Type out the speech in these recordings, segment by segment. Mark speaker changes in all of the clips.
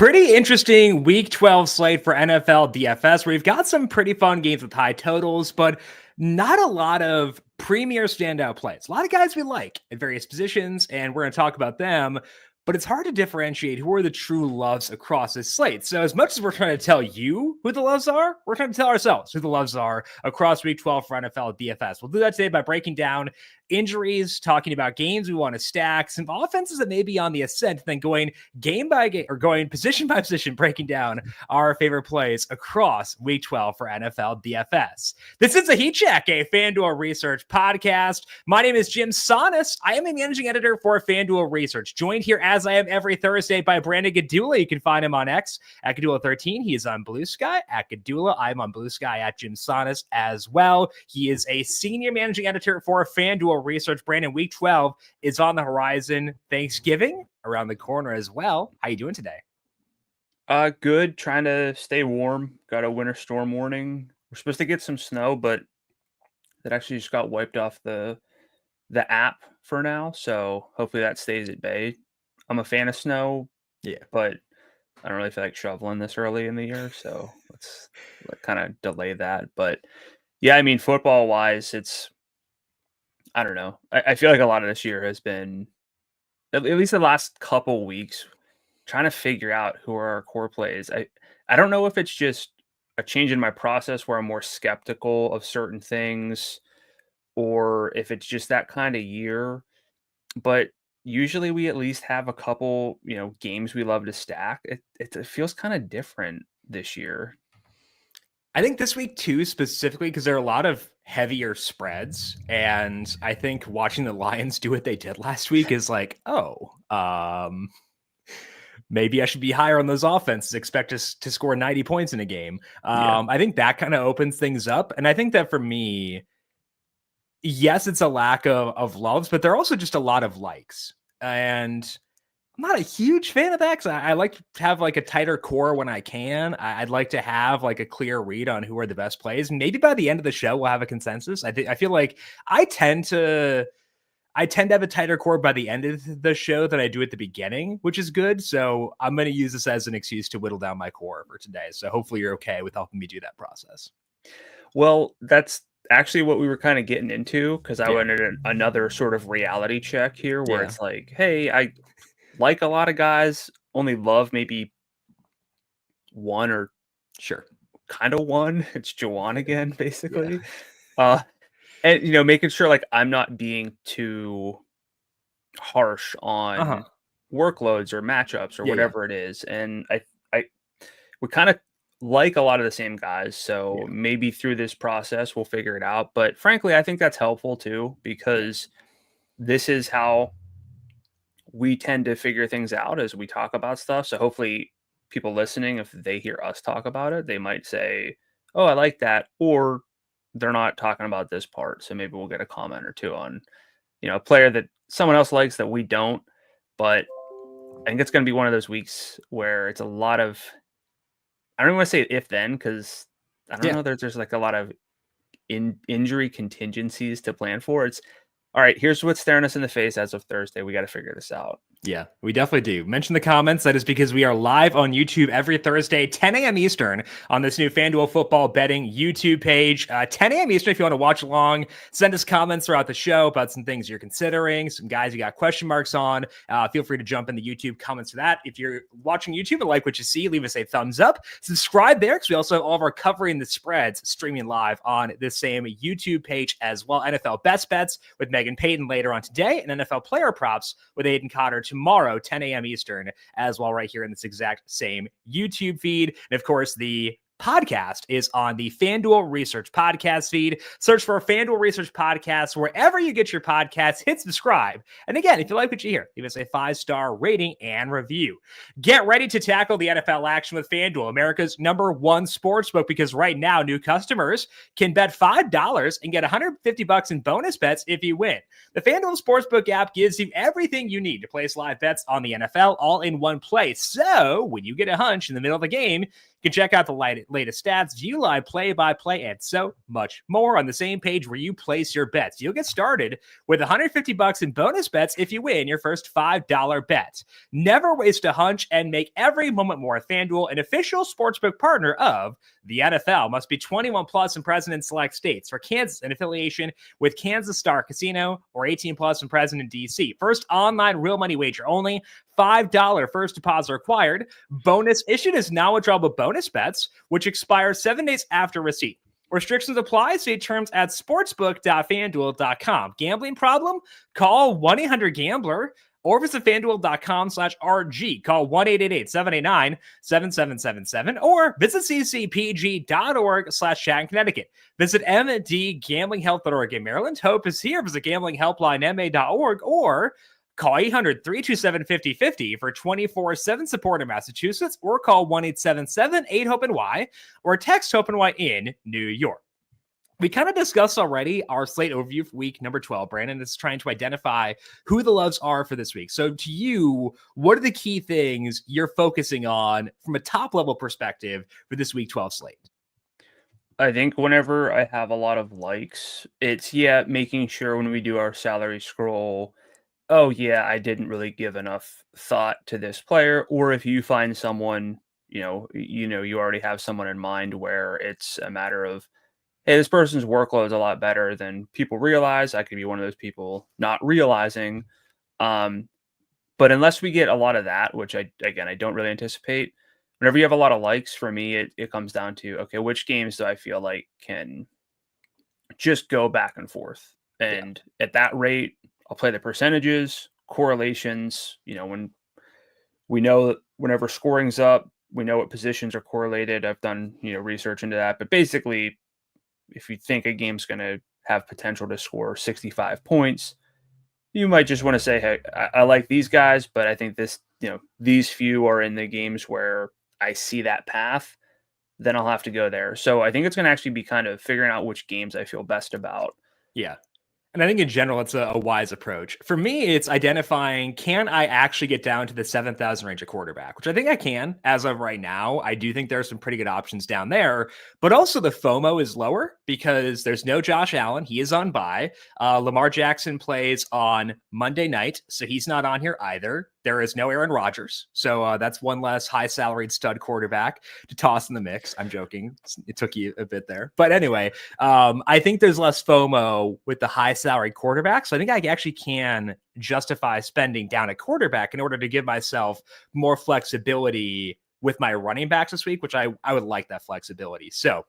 Speaker 1: Pretty interesting week 12 slate for NFL DFS, where we've got some pretty fun games with high totals, but not a lot of premier standout plays. A lot of guys we like at various positions, and we're going to talk about them, but it's hard to differentiate who are the true loves across this slate. So as much as we're trying to tell you who the loves are, we're trying to tell ourselves who the loves are across week 12 for NFL DFS. We'll do that today by breaking down injuries, talking about games we want to stack, some offenses that may be on the ascent, then going game by game or going position by position, breaking down our favorite plays across week 12 for NFL DFS. This is a Heat Check, a FanDuel Research podcast. My name is Jim Sannes. I am a managing editor for FanDuel Research, joined here as I am every Thursday by Brandon Gdula. You can find him on X at Gdula13. He is on Blue Sky at Gdula. I'm on Blue Sky at JimSannes as well. He is a senior managing editor for FanDuel Research. Brandon, week 12 is on the horizon. Thanksgiving around the corner as well. How you doing today?
Speaker 2: Good. Trying to stay warm. Got a winter storm warning. We're supposed to get some snow, but that actually just got wiped off the app for now. So hopefully that stays at bay. I'm a fan of snow, but I don't really feel like shoveling this early in the year. So let's kind of delay that. But yeah, I mean, football wise, I don't know. I feel like a lot of this year has been, at least the last couple weeks, trying to figure out who are our core plays. I don't know if it's just a change in my process where I'm more skeptical of certain things, or if it's just that kind of year. But usually we at least have a couple, games we love to stack. It feels kind of different this year.
Speaker 1: I think this week too, specifically because there are a lot of heavier spreads, and I think watching the Lions do what they did last week is like, maybe I should be higher on those offenses, expect us to score 90 points in a game. I think that kind of opens things up, and I think that for me, yes, it's a lack of loves, but there are also just a lot of likes, and I'm not a huge fan of that because I like to have like a tighter core when I can. I'd like to have like a clear read on who are the best plays. Maybe by the end of the show, we'll have a consensus. I feel like I tend to have a tighter core by the end of the show than I do at the beginning, which is good. So I'm going to use this as an excuse to whittle down my core for today. So hopefully you're okay with helping me do that process.
Speaker 2: Well, that's actually what we were kind of getting into, because I went in another sort of reality check here where it's like, hey, I like a lot of guys, only love maybe one or kind of one. It's Jawan again, basically. And making sure like I'm not being too harsh on workloads or matchups or whatever it is. And we kind of like a lot of the same guys, so maybe through this process we'll figure it out. But frankly, I think that's helpful too, because this is how we tend to figure things out as we talk about stuff. So hopefully people listening, if they hear us talk about it, they might say, oh, I like that, or they're not talking about this part. So maybe we'll get a comment or two on, a player that someone else likes that we don't. But I think it's going to be one of those weeks where it's a lot of, I don't even want to say if then, because I don't know, there's like a lot of injury contingencies to plan for. It's all right, here's what's staring us in the face as of Thursday. We got to figure this out.
Speaker 1: Yeah, we definitely do. Mention the comments. That is because we are live on YouTube every Thursday, 10 a.m. Eastern on this new FanDuel football betting YouTube page. 10 a.m. Eastern if you want to watch along. Send us comments throughout the show about some things you're considering, some guys you got question marks on. Feel free to jump in the YouTube comments for that. If you're watching YouTube and like what you see, leave us a thumbs up. Subscribe there because we also have all of our Covering the Spreads streaming live on this same YouTube page as well. NFL Best Bets with Megan Payton later on today, and NFL Player Props with Aiden Cotter tomorrow, 10 a.m. Eastern, as well, right here in this exact same YouTube feed. And of course, the podcast is on the FanDuel Research Podcast feed. Search for FanDuel Research Podcast wherever you get your podcasts. Hit subscribe. And again, if you like what you hear, leave us a 5-star rating and review. Get ready to tackle the NFL action with FanDuel, America's #1 sportsbook, because right now new customers can bet $5 and get $150 in bonus bets if you win. The FanDuel Sportsbook app gives you everything you need to place live bets on the NFL all in one place. So when you get a hunch in the middle of the game, you can check out the latest stats, view live play-by-play, and so much more on the same page where you place your bets. You'll get started with $150 in bonus bets if you win your first $5 bet. Never waste a hunch and make every moment more. FanDuel, an official sportsbook partner of the NFL. Must be 21 plus and present in select states. For Kansas, an affiliation with Kansas Star Casino, or 18 plus and present in DC. First online real money wager only. $5 first deposit required. Bonus issued is now withdrawable bonus bets, which expire 7 days after receipt. Restrictions apply. See terms at sportsbook.fanduel.com. Gambling problem? Call 1-800-GAMBLER or visit fanduel.com/RG. Call 1-888-789-7777 or visit ccpg.org/chat in Connecticut. Visit mdgamblinghelp.org in Maryland. Hope is here. Visit gamblinghelplinema.org or call 800-327-5050 for 24/7 support in Massachusetts, or call 1-877-8-HOPE-NY or text HOPE-NY in New York. We kind of discussed already our slate overview for week number 12, Brandon. Is trying to identify who the loves are for this week. So to you, what are the key things you're focusing on from a top level perspective for this week 12 slate?
Speaker 2: I think whenever I have a lot of likes, it's making sure when we do our salary scroll, I didn't really give enough thought to this player. Or if you find someone, you already have someone in mind where it's a matter of, hey, this person's workload is a lot better than people realize. I could be one of those people not realizing. But unless we get a lot of that, which I don't really anticipate, whenever you have a lot of likes, for me, it comes down to, okay, which games do I feel like can just go back and forth? And at that rate, I'll play the percentages, correlations, when we know that whenever scoring's up, we know what positions are correlated. I've done, research into that, but basically, if you think a game's going to have potential to score 65 points, you might just want to say, hey, I like these guys, but I think these few are in the games where I see that path, then I'll have to go there. So I think it's going to actually be kind of figuring out which games I feel best about.
Speaker 1: Yeah. And I think in general, it's a wise approach. For me, it's identifying, can I actually get down to the 7,000 range of quarterback, which I think I can as of right now. I do think there are some pretty good options down there, but also the FOMO is lower because there's no Josh Allen. He is on bye. Lamar Jackson plays on Monday night, so he's not on here either. There is no Aaron Rodgers. So that's one less high salaried stud quarterback to toss in the mix. I'm joking. It took you a bit there. But anyway, I think there's less FOMO with the high salaried quarterback. So I think I actually can justify spending down a quarterback in order to give myself more flexibility with my running backs this week, which I would like that flexibility. So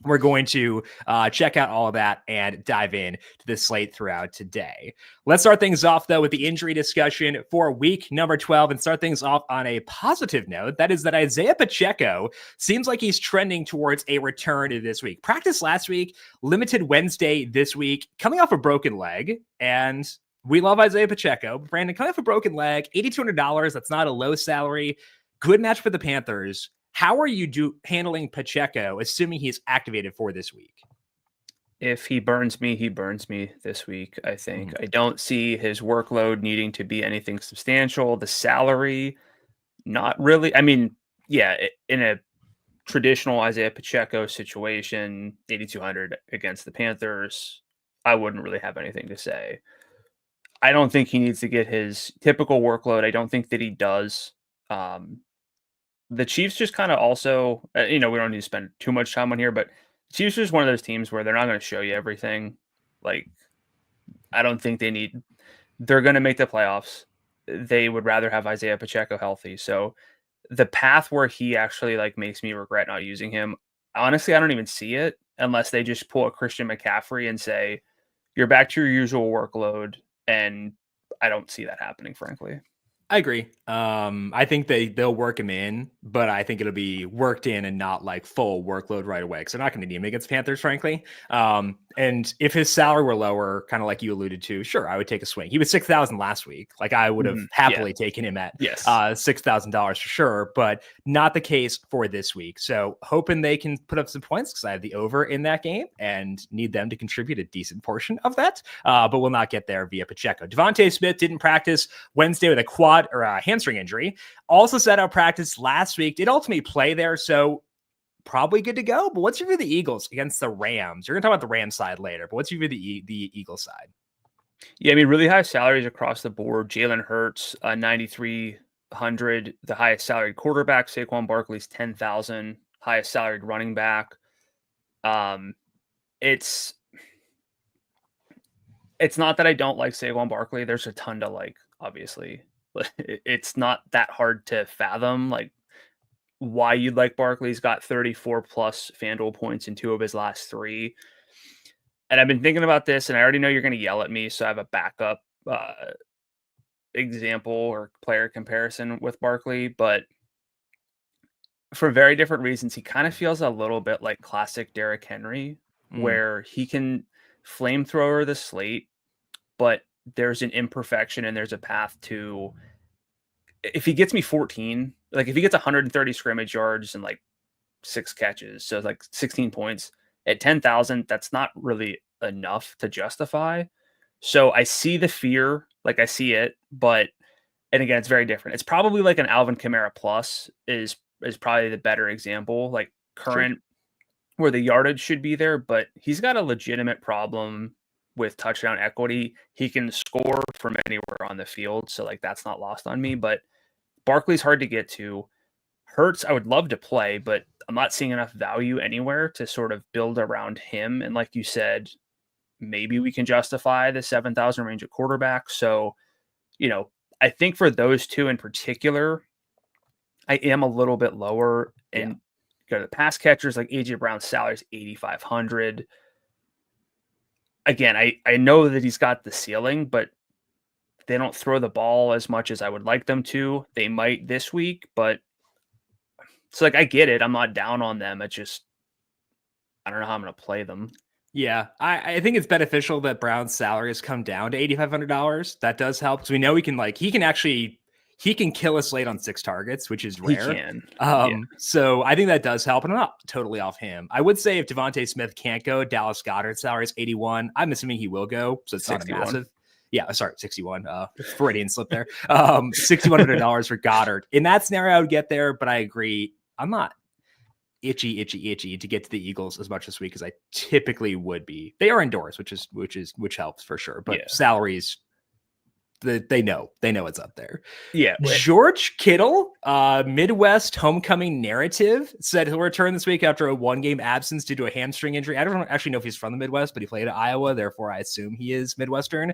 Speaker 1: we're going to check out all of that and dive in to the slate throughout today. Let's start things off, though, with the injury discussion for week number 12 and start things off on a positive note. That is that Isaiah Pacheco seems like he's trending towards a return this week. Practice last week, limited Wednesday this week, coming off a broken leg. And we love Isaiah Pacheco. Brandon, coming off a broken leg, $8,200. That's not a low salary. Good match for the Panthers. How are you handling Pacheco, assuming he's activated for this week?
Speaker 2: If he burns me, he burns me this week, I think. I don't see his workload needing to be anything substantial. The salary, not really. I mean, in a traditional Isaiah Pacheco situation, 8,200 against the Panthers, I wouldn't really have anything to say. I don't think he needs to get his typical workload. I don't think that he does. The Chiefs just kind of also, we don't need to spend too much time on here, but the Chiefs are just one of those teams where they're not going to show you everything. Like, I don't think they're going to make the playoffs. They would rather have Isaiah Pacheco healthy. So the path where he actually makes me regret not using him, honestly, I don't even see it unless they just pull a Christian McCaffrey and say, you're back to your usual workload. And I don't see that happening, frankly.
Speaker 1: I agree. I think they'll work him in, but I think it'll be worked in and not full workload right away because they're not going to need him against Panthers, frankly. And if his salary were lower, kind of like you alluded to, sure, I would take a swing. He was $6,000 last week. I would have happily taken him at $6,000 for sure, but not the case for this week. So hoping they can put up some points because I have the over in that game and need them to contribute a decent portion of that. But we'll not get there via Pacheco. Devontae Smith didn't practice Wednesday with a quad or a hamstring injury. Also set out practice last week. Did ultimately play there. So probably good to go. But what's your view of the Eagles against the Rams? You're going to talk about the Rams side later, but what's your view of the Eagles side?
Speaker 2: Yeah, I mean, really high salaries across the board. Jalen Hurts, 9,300, the highest salaried quarterback. Saquon Barkley's 10,000, highest salaried running back. It's not that I don't like Saquon Barkley. There's a ton to like, obviously. But it's not that hard to fathom like why you'd like Barkley. He's got 34 plus FanDuel points in 2 of his last 3. And I've been thinking about this, and I already know you're going to yell at me, so I have a backup example or player comparison with Barkley. But for very different reasons, he kind of feels a little bit like classic Derrick Henry, where he can flamethrower the slate, but there's an imperfection and there's a path to, if he gets me 14, like if he gets 130 scrimmage yards and like 6 catches, so like 16 points at 10,000, that's not really enough to justify. So I see the fear, like I see it, but, and again, it's very different. It's probably like an Alvin Kamara plus is probably the better example, like current where the yardage should be there, but he's got a legitimate problem with touchdown equity. He can score from anywhere on the field. So like, that's not lost on me, but Barkley's hard to get to. Hurts, I would love to play, but I'm not seeing enough value anywhere to sort of build around him. And like you said, maybe we can justify the 7,000 range at quarterback. So, I think for those two in particular, I am a little bit lower and go to the pass catchers, like AJ Brown's salary is 8,500. Again, I know that he's got the ceiling, but they don't throw the ball as much as I would like them to. They might this week, but it's like, I get it. I'm not down on them. It's just, I don't know how I'm going to play them.
Speaker 1: Yeah, I think it's beneficial that Brown's salary has come down to $8,500. That does help. So we know he can kill a slate on 6 targets, which is rare.
Speaker 2: He can.
Speaker 1: So I think that does help. And I'm not totally off him. I would say if Devontae Smith can't go, Dallas Goedert's salary is 81. I'm assuming he will go. So it's 61. Not a massive. Yeah, sorry, 61. Freudian slip there. $6,100 for Goddard. In that scenario, I would get there, but I agree. I'm not itchy to get to the Eagles as much this week as I typically would be. They are indoors, which helps for sure. But salaries, they know it's up there.
Speaker 2: Yeah.
Speaker 1: George Kittle, Midwest homecoming narrative, said he'll return this week after a 1-game absence due to a hamstring injury. I don't actually know if he's from the Midwest, but he played at Iowa. Therefore, I assume he is Midwestern.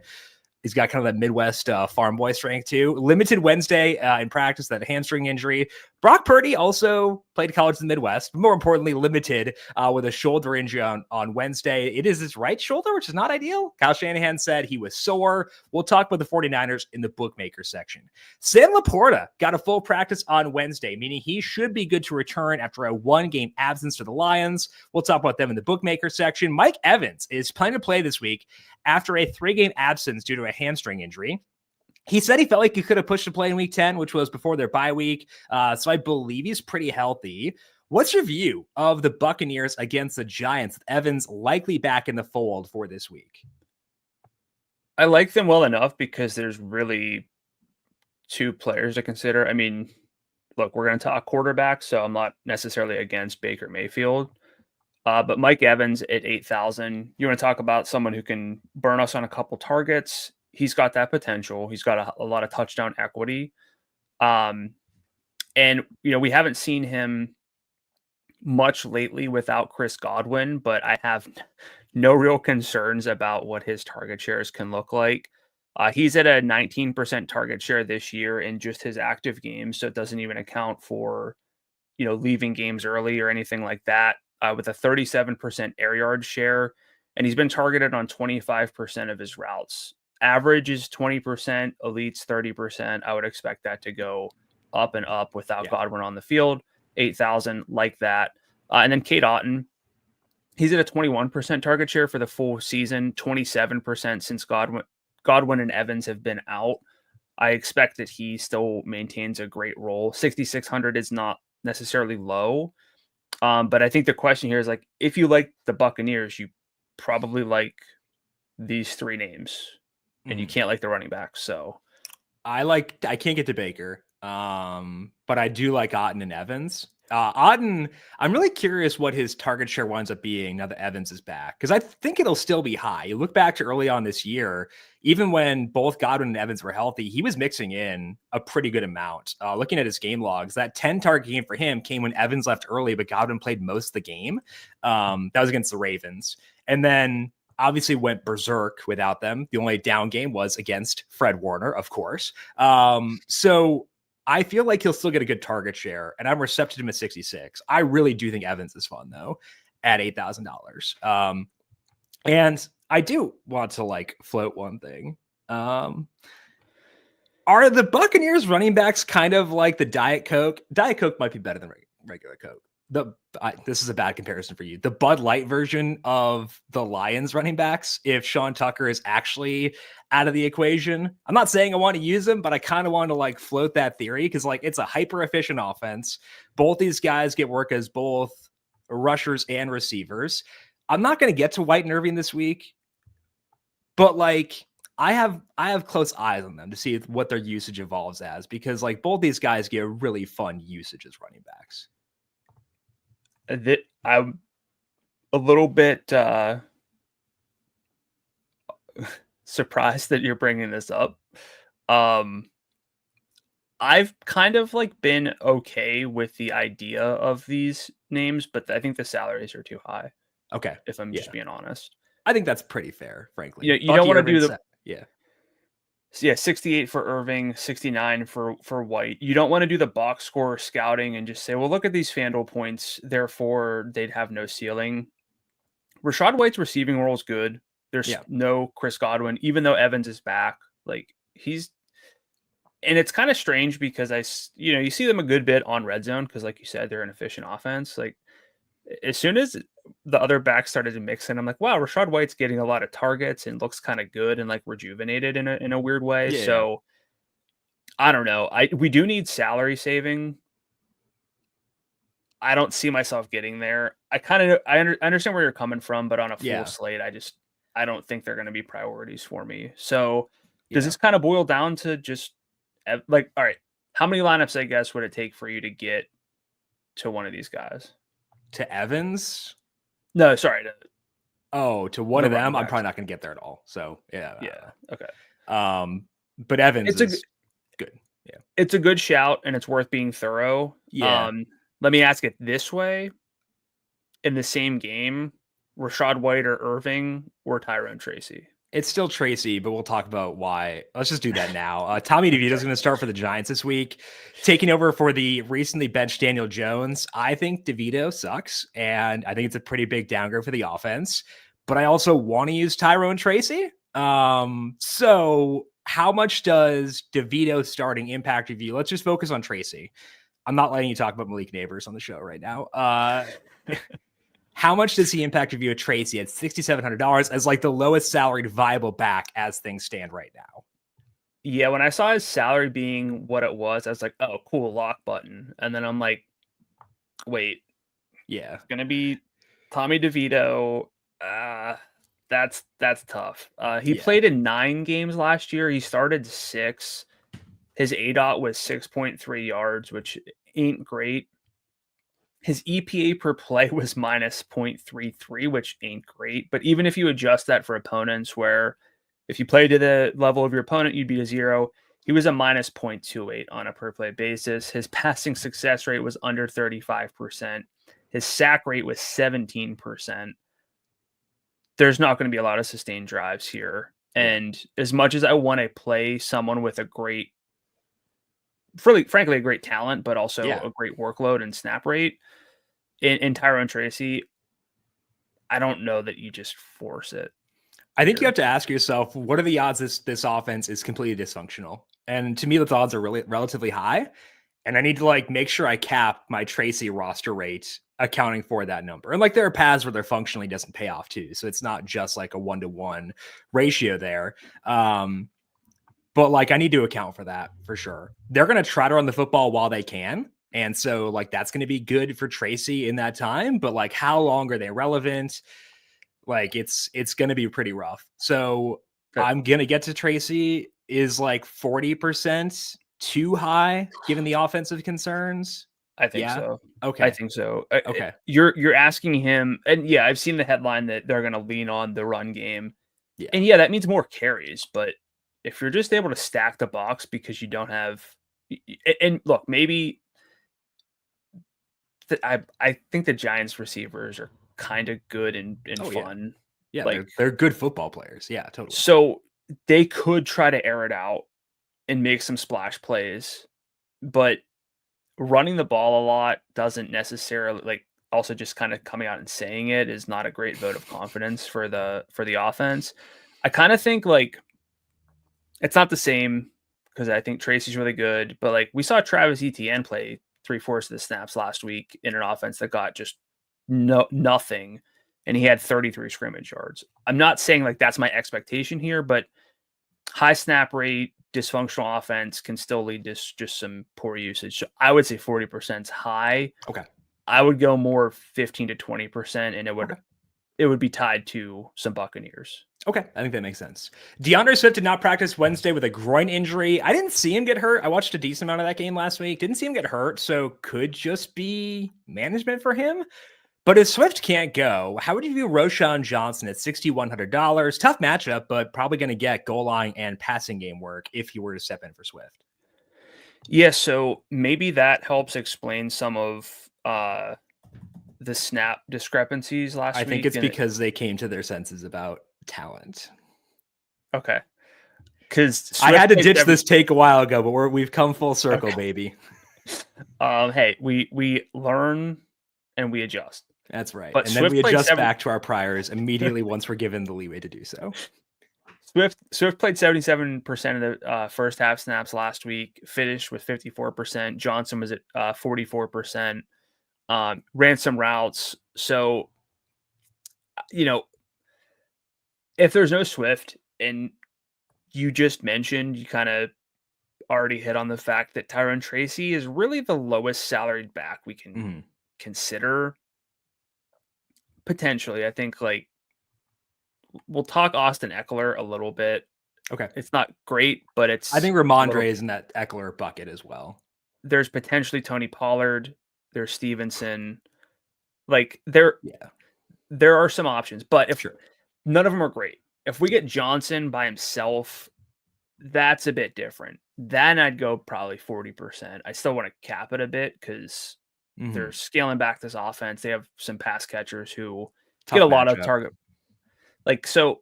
Speaker 1: He's got kind of that Midwest farm boy strength too. Limited Wednesday in practice, that hamstring injury. Brock Purdy also played college in the Midwest, but more importantly, limited with a shoulder injury on Wednesday. It is his right shoulder, which is not ideal. Kyle Shanahan said he was sore. We'll talk about the 49ers in the bookmaker section. Sam Laporta got a full practice on Wednesday, meaning he should be good to return after a 1-game absence to the Lions. We'll talk about them in the bookmaker section. Mike Evans is planning to play this week after a 3-game absence due to a hamstring injury. He said he felt like he could have pushed to play in week 10, which was before their bye week. So I believe he's pretty healthy. What's your view of the Buccaneers against the Giants, with Evans likely back in the fold for this week?
Speaker 2: I like them well enough because there's really 2 players to consider. I mean, look, we're going to talk quarterback, so I'm not necessarily against Baker Mayfield. But Mike Evans at 8,000, you want to talk about someone who can burn us on a couple targets. He's got that potential. He's got a lot of touchdown equity. And, we haven't seen him much lately without Chris Godwin, but I have no real concerns about what his target shares can look like. He's at a 19% target share this year in just his active games, so it doesn't even account for, leaving games early or anything like that, with a 37% air yard share, and he's been targeted on 25% of his routes. Average is 20%, elites 30%. I would expect that to go up and up without Godwin on the field. 8,000, like that. And then Kate Otten, he's at a 21% target share for the full season, 27% since Godwin and Evans have been out. I expect that he still maintains a great role. 6,600 is not necessarily low. But I think the question here is, like, if you like the Buccaneers, you probably like these 3 names. And you can't like the running backs. So
Speaker 1: I can't get to Baker. But I do like Otten and Evans. Otten, I'm really curious what his target share winds up being now that Evans is back, because I think it'll still be high. You look back to early on this year, even when both Godwin and Evans were healthy, he was mixing in a pretty good amount. Looking at his game logs, that 10 target game for him came when Evans left early, but Godwin played most of the game. That was against the Ravens. And then obviously went berserk without them. The only down game was against Fred Warner, of course. So I feel like he'll still get a good target share, and I'm receptive to him at 66. I really do think Evans is fun, though, at $8,000. And I do want to like float one thing. Are the Buccaneers running backs kind of like the Diet Coke? Diet Coke might be better than regular Coke. This is a bad comparison for you. The Bud Light version of the Lions running backs, if Sean Tucker is actually out of the equation. I'm not saying I want to use him, but I kind of want to like float that theory because like it's a hyper efficient offense. Both these guys get work as both rushers and receivers. I'm not going to get to White and Irving this week, but like I have close eyes on them to see what their usage evolves as, because like both these guys get really fun usage as running backs.
Speaker 2: I'm a little bit surprised that you're bringing this up. I've kind of like been okay with the idea of these names, but I think the salaries are too high.
Speaker 1: Okay.
Speaker 2: If I'm just being honest.
Speaker 1: I think that's pretty fair, frankly.
Speaker 2: You don't want to do the...
Speaker 1: Yeah,
Speaker 2: 68 for Irving, 69 for White. You don't want to do the box score scouting and just say, well, look at these FanDuel points, therefore they'd have no ceiling. Rachaad White's receiving role is good. There's no Chris Godwin, even though Evans is back. Like and it's kind of strange because you see them a good bit on red zone because, like you said, they're an efficient offense. Like as soon as the other backs started to mix in, I'm like, wow, Rachaad White's getting a lot of targets and looks kind of good and like rejuvenated in a weird way. Yeah. So I don't know. We do need salary saving. I don't see myself getting there. I understand where you're coming from, but on a full slate, I don't think they're going to be priorities for me. So does this kind of boil down to just like, all right, how many lineups, I guess, would it take for you to get to one of these guys?
Speaker 1: To Evans?
Speaker 2: No, sorry.
Speaker 1: To one of them, I'm probably not going to get there at all. So yeah.
Speaker 2: Okay.
Speaker 1: But Evans is good. Yeah,
Speaker 2: it's a good shout, and it's worth being thorough.
Speaker 1: Yeah.
Speaker 2: Let me ask it this way: in the same game, Rachaad White or Irving or Tyrone Tracy?
Speaker 1: It's still Tracy, but we'll talk about why. Let's just do that now. Tommy DeVito is going to start for the Giants this week, taking over for the recently benched Daniel Jones. I think DeVito sucks, and I think it's a pretty big downgrade for the offense. But I also want to use Tyrone Tracy. So how much does DeVito starting impact your view? Let's just focus on Tracy. I'm not letting you talk about Malik Neighbors on the show right now. How much does he impact your view of Tracy at $6,700 as like the lowest salaried viable back as things stand right now?
Speaker 2: Yeah, when I saw his salary being what it was, I was like, oh, cool, lock button. And then I'm like, wait.
Speaker 1: Yeah.
Speaker 2: It's going to be Tommy DeVito. That's tough. He played in 9 games last year. He started 6. His ADOT was 6.3 yards, which ain't great. His EPA per play was minus 0.33, which ain't great. But even if you adjust that for opponents, where if you play to the level of your opponent, you'd be a 0. He was a minus 0.28 on a per play basis. His passing success rate was under 35%. His sack rate was 17%. There's not going to be a lot of sustained drives here. And as much as I want to play someone with a great, frankly, a great talent, but also a great workload and snap rate in Tyrone Tracy, I don't know that you just force it.
Speaker 1: I think you have to ask yourself, what are the odds this offense is completely dysfunctional? And to me, the odds are really relatively high. And I need to like make sure I cap my Tracy roster rate accounting for that number. And like there are paths where there functionally doesn't pay off too. So it's not just like a 1-to-1 ratio there. But like I need to account for that for sure. They're going to try to run the football while they can. And so like that's going to be good for Tracy in that time. But like how long are they relevant? Like it's going to be pretty rough. So I'm going to get to Tracy is like 40% too high given the offensive concerns?
Speaker 2: I think so.
Speaker 1: Okay.
Speaker 2: I think so.
Speaker 1: Okay.
Speaker 2: You're asking him, and yeah, I've seen the headline that they're going to lean on the run game.
Speaker 1: Yeah.
Speaker 2: And yeah, that means more carries, but if you're just able to stack the box because you don't have, and look, maybe I think the Giants receivers are kind of good and fun.
Speaker 1: Yeah, like, they're good football players. Yeah, totally.
Speaker 2: So they could try to air it out and make some splash plays, but running the ball a lot doesn't necessarily also just kind of coming out and saying it is not a great vote of confidence for the offense. I kind of think it's not the same because I think Tracy's really good, but we saw Travis Etienne play 3/4 of the snaps last week in an offense that got just nothing, and he had 33 scrimmage yards. I'm not saying that's my expectation here, but high snap rate, dysfunctional offense can still lead to just some poor usage. So I would say 40% is high.
Speaker 1: Okay.
Speaker 2: I would go more 15 to 20%, and it would be tied to some Buccaneers.
Speaker 1: Okay, I think that makes sense. DeAndre Swift did not practice Wednesday with a groin injury. I didn't see him get hurt. I watched a decent amount of that game last week. Didn't see him get hurt, so could just be management for him. But if Swift can't go, how would you view Roschon Johnson at $6,100? Tough matchup, but probably going to get goal line and passing game work if he were to step in for Swift.
Speaker 2: Yeah, so maybe that helps explain some of the snap discrepancies last week.
Speaker 1: I think it's because they came to their senses about talent.
Speaker 2: Okay. Because
Speaker 1: I had to ditch this take a while ago, but we've come full circle, baby.
Speaker 2: Hey, we learn and we adjust.
Speaker 1: That's right. But and Swift then we adjust back to our priors immediately once we're given the leeway to do so.
Speaker 2: Swift played 77% of the first half snaps last week, finished with 54%. Johnson was at 44%, ran some routes. So, if there's no Swift, and you just mentioned, you kind of already hit on the fact that Tyrone Tracy is really the lowest salaried back we can consider. Potentially, I think we'll talk Austin Eckler a little bit.
Speaker 1: Okay.
Speaker 2: It's not great, but I
Speaker 1: think Ramondre is in that Eckler bucket as well.
Speaker 2: There's potentially Tony Pollard. There's Stevenson. There are some options, but none of them are great. If we get Johnson by himself, that's a bit different. Then I'd go probably 40%. I still want to cap it a bit because they're scaling back this offense. They have some pass catchers who get a lot of target. So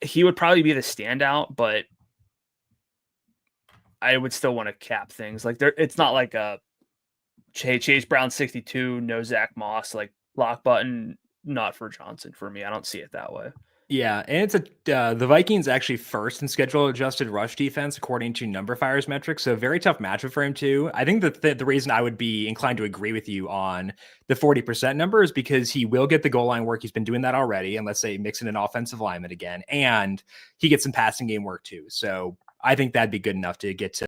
Speaker 2: he would probably be the standout, but I would still want to cap things. It's not like a Chase Brown 62, no Zach Moss, lock button, not for Johnson for me. I don't see it that way.
Speaker 1: Yeah, and it's the Vikings actually first in schedule adjusted rush defense according to Number Fire's metrics, so very tough matchup for him too. I think that the reason I would be inclined to agree with you on the 40% number is because he will get the goal line work. He's been doing that already, and let's say mix in an offensive lineman again, and he gets some passing game work too. So I think that'd be good enough to get to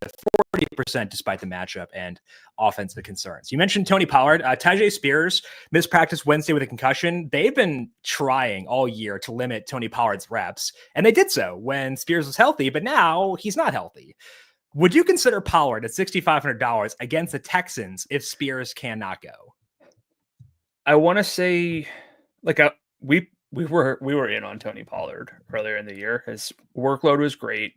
Speaker 1: 40% despite the matchup and offensive concerns. You mentioned Tony Pollard. Tyjae Spears missed practice Wednesday with a concussion. They've been trying all year to limit Tony Pollard's reps, and they did so when Spears was healthy, but now he's not healthy. Would you consider Pollard at $6,500 against the Texans if Spears cannot go?
Speaker 2: I want to say, we were in on Tony Pollard earlier in the year. His workload was great.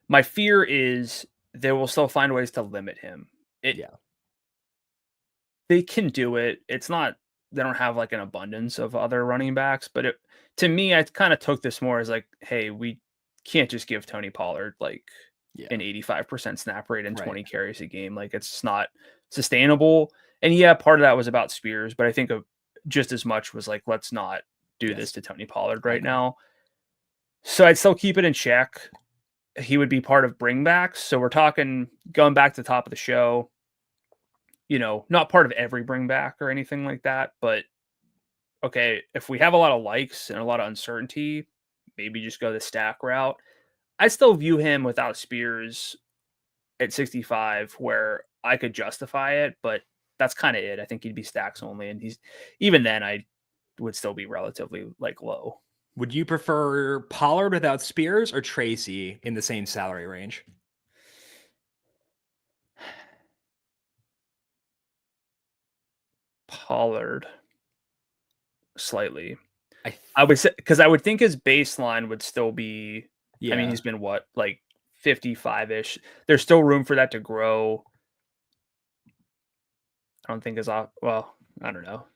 Speaker 2: My fear is they will still find ways to limit him. They can do it. It's not, they don't have an abundance of other running backs, but to me, I kind of took this more as hey, we can't just give Tony Pollard an 85% snap rate and 20 carries a game. It's just not sustainable. And yeah, part of that was about Spears, but I think just as much was let's not do this to Tony Pollard right now. So I'd still keep it in check. He would be part of bringbacks. So we're talking going back to the top of the show, not part of every bringback or anything like that. But okay, if we have a lot of likes and a lot of uncertainty, maybe just go the stack route. I still view him without Spears at 65 where I could justify it, but that's kind of it. I think he'd be stacks only. And even then I would still be relatively low.
Speaker 1: Would you prefer Pollard without Spears or Tracy in the same salary range?
Speaker 2: Pollard slightly. I would say, because I would think his baseline would still be, I mean, he's been what, like 55-ish. There's still room for that to grow. I don't think I don't know.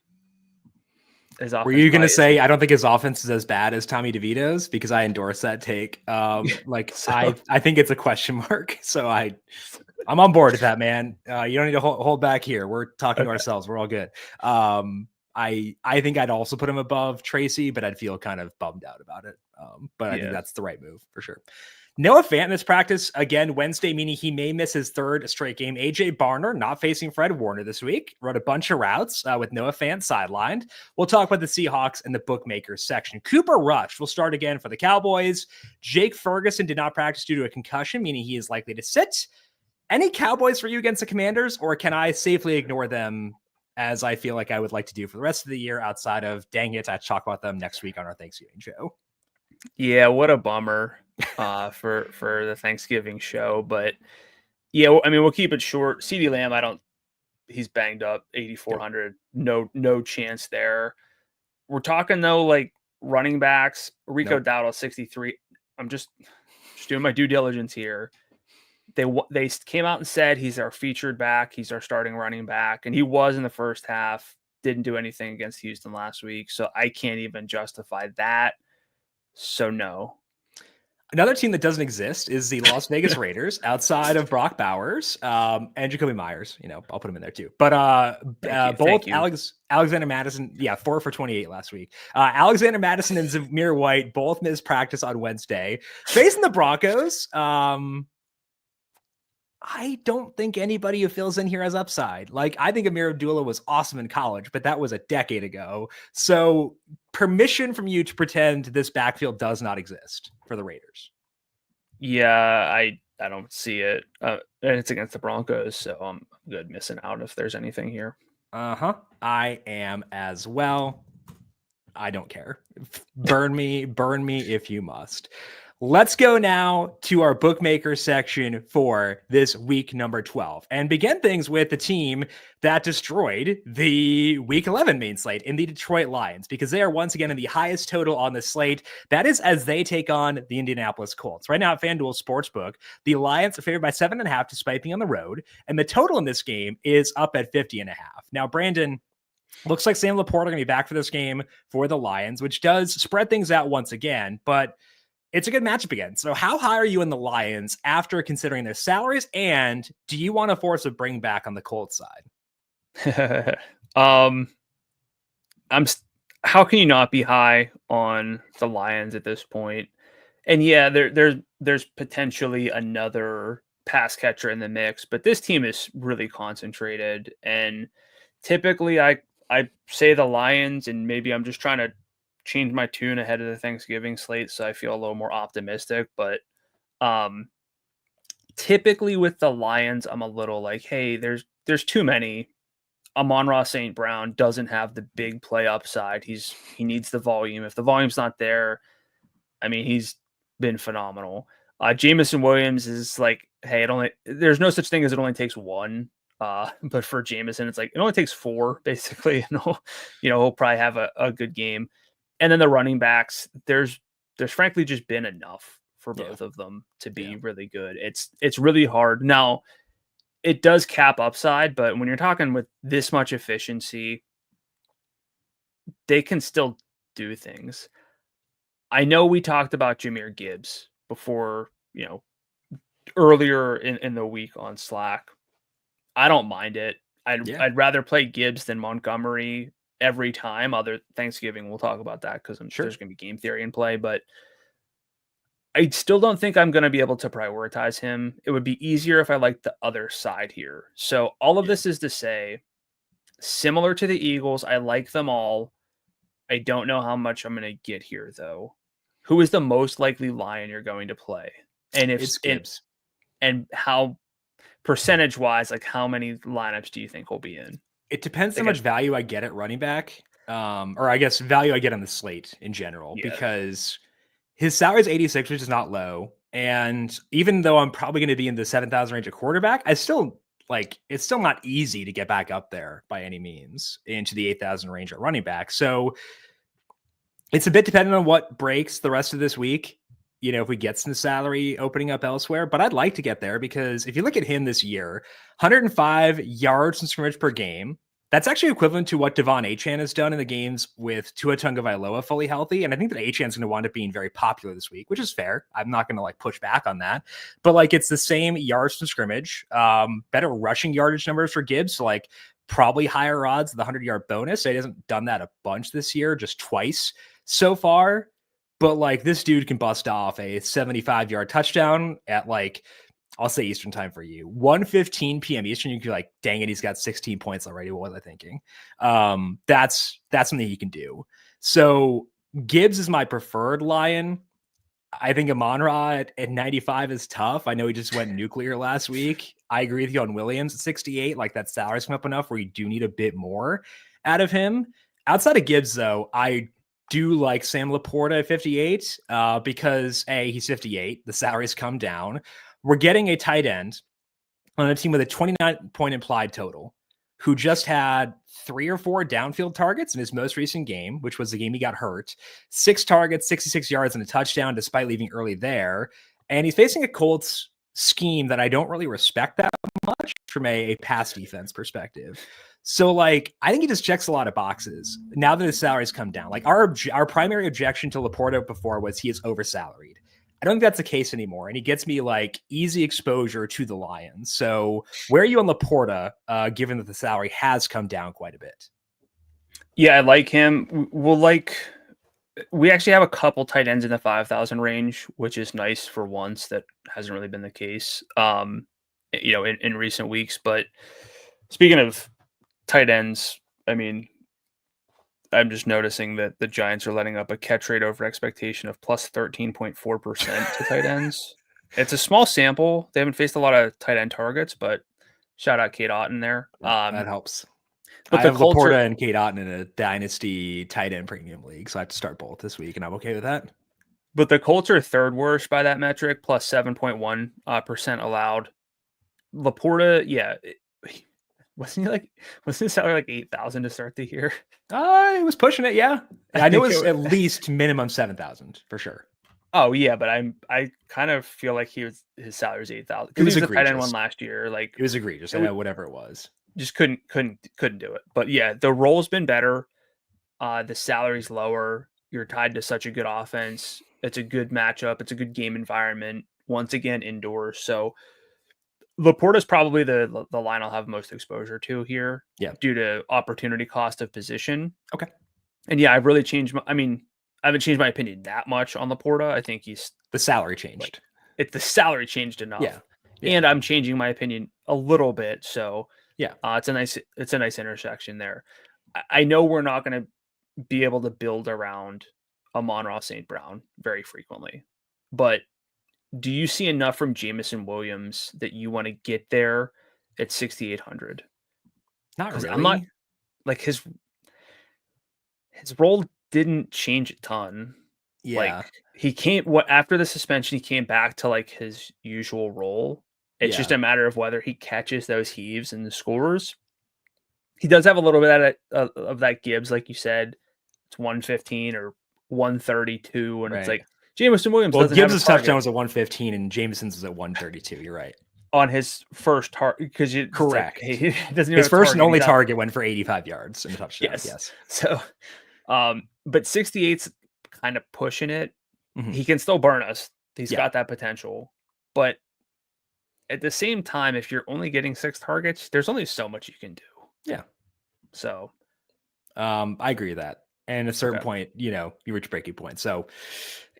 Speaker 1: Were you going to say, I don't think his offense is as bad as Tommy DeVito's? Because I endorse that take. I think it's a question mark. So I'm on board with that, man. You don't need to hold back here. We're talking to ourselves. We're all good. I think I'd also put him above Tracy, but I'd feel kind of bummed out about it. But I think that's the right move for sure. Noah Fant missed practice again Wednesday, meaning he may miss his third straight game. AJ Barner not facing Fred Warner this week. Wrote a bunch of routes with Noah Fant sidelined. We'll talk about the Seahawks and the bookmakers section. Cooper Rush will start again for the Cowboys. Jake Ferguson did not practice due to a concussion, meaning he is likely to sit. Any Cowboys for you against the Commanders, or can I safely ignore them as I feel like I would like to do for the rest of the year outside of, dang it, I talk about them next week on our Thanksgiving show?
Speaker 2: Yeah, what a bummer for the Thanksgiving show. But yeah, I mean, we'll keep it short. CeeDee Lamb, he's banged up, 8,400. No chance there. We're talking though, like running backs, Rico Dowdle, 63. I'm just doing my due diligence here. They came out and said he's our featured back. He's our starting running back. And he was in the first half, didn't do anything against Houston last week. So I can't even justify that. So no.
Speaker 1: Another team that doesn't exist is the Las Vegas Raiders outside of Brock Bowers and Jacoby Myers. I'll put him in there too. But both Alexander Madison, 4 for 28 last week. Alexander Madison and Zamir White both missed practice on Wednesday. Facing the Broncos, I don't think anybody who fills in here has upside. Like, I think Amir Abdullah was awesome in college, but that was a decade ago. So permission from you to pretend this backfield does not exist for the Raiders.
Speaker 2: Yeah, I don't see it. And it's against the Broncos, so I'm good missing out if there's anything here.
Speaker 1: I am as well. I don't care. Burn me if you must. Let's go now to our bookmaker section for this week number 12 and begin things with the team that destroyed the week 11 main slate in the Detroit Lions, because they are once again in the highest total on the slate. That is as they take on the Indianapolis Colts. Right now at FanDuel Sportsbook, the Lions are favored by 7.5 despite being on the road, and the total in this game is up at 50.5. Now, Brandon, looks like Sam Laporta are going to be back for this game for the Lions, which does spread things out once again, but it's a good matchup again. So how high are you in the Lions after considering their salaries? And do you want to force a bring back on the Colts side?
Speaker 2: How can you not be high on the Lions at this point? And yeah, there's potentially another pass catcher in the mix, but this team is really concentrated. And typically I say the Lions, and maybe I'm just trying to change my tune ahead of the Thanksgiving slate, so I feel a little more optimistic. But typically with the Lions, I'm a little like, hey, there's too many. Amon-Ra St. Brown doesn't have the big play upside. He needs the volume. If the volume's not there, I mean, he's been phenomenal. Jameson Williams is like, hey, there's no such thing as it only takes one. But for Jameson, it's like it only takes 4 basically, and he'll probably have a good game. And then the running backs, there's frankly just been enough for both of them to be really good. It's really hard. Now, it does cap upside, but when you're talking with this much efficiency, they can still do things. I know we talked about Jahmyr Gibbs before, earlier in the week on Slack. I don't mind it. I'd rather play Gibbs than Montgomery every time. Other Thanksgiving, we'll talk about that because I'm sure there's going to be game theory in play, but I still don't think I'm going to be able to prioritize him. It would be easier if I liked the other side here. So all of this is to say, similar to the Eagles, I like them all. I don't know how much I'm going to get here, though. Who is the most likely Lion you're going to play? And if
Speaker 1: it's Gibbs.
Speaker 2: And how percentage-wise, like how many lineups do you think will be in?
Speaker 1: It depends how much value I get at running back, or I guess value I get on the slate in general, because his salary is 86, which is not low. And even though I'm probably going to be in the 7,000 range at quarterback, I still like it's still not easy to get back up there by any means into the 8,000 range at running back. So it's a bit dependent on what breaks the rest of this week. If we get some salary opening up elsewhere, but I'd like to get there because if you look at him this year, 105 yards from scrimmage per game, that's actually equivalent to what Devon Achane has done in the games with Tua Tagovailoa fully healthy. And I think that Achane's going to wind up being very popular this week, which is fair. I'm not going to push back on that, but it's the same yards from scrimmage, better rushing yardage numbers for Gibbs. So probably higher odds of the 100-yard bonus. So he hasn't done that a bunch this year, just twice so far. But this dude can bust off a 75-yard touchdown at I'll say Eastern time for you, 1:15 p.m. Eastern. You can be dang it, he's got 16 points already. What was I thinking? That's something he can do. So Gibbs is my preferred Lion. I think Amon-Ra at 95 is tough. I know he just went nuclear last week. I agree with you on Williams at 68. That salary's come up enough where you do need a bit more out of him. Outside of Gibbs, though, I do like Sam Laporta at 58 because he's 58. The salary's come down. We're getting a tight end on a team with a 29-point implied total who just had 3 or 4 downfield targets in his most recent game, which was the game he got hurt. 6 targets, 66 yards, and a touchdown despite leaving early there. And he's facing a Colts scheme that I don't really respect that much from a pass defense perspective. So I think he just checks a lot of boxes now that his salary's come down. Our primary objection to Laporta before was he is oversalaried. I don't think that's the case anymore. And he gets me easy exposure to the Lions. So where are you on Laporta, given that the salary has come down quite a bit?
Speaker 2: Yeah, I like him. We actually have a couple tight ends in the 5,000 range, which is nice for once. That hasn't really been the case, in recent weeks. But speaking of tight ends, I'm just noticing that the Giants are letting up a catch rate over expectation of plus 13.4% to tight ends. It's a small sample. They haven't faced a lot of tight end targets, but shout out Cade Otton there.
Speaker 1: That helps.
Speaker 2: But
Speaker 1: I have Laporta and Cade Otton in a dynasty tight end premium league, so I have to start both this week, and I'm okay with that.
Speaker 2: But the Colts are third worst by that metric, plus 7.1% allowed. Laporta, yeah. Wasn't his salary 8,000 to start the year?
Speaker 1: He was pushing it, yeah. I knew it was at least minimum 7,000 for sure.
Speaker 2: Oh yeah, but I kind of feel like his salary was 8,000 because he was the tight end one last year. It
Speaker 1: was egregious. I know whatever it was,
Speaker 2: just couldn't do it. But yeah, the role's been better. The salary's lower. You're tied to such a good offense. It's a good matchup. It's a good game environment. Once again, indoors. So Laporta's probably the line I'll have most exposure to here.
Speaker 1: Yeah.
Speaker 2: Due to opportunity cost of position.
Speaker 1: Okay.
Speaker 2: And yeah, I've really changed I haven't changed my opinion that much on Laporta. I think
Speaker 1: the salary changed.
Speaker 2: The salary changed enough.
Speaker 1: Yeah.
Speaker 2: And I'm changing my opinion a little bit. So
Speaker 1: yeah,
Speaker 2: it's a nice intersection there. I know we're not going to be able to build around Amon-Ra St. Brown very frequently, but do you see enough from Jameson Williams that you want to get there at 6,800?
Speaker 1: Not really.
Speaker 2: I'm not his role didn't change a ton.
Speaker 1: Yeah.
Speaker 2: He came after the suspension, he came back to his usual role. It's just a matter of whether he catches those heaves and the scores. He does have a little bit of that Gibbs, like you said. It's 115 or 132, and right. It's Jameson Williams.
Speaker 1: Well, Gibbs' touchdown was at 115, and Jameson's was at 132. You're right.
Speaker 2: On his first target, because
Speaker 1: correct.
Speaker 2: He doesn't
Speaker 1: his first and only target went for 85 yards and a touchdown.
Speaker 2: Yes. So, but 68's kind of pushing it. Mm-hmm. He can still burn us. He's got that potential, but at the same time, if you're only getting 6 targets, there's only so much you can do.
Speaker 1: Yeah.
Speaker 2: So,
Speaker 1: I agree with that. And at a certain point, you reach breaking point. So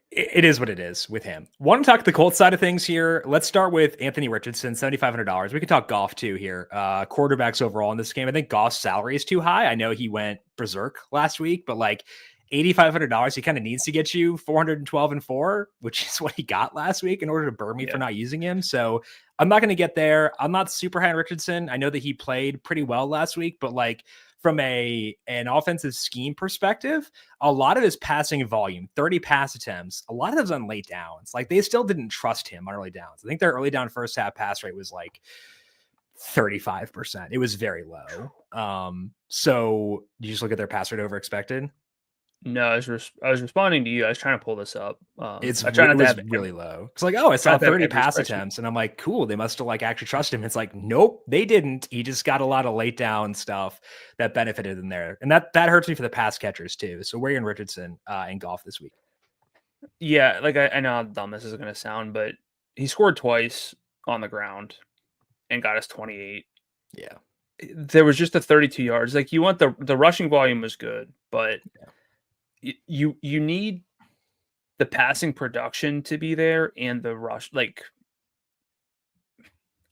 Speaker 1: it is what it is with him. Want to talk the Colts side of things here? Let's start with Anthony Richardson, $7,500. We can talk Goff too here. Quarterbacks overall in this game. I think Goff's salary is too high. I know he went berserk last week, but $8,500, he kind of needs to get you 412 and 4, which is what he got last week in order to burn me for not using him. So I'm not going to get there. I'm not super high on Richardson. I know that he played pretty well last week, but from an offensive scheme perspective, a lot of his passing volume, 30 pass attempts, a lot of those on late downs. They still didn't trust him on early downs. I think their early down first half pass rate was 35%. It was very low. So you just look at their pass rate over expected.
Speaker 2: No, I was responding to you. I was trying to pull this up.
Speaker 1: It
Speaker 2: I try not to
Speaker 1: was
Speaker 2: have
Speaker 1: really low. It's like, oh, I saw 30 pass attempts, and I'm like, cool. They must have like actually trusted him. It's like, nope, they didn't. He just got a lot of late down stuff that benefited in there, and that hurts me for the pass catchers too. So where are you in Richardson in golf this week?
Speaker 2: Yeah, like I know how dumb this is going to sound, but he scored twice on the ground and got us 28.
Speaker 1: Yeah,
Speaker 2: there was just the 32 yards. Like you want the rushing volume was good, but you need the passing production to be there and the rush. Like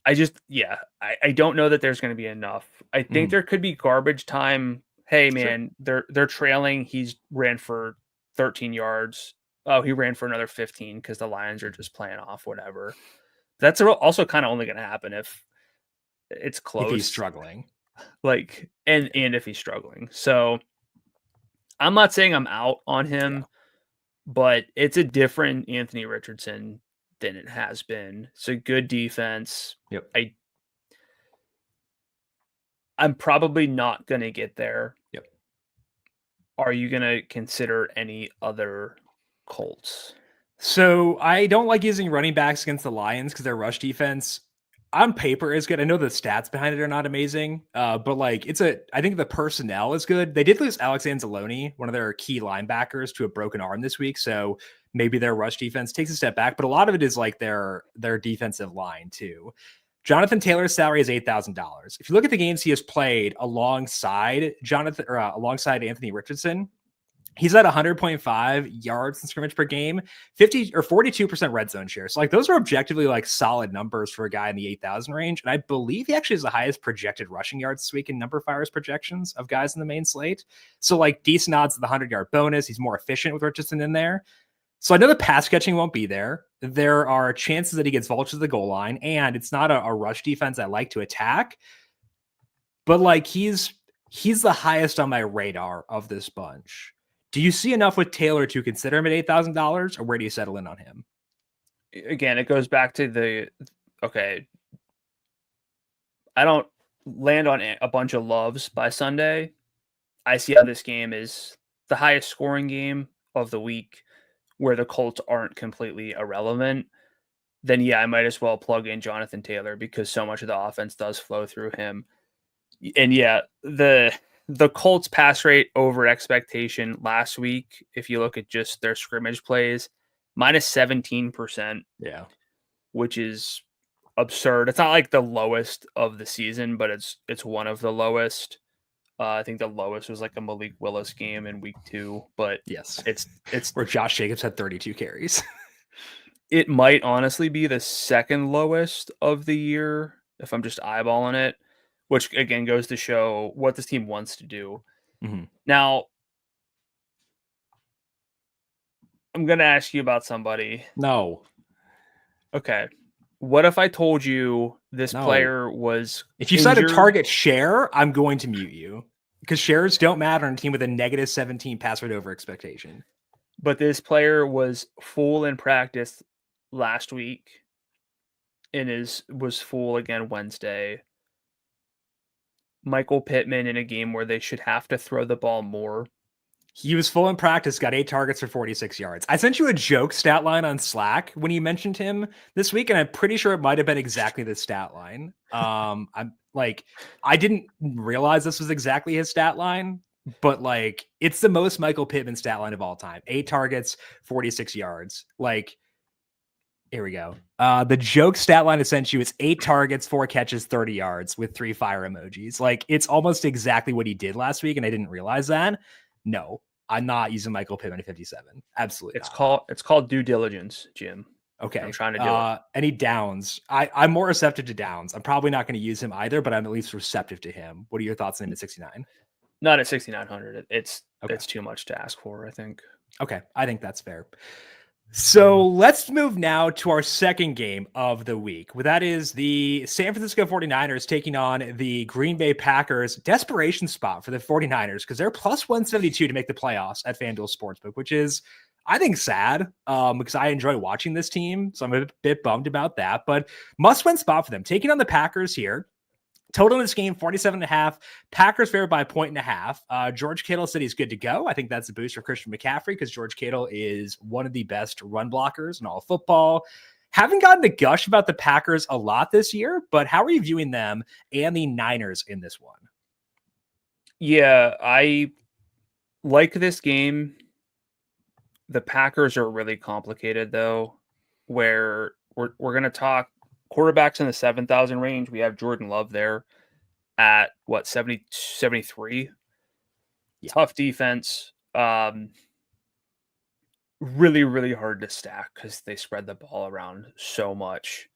Speaker 2: I don't know that there's going to be enough. I think there could be garbage time. Hey man, they're trailing. He's ran for 13 yards. Oh, he ran for another 15 because the Lions are just playing off whatever. That's also kind of only going to happen if it's close.
Speaker 1: If he's struggling.
Speaker 2: Like, and if he's struggling. So I'm not saying I'm out on him, but it's a different Anthony Richardson than it has been. It's a good defense.
Speaker 1: Yep.
Speaker 2: I'm probably not going to get there.
Speaker 1: Yep.
Speaker 2: Are you going to consider any other Colts?
Speaker 1: So I don't like using running backs against the Lions because their rush defense on paper is good. I know the stats behind it are not amazing, but like I think the personnel is good. They did lose Alex Anzalone, one of their key linebackers, to a broken arm this week. So maybe their rush defense takes a step back, but a lot of it is like their defensive line too. Jonathan Taylor's salary is $8,000. If you look at the games he has played alongside alongside Anthony Richardson, he's at 100.5 yards in scrimmage per game, 50 or 42% red zone share. So like those are objectively like solid numbers for a guy in the 8,000 range. And I believe he actually has the highest projected rushing yards this week in Number Fire's projections of guys in the main slate. So like decent odds of the 100-yard bonus. He's more efficient with Richardson in there. So I know the pass catching won't be there. There are chances that he gets vultured to the goal line, and it's not a rush defense I like to attack. But like he's the highest on my radar of this bunch. Do you see enough with Taylor to consider him at $8,000, or where do you settle in on him?
Speaker 2: Again, it goes back to I don't land on a bunch of loves by Sunday. I see how this game is the highest scoring game of the week where the Colts aren't completely irrelevant. Then yeah, I might as well plug in Jonathan Taylor because so much of the offense does flow through him. And yeah, the Colts pass rate over expectation last week, if you look at just their scrimmage plays, minus 17%.
Speaker 1: Yeah.
Speaker 2: Which is absurd. It's not like the lowest of the season, but it's one of the lowest. I think the lowest was like a Malik Willis game in week 2, but
Speaker 1: yes,
Speaker 2: it's
Speaker 1: where Josh Jacobs had 32 carries.
Speaker 2: It might honestly be the second lowest of the year if I'm just eyeballing it, which again goes to show what this team wants to do.
Speaker 1: Mm-hmm.
Speaker 2: Now, I'm going to ask you about somebody.
Speaker 1: No.
Speaker 2: Okay. What if I told you this player was
Speaker 1: If you cite a target share, I'm going to mute you because shares don't matter on a team with a negative 17 pass rate over expectation.
Speaker 2: But this player was full in practice last week and was full again Wednesday. Michael Pittman in a game where they should have to throw the ball more.
Speaker 1: He was full in practice, got 8 targets for 46 yards. I sent you a joke stat line on Slack when you mentioned him this week, and I'm pretty sure it might have been exactly the stat line. I'm like, I didn't realize this was exactly his stat line, but like, it's the most Michael Pittman stat line of all time. 8 targets, 46 yards. Like, here we go. The joke stat line I sent you is 8 targets, 4 catches, 30 yards with 3 fire emojis. Like, it's almost exactly what he did last week, and I didn't realize that. No, I'm not using Michael Pittman at 57. Absolutely
Speaker 2: It's called due diligence, Jim.
Speaker 1: Okay.
Speaker 2: I'm trying to do it.
Speaker 1: Any downs? I'm more receptive to downs. I'm probably not going to use him either, but I'm at least receptive to him. What are your thoughts on him at 69?
Speaker 2: Not at 6,900. It's too much to ask for, I think.
Speaker 1: Okay. I think that's fair. So let's move now to our second game of the week. Well, that is the San Francisco 49ers taking on the Green Bay Packers. Desperation spot for the 49ers because they're plus 172 to make the playoffs at FanDuel Sportsbook, which is, I think, sad because I enjoy watching this team. So I'm a bit bummed about that, but must-win spot for them. Taking on the Packers here. Total in this game, 47.5. Packers favored by 1.5. George Kittle said he's good to go. I think that's a boost for Christian McCaffrey because George Kittle is one of the best run blockers in all of football. Haven't gotten to gush about the Packers a lot this year, but how are you viewing them and the Niners in this one?
Speaker 2: Yeah, I like this game. The Packers are really complicated, though, where we're going to talk quarterbacks in the 7,000 range. We have Jordan Love there at, 73? Yeah. Tough defense. Really, really hard to stack because they spread the ball around so much.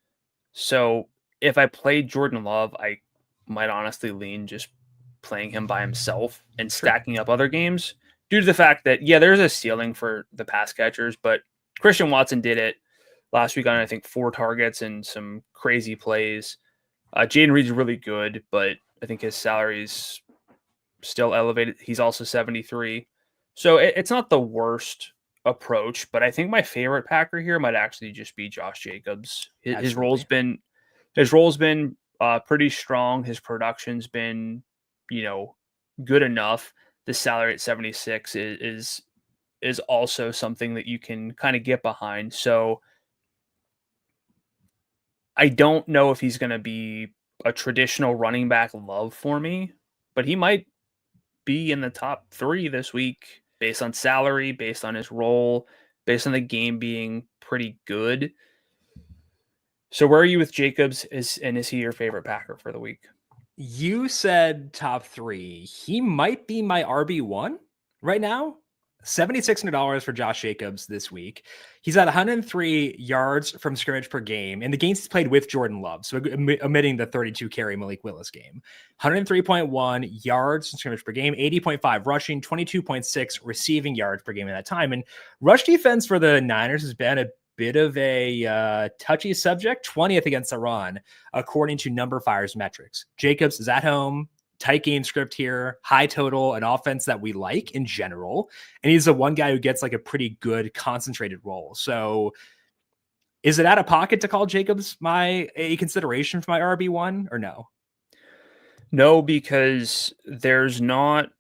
Speaker 2: So if I played Jordan Love, I might honestly lean just playing him by himself and stacking up other games due to the fact that, yeah, there's a ceiling for the pass catchers, but Christian Watson did it last week on, I think, 4 targets and some crazy plays. Jaden Reed's really good, but I think his salary's still elevated. He's also 73. So it's not the worst approach, but I think my favorite Packer here might actually just be Josh Jacobs. His role's been pretty strong. His production's been, good enough. The salary at 76 is also something that you can kind of get behind. So I don't know if he's going to be a traditional running back love for me, but he might be in the top 3 this week based on salary, based on his role, based on the game being pretty good. So where are you with Jacobs? Is he your favorite Packer for the week?
Speaker 1: You said top 3. He might be my RB1 right now. $7,600 for Josh Jacobs this week. He's at 103 yards from scrimmage per game, and the games he's played with Jordan Love, so omitting the 32 carry Malik Willis game. 103.1 yards from scrimmage per game, 80.5 rushing, 22.6 receiving yards per game in that time. And rush defense for the Niners has been a bit of a touchy subject, 20th against the run, according to Number Fire's metrics. Jacobs is at home. Tight game script here, high total, an offense that we like in general. And he's the one guy who gets like a pretty good concentrated role. So is it out of pocket to call Jacobs a consideration for my RB1 or no?
Speaker 2: No, because there's not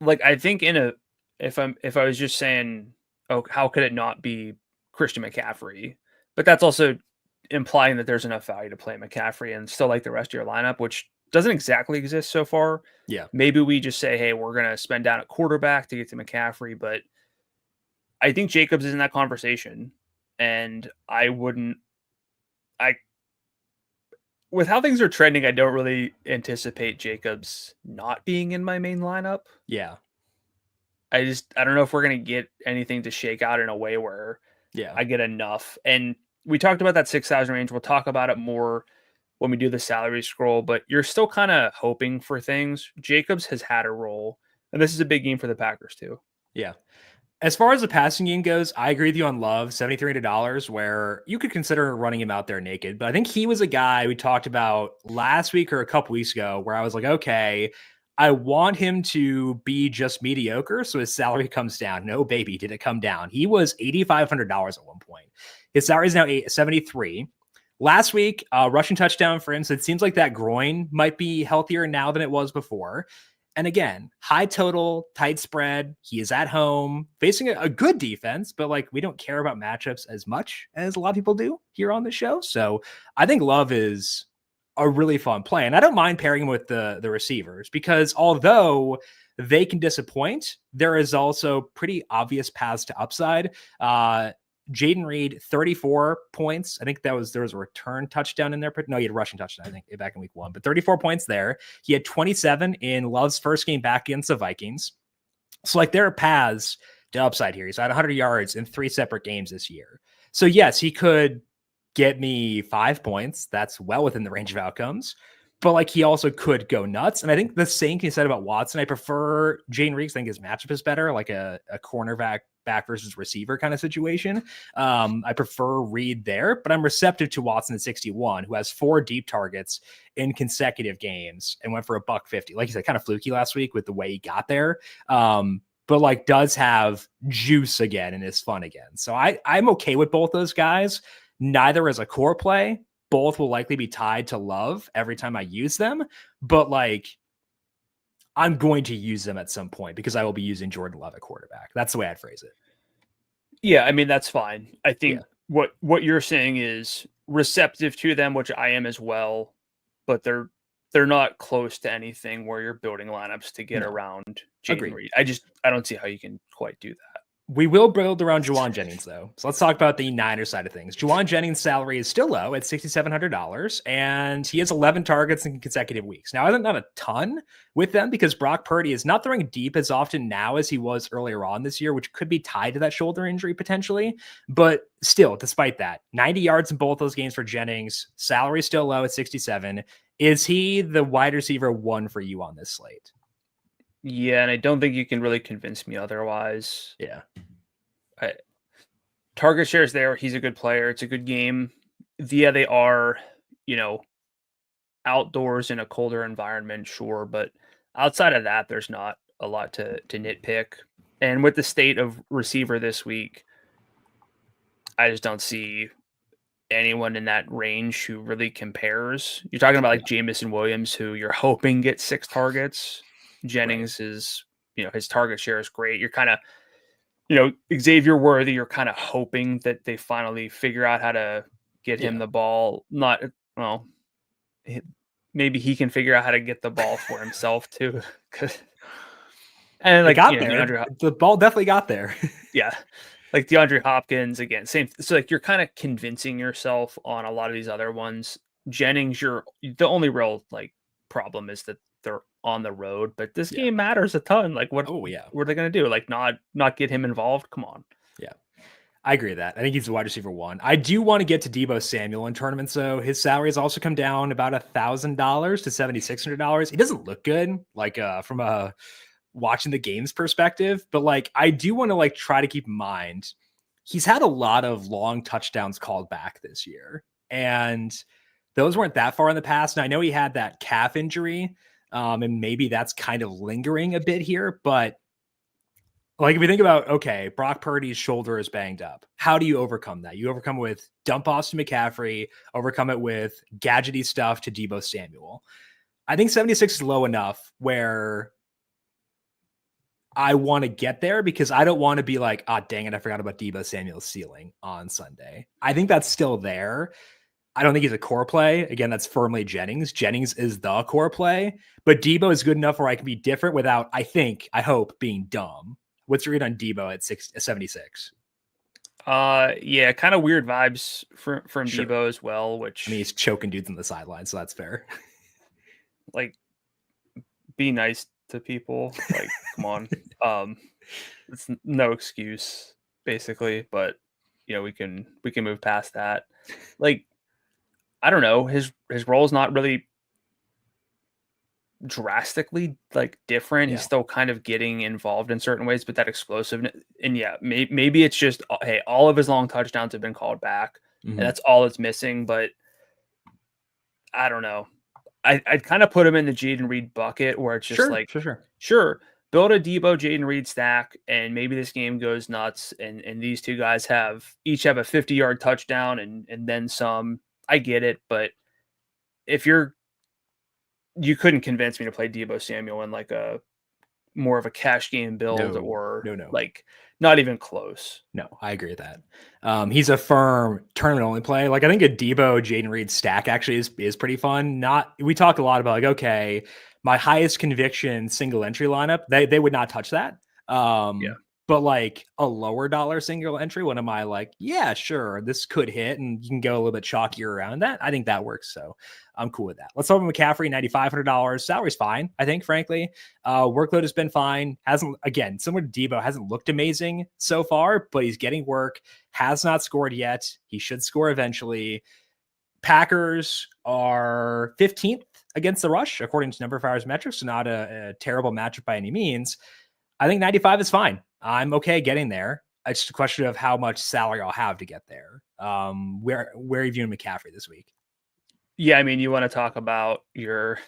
Speaker 2: like, I think if I was just saying, oh, how could it not be Christian McCaffrey? But that's also implying that there's enough value to play McCaffrey and still like the rest of your lineup, which doesn't exactly exist so far.
Speaker 1: Yeah.
Speaker 2: Maybe we just say, hey, we're going to spend down at quarterback to get to McCaffrey, but I think Jacobs is in that conversation. And with how things are trending, I don't really anticipate Jacobs not being in my main lineup.
Speaker 1: Yeah.
Speaker 2: I don't know if we're going to get anything to shake out in a way where I get enough. And we talked about that 6,000 range. We'll talk about it more when we do the salary scroll, but you're still kind of hoping for things. Jacobs has had a role, and this is a big game for the Packers too.
Speaker 1: Yeah. As far as the passing game goes, I agree with you on Love, $7,300, where you could consider running him out there naked. But I think he was a guy we talked about last week or a couple weeks ago where I was like, okay, I want him to be just mediocre, so his salary comes down. No, baby, did it come down. He was $8,500 at one point. His salary is now $73. Last week, rushing touchdown for him, so it seems like that groin might be healthier now than it was before. And again, high total, tight spread. He is at home, facing a good defense, but like we don't care about matchups as much as a lot of people do here on the show. So I think Love is a really fun play. And I don't mind pairing him with the receivers because although they can disappoint, there is also pretty obvious paths to upside. Jaden Reed, 34 points. I think there was a return touchdown in there. No, he had a rushing touchdown, I think, back in week 1. But 34 points there. He had 27 in Love's first game back against the Vikings. So, like, there are paths to upside here. He's at 100 yards in 3 separate games this year. So, yes, he could get me 5 points. That's well within the range of outcomes. But, like, he also could go nuts. And I think the same can be said about Watson. I prefer Jaden Reed. I think his matchup is better, like a cornerback back versus receiver kind of situation. I prefer Reed there, but I'm receptive to Watson at 61, who has 4 deep targets in consecutive games and went for $150. Like you said, kind of fluky last week with the way he got there. But like does have juice again and is fun again. So I'm okay with both those guys. Neither as a core play, both will likely be tied to Love every time I use them, but like I'm going to use them at some point because I will be using Jordan Love at quarterback. That's the way I'd phrase it.
Speaker 2: Yeah, I mean, that's fine. I think what you're saying is receptive to them, which I am as well, but they're not close to anything where you're building lineups to get around Jaden Reed. I don't see how you can quite do that.
Speaker 1: We will build around Juwan Jennings, though. So let's talk about the Niners side of things. Juwan Jennings' salary is still low at $6,700, and he has 11 targets in consecutive weeks. Now, I think not a ton with them because Brock Purdy is not throwing deep as often now as he was earlier on this year, which could be tied to that shoulder injury potentially. But still, despite that, 90 yards in both those games for Jennings. Salary still low at 67. Is he the wide receiver 1 for you on this slate?
Speaker 2: Yeah, and I don't think you can really convince me otherwise.
Speaker 1: Yeah.
Speaker 2: Target shares there. He's a good player. It's a good game. Yeah, they are, outdoors in a colder environment, sure. But outside of that, there's not a lot to nitpick. And with the state of receiver this week, I just don't see anyone in that range who really compares. You're talking about like Jamison Williams, who you're hoping gets 6 targets. Jennings is, his target share is great. You're kind of, Xavier Worthy, you're kind of hoping that they finally figure out how to get him the ball. Maybe he can figure out how to get the ball for himself too. And like
Speaker 1: there. The ball definitely got there.
Speaker 2: Yeah. Like DeAndre Hopkins, again, same. So like you're kind of convincing yourself on a lot of these other ones. Jennings, the only real like problem is that they're on the road, but this game matters a ton. Like what are they going to do? Like not get him involved? Come on.
Speaker 1: Yeah. I agree with that. I think he's the wide receiver 1. I do want to get to Deebo Samuel in tournaments though. His salary has also come down about $1,000 to $7,600. He doesn't look good, like from a watching the games perspective, but like I do want to like try to keep in mind he's had a lot of long touchdowns called back this year, and those weren't that far in the past. And I know he had that calf injury, and maybe that's kind of lingering a bit here, but like if you think about, okay, Brock Purdy's shoulder is banged up. How do you overcome that? You overcome it with dump offs to McCaffrey, overcome it with gadgety stuff to Deebo Samuel. I think 76 is low enough where I want to get there because I don't want to be like, dang it, I forgot about Deebo Samuel's ceiling on Sunday. I think that's still there. I don't think he's a core play. Again, that's firmly Jennings. Jennings is the core play, but Deebo is good enough where I can be different without, I hope, being dumb. What's your read on Deebo at 76?
Speaker 2: Yeah, kind of weird vibes from Deebo as well, which
Speaker 1: he's choking dudes on the sideline, so that's fair.
Speaker 2: Like, be nice to people. Like, come on. It's no excuse, basically, but we can move past that. Like, I don't know. His role is not really drastically like different. He's still kind of getting involved in certain ways, but that explosiveness, and maybe it's just, hey, all of his long touchdowns have been called back, and that's all it's missing. But I don't know. I'd kind of put him in the Jaden Reed bucket where it's just sure, build a Deebo Jaden Reed stack, and maybe this game goes nuts, and these two guys each have a 50-yard touchdown and then some. I get it, but if you couldn't convince me to play Deebo Samuel in like a more of a cash game build no. Like not even close.
Speaker 1: No, I agree with that. He's a firm tournament only play. Like I think a Deebo Jaden Reed stack actually is pretty fun. We talk a lot about like, okay, my highest conviction single entry lineup, they would not touch that. But like a lower dollar single entry, one of my like, yeah, sure, this could hit and you can go a little bit chalkier around that. I think that works. So I'm cool with that. Let's open McCaffrey, $9,500. Salary's fine, I think, frankly. Workload has been fine. Again, similar to Deebo, hasn't looked amazing so far, but he's getting work, has not scored yet. He should score eventually. Packers are 15th against the rush, according to Number of Hours metrics, so not a terrible matchup by any means. I think 95 is fine. I'm okay getting there. It's just a question of how much salary I'll have to get there. Where are you viewing McCaffrey this week?
Speaker 2: Yeah, I mean, you want to talk about your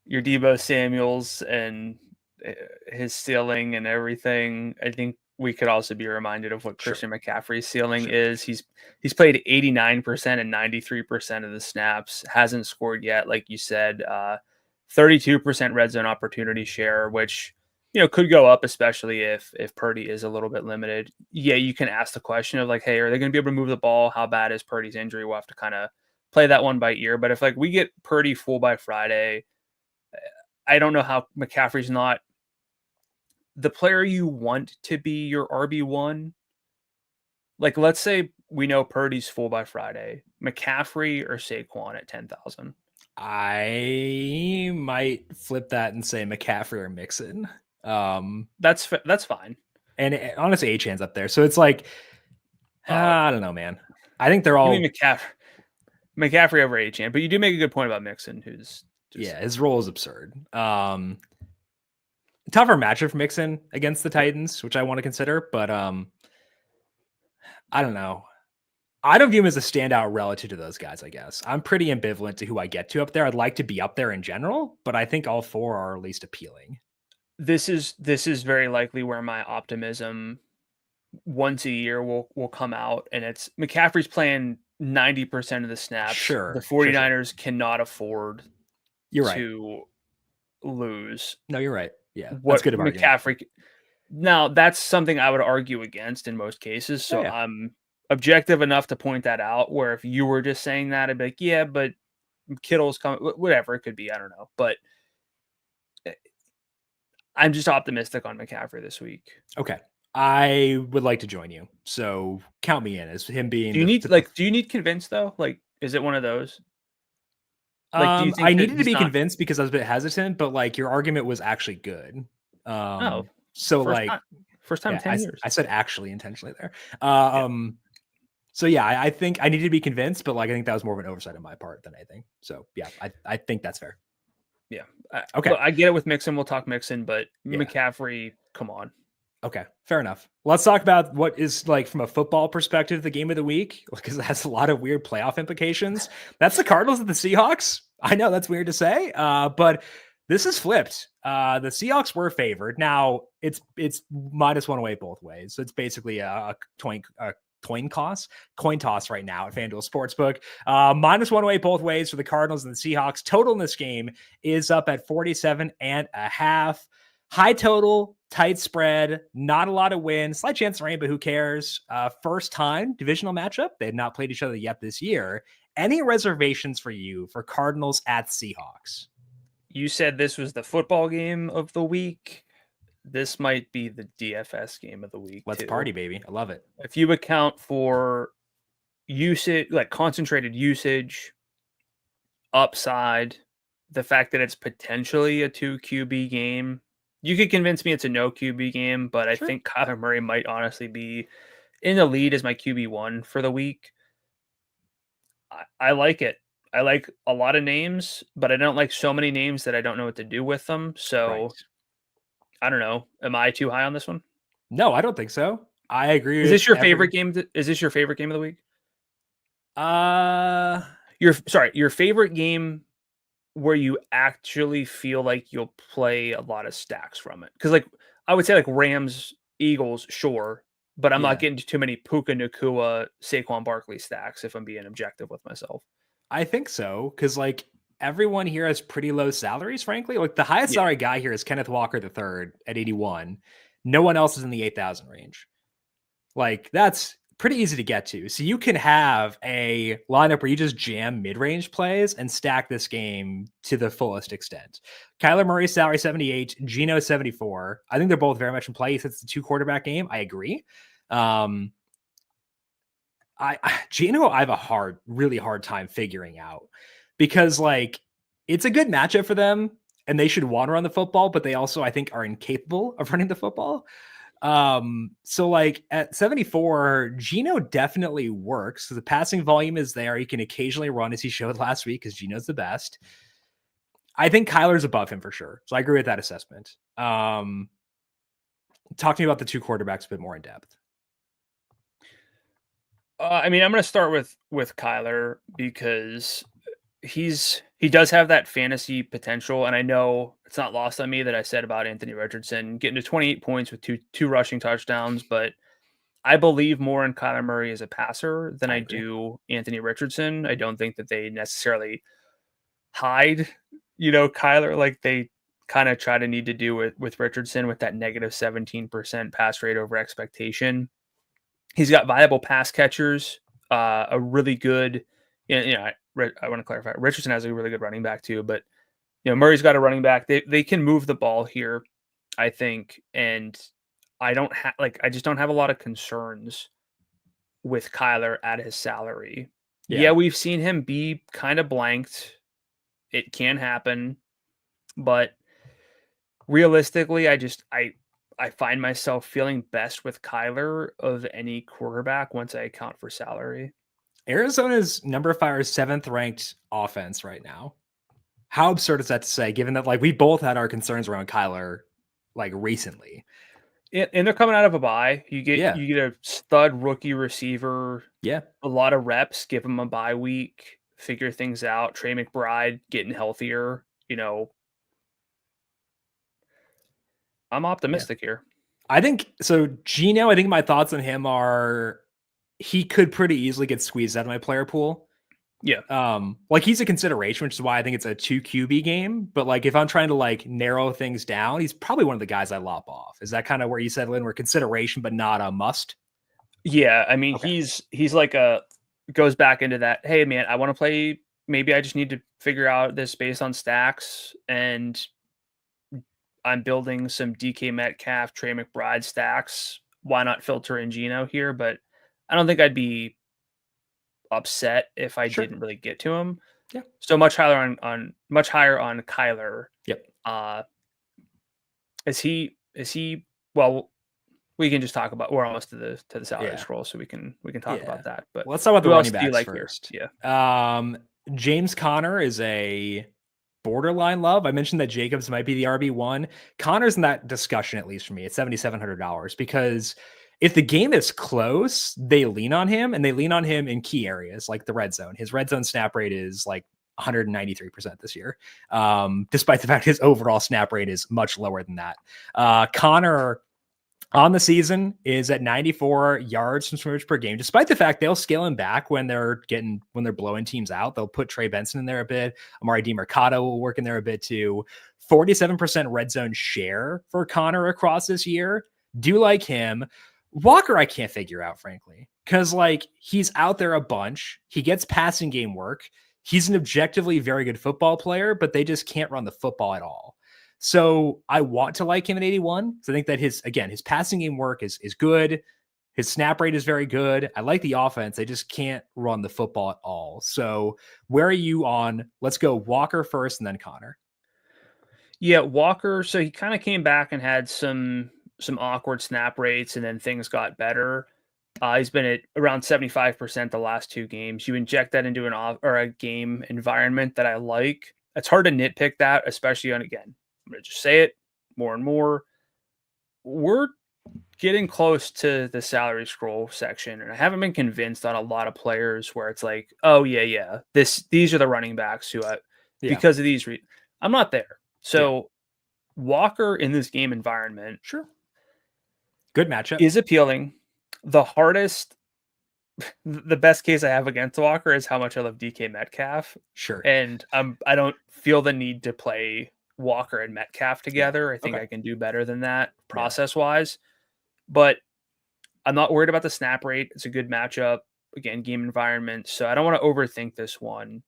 Speaker 2: Deebo Samuels and his ceiling and everything. I think we could also be reminded of what Christian McCaffrey's ceiling is. He's played 89% and 93% of the snaps, hasn't scored yet, like you said. 32% red zone opportunity share, which could go up, especially if Purdy is a little bit limited. Yeah, you can ask the question of like, hey, are they going to be able to move the ball? How bad is Purdy's injury? We'll have to kind of play that one by ear. But if like we get Purdy full by Friday, I don't know how McCaffrey's not the player you want to be your RB1. Like, let's say we know Purdy's full by Friday, McCaffrey or Saquon at 10,000.
Speaker 1: I might flip that and say McCaffrey or Mixon.
Speaker 2: That's fine.
Speaker 1: And honestly, Achane's up there. So it's like, I don't know, man. I think they're all
Speaker 2: McCaffrey over Achane, but you do make a good point about Mixon, who's
Speaker 1: his role is absurd. Tougher matchup for Mixon against the Titans, which I want to consider, but I don't know. I don't view him as a standout relative to those guys, I guess. I'm pretty ambivalent to who I get to up there. I'd like to be up there in general, but I think all four are at least appealing.
Speaker 2: This is very likely where my optimism once a year will come out, and it's McCaffrey's playing 90% of the snaps.
Speaker 1: Sure.
Speaker 2: The 49ers cannot afford
Speaker 1: to
Speaker 2: lose.
Speaker 1: No, you're right. Yeah, that's good about
Speaker 2: McCaffrey. Now, that's something I would argue against in most cases, so I'm objective enough to point that out, where if you were just saying that, I'd be like, yeah, but Kittle's coming, whatever it could be, I don't know. But I'm just optimistic on McCaffrey this week.
Speaker 1: Okay. I would like to join you. So count me in as him being.
Speaker 2: Do you need convinced though? Like, is it one of those?
Speaker 1: Like, do you think I needed to be convinced because I was a bit hesitant, but like your argument was actually good. So
Speaker 2: first time 10 years.
Speaker 1: I said actually intentionally there. So yeah, I think I needed to be convinced, but like I think that was more of an oversight on my part than anything. So yeah, I think that's fair.
Speaker 2: Yeah. Okay. Look, I get it with Mixon. We'll talk Mixon, but McCaffrey, come on.
Speaker 1: Okay, fair enough. Let's talk about what is, like, from a football perspective, the game of the week, because it has a lot of weird playoff implications. That's the Cardinals and the Seahawks. I know that's weird to say, but this is flipped. The Seahawks were favored. Now it's -1 away both ways. So it's basically a coin toss right now at FanDuel Sportsbook. -1 away both ways for the Cardinals and the Seahawks. Total in this game is up at 47.5. High total, tight spread, not a lot of wins, slight chance of rain, but who cares? First time divisional matchup. They have not played each other yet this year. Any reservations for you for Cardinals at Seahawks?
Speaker 2: You said this was the football game of the week. This might be the DFS game of the week.
Speaker 1: Let's party, baby. I love it.
Speaker 2: If you account for usage, like concentrated usage, upside, the fact that it's potentially a 2 QB game, you could convince me it's a no QB game, but I think Kyler Murray might honestly be in the lead as my QB1 for the week. I like it. I like a lot of names, but I don't like so many names that I don't know what to do with them. So I don't know. Am I too high on this one?
Speaker 1: No, I don't think so. I agree.
Speaker 2: Is this your favorite game? Is this your favorite game of the week? Your favorite game where you actually feel like you'll play a lot of stacks from it. Because like I would say like Rams, Eagles, sure, but I'm not getting too many Puka, Nacua, Saquon Barkley stacks if I'm being objective with myself.
Speaker 1: I think so, because like everyone here has pretty low salaries, frankly. Like the highest salary guy here is Kenneth Walker III at 81. No one else is in the 8,000 range. Like that's pretty easy to get to. So you can have a lineup where you just jam mid-range plays and stack this game to the fullest extent. Kyler Murray's salary 78, Geno 74. I think they're both very much in play. It's a 2-quarterback game. I agree. Geno, I have a really hard time figuring out because like it's a good matchup for them and they should want to run the football, but they also, I think, are incapable of running the football. So like at 74, Geno definitely works. So the passing volume is there. He can occasionally run as he showed last week because Geno's the best. I think Kyler's above him for sure. So I agree with that assessment. Talk to me about the 2 quarterbacks a bit more in depth.
Speaker 2: I mean, I'm going to start with Kyler because he's he does have that fantasy potential, and I know it's not lost on me that I said about Anthony Richardson getting to 28 points with two rushing touchdowns, but I believe more in Kyler Murray as a passer than I do Anthony Richardson. I don't think that they necessarily hide, Kyler like they kind of try to need to do with Richardson with that negative 17% pass rate over expectation. He's got viable pass catchers, a really good, I want to clarify, Richardson has a really good running back too, but Murray's got a running back. They can move the ball here, I think, and I just don't have a lot of concerns with Kyler at his salary. Yeah, we've seen him be kind of blanked. It can happen, but realistically, I find myself feeling best with Kyler of any quarterback once I account for salary.
Speaker 1: Arizona's number 5 or 7th ranked offense right now. How absurd is that to say, given that we both had our concerns around Kyler recently?
Speaker 2: And they're coming out of a bye. You get a stud rookie receiver.
Speaker 1: Yeah.
Speaker 2: A lot of reps, give him a bye week, figure things out. Trey McBride getting healthier, I'm optimistic here.
Speaker 1: I think so. Gino, I think my thoughts on him are he could pretty easily get squeezed out of my player pool.
Speaker 2: Yeah.
Speaker 1: He's a consideration, which is why I think it's a 2 QB game. But if I'm trying to narrow things down, he's probably one of the guys I lop off. Is that kind of where you settle in, where consideration, but not a must?
Speaker 2: Yeah. I mean, he's goes back into that. Hey man, I want to play. Maybe I just need to figure out this based on stacks, and I'm building some DK Metcalf, Trey McBride stacks. Why not filter in Gino here? But I don't think I'd be upset if I didn't really get to him.
Speaker 1: Yeah.
Speaker 2: So much higher on Kyler.
Speaker 1: Yep.
Speaker 2: Is he well, we can just talk about, we're almost to the salary scroll, so we can talk about that. But
Speaker 1: let's talk about the running backs first.
Speaker 2: Here?
Speaker 1: Yeah. James Conner is a borderline love. I mentioned that Jacobs might be the RB1. Connor's in that discussion, at least for me, at $7,700, because if the game is close, they lean on him, and they lean on him in key areas like the red zone. His red zone snap rate is 193% this year, despite the fact his overall snap rate is much lower than that. Conner on the season is at 94 yards from scrimmage per game, despite the fact they'll scale him back when they're blowing teams out. They'll put Trey Benson in there a bit. Amari DiMercato will work in there a bit too. 47% red zone share for Conner across this year. Do like him. Walker, I can't figure out, frankly, because he's out there a bunch. He gets passing game work. He's an objectively very good football player, but they just can't run the football at all. So I want to like him at 81. So I think that his passing game work is good. His snap rate is very good. I like the offense. They just can't run the football at all. So where are you on? Let's go Walker first and then Conner.
Speaker 2: Yeah, Walker. So he kind of came back and had some awkward snap rates, and then things got better. He's been at around 75% the last 2 games. You inject that into a game environment that I like. It's hard to nitpick that, especially on, again, I'm going to just say it more and more. We're getting close to the salary scroll section, and I haven't been convinced on a lot of players where it's oh yeah, these are the running backs who because of these I'm not there. So Walker in this game environment,
Speaker 1: sure, good matchup,
Speaker 2: is appealing. The best case I have against Walker is how much I love DK Metcalf.
Speaker 1: Sure,
Speaker 2: and I don't feel the need to play Walker and Metcalf together. I think I can do better than that process-wise. But I'm not worried about the snap rate. It's a good matchup. Again, game environment. So I don't want to overthink this one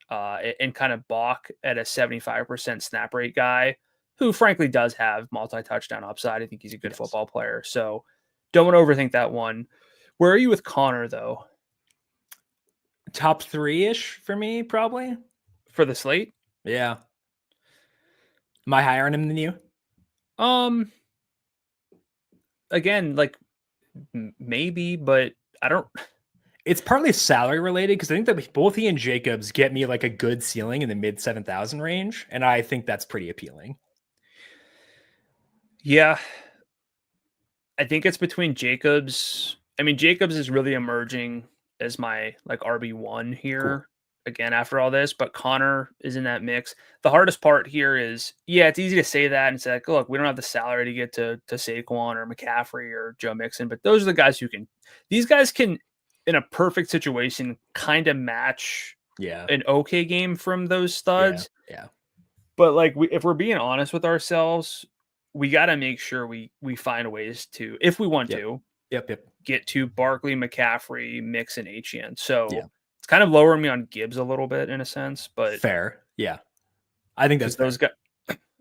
Speaker 2: and kind of balk at a 75% snap rate guy who frankly does have multi-touchdown upside. I think he's a good football player. So don't want to overthink that one. Where are you with Conner, though?
Speaker 1: Top 3-ish for me, probably.
Speaker 2: For the slate?
Speaker 1: Yeah. Am I higher on him than you?
Speaker 2: Again, maybe, but I don't.
Speaker 1: It's partly salary related, because I think that both he and Jacobs get me a good ceiling in the mid 7,000 range, and I think that's pretty appealing.
Speaker 2: Yeah, I think it's between Jacobs. I mean, Jacobs is really emerging as my RB1 here. again after all this, but Connor is in that mix. The hardest part here is, it's easy to say that and say, like, look, we don't have the salary to get to Saquon or McCaffrey or Joe Mixon, but those are the guys these guys can, in a perfect situation, kind of match an okay game from those studs.
Speaker 1: Yeah.
Speaker 2: But like, if we're being honest with ourselves, we got to make sure we find ways to, if we want to, get to Barkley, McCaffrey, Mixon, Etienne. So it's kind of lowering me on Gibbs a little bit in a sense, but
Speaker 1: fair. Yeah. I think that's
Speaker 2: those guys.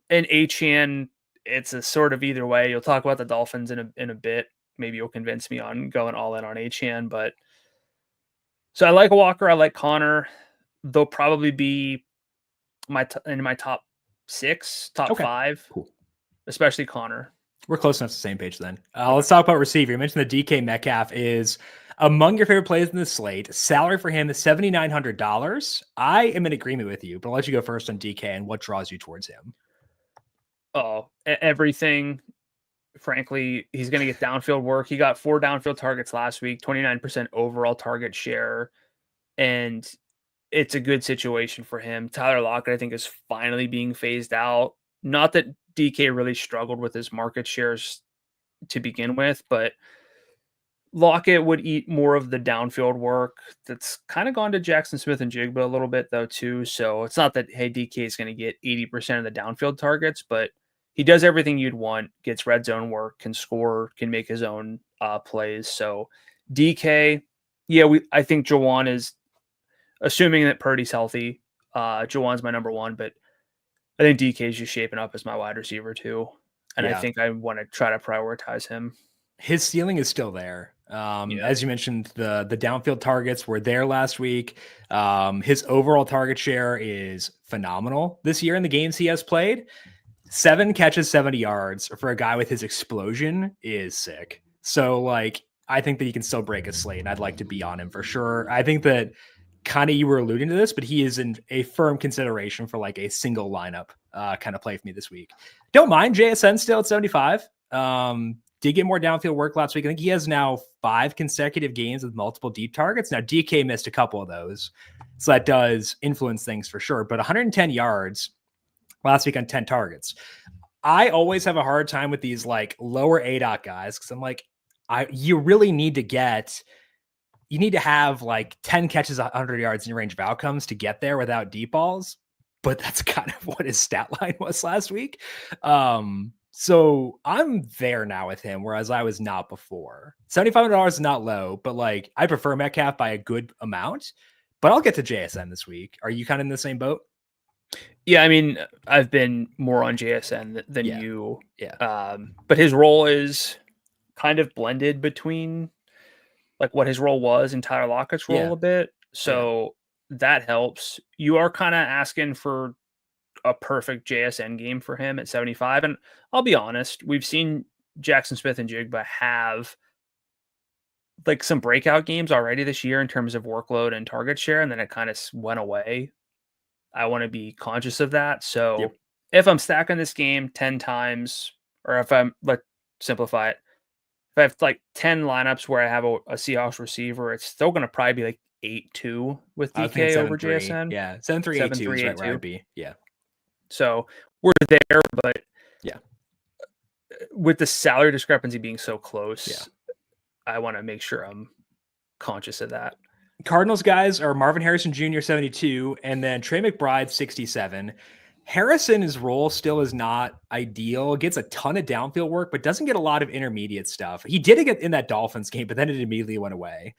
Speaker 2: And Etienne, it's a sort of either way. You'll talk about the Dolphins in a bit. Maybe you'll convince me on going all in on Etienne, but so I like Walker. I like Connor. They'll probably be in my top 6, top 5,
Speaker 1: cool.
Speaker 2: Especially Connor.
Speaker 1: We're close enough to the same page then. Let's talk about receiver. You mentioned the DK Metcalf is among your favorite plays in the slate. Salary for him is $7,900. I am in agreement with you, but I'll let you go first on DK and what draws you towards him.
Speaker 2: Oh, everything. Frankly, he's going to get downfield work. He got 4 downfield targets last week, 29% overall target share, and it's a good situation for him. Tyler Lockett, I think, is finally being phased out. Not that DK really struggled with his market shares to begin with, but Lockett would eat more of the downfield work. That's kind of gone to Jackson Smith and Jigba a little bit, though, too. So it's not that, hey, DK is going to get 80% of the downfield targets, but he does everything you'd want, gets red zone work, can score, can make his own plays. So DK, I think Jawan is, assuming that Purdy's healthy, Jawan's my number 1, but I think DK is just shaping up as my wide receiver too. And I think I want to try to prioritize him.
Speaker 1: His ceiling is still there. As you mentioned, the downfield targets were there last week. His overall target share is phenomenal this year in the games he has played. 7 catches, 70 yards for a guy with his explosion is sick. So like, I think that he can still break a slate, and I'd like to be on him for sure. I think that kind of you were alluding to this, but he is in a firm consideration for like a single lineup kind of play for me this week. Don't mind JSN still at 75. Did get more downfield work last week. I think he has now 5 consecutive games with multiple deep targets. Now DK missed a couple of those, so that does influence things for sure. But 110 yards last week on 10 targets. I always have a hard time with these like lower ADOT guys because I'm like, you really need to have like 10 catches, 100 yards in your range of outcomes to get there without deep balls. But that's kind of what his stat line was last week. So I'm there now with him, whereas I was not before. $7,500 is not low, but like I prefer Metcalf by a good amount. But I'll get to JSN this week. Are you kind of in the same boat?
Speaker 2: Yeah, I mean, I've been more on JSN than you.
Speaker 1: Yeah.
Speaker 2: But his role is kind of blended between like what his role was and Tyler Lockett's role a bit. So that helps. You are kind of asking for a perfect JSN game for him at 75. And I'll be honest, we've seen Jackson Smith and Jigba have like some breakout games already this year in terms of workload and target share, and then it kind of went away. I want to be conscious of that. So if I'm stacking this game 10 times, or if let's simplify it, if I have like 10 lineups where I have a Seahawks receiver, it's still going to probably be like 8-2 with DK over JSN.
Speaker 1: Yeah, 7-3, 8-2 is right where I'd be. Yeah.
Speaker 2: So we're there, but with the salary discrepancy being so close, I want to make sure I'm conscious of that.
Speaker 1: Cardinals guys are Marvin Harrison Jr., 72, and then Trey McBride, 67. Harrison's role still is not ideal. Gets a ton of downfield work, but doesn't get a lot of intermediate stuff. He did get in that Dolphins game, but then it immediately went away,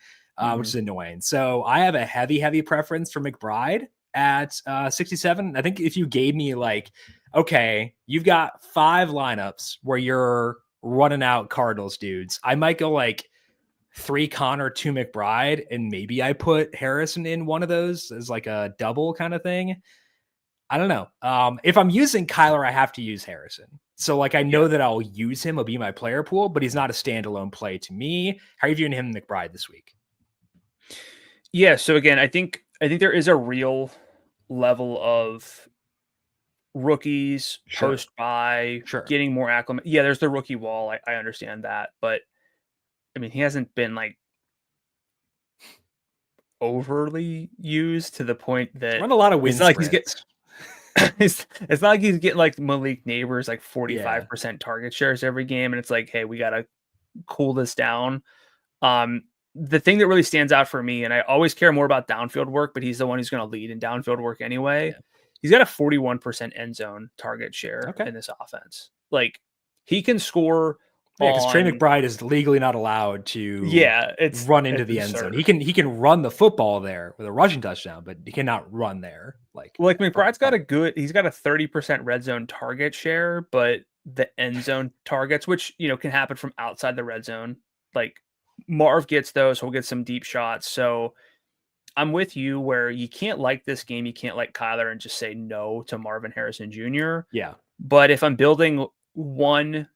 Speaker 1: which is annoying. So I have a heavy preference for McBride at 67. I think if you gave me like, okay, you've got 5 lineups where you're running out Cardinals dudes, I might go like 3 Connor, 2 McBride, and maybe I put Harrison in one of those as like a double kind of thing. I don't know. If I'm using Kyler, I have to use Harrison. So like I know that I'll use him. He'll be my player pool, but he's not a standalone play to me. How are you viewing him and McBride this week?
Speaker 2: Yeah. So again, I think there is a real level of rookies post by getting more acclimated. Yeah, there's the rookie wall. I understand that, but I mean, he hasn't been like overly used to the point that
Speaker 1: run a lot of wind
Speaker 2: it's not like he's getting like Malik Neighbors like 45%
Speaker 1: Yeah.
Speaker 2: target shares every game, and it's like, hey, we gotta cool this down. The thing that really stands out for me, and I always care more about downfield work, but he's the one who's going to lead in downfield work anyway.
Speaker 1: Yeah.
Speaker 2: He's got a 41% end zone target share in this offense. Like, he can score.
Speaker 1: Yeah, because Trey McBride is legally not allowed to run into the end zone. He can run the football there with a rushing touchdown, but he cannot run there. Like
Speaker 2: McBride's got he's got a 30% red zone target share, but the end zone targets, which can happen from outside the red zone, like Marv gets those, he'll get some deep shots. So I'm with you where you can't like this game, you can't like Kyler and just say no to Marvin Harrison Jr.
Speaker 1: Yeah.
Speaker 2: But if I'm building one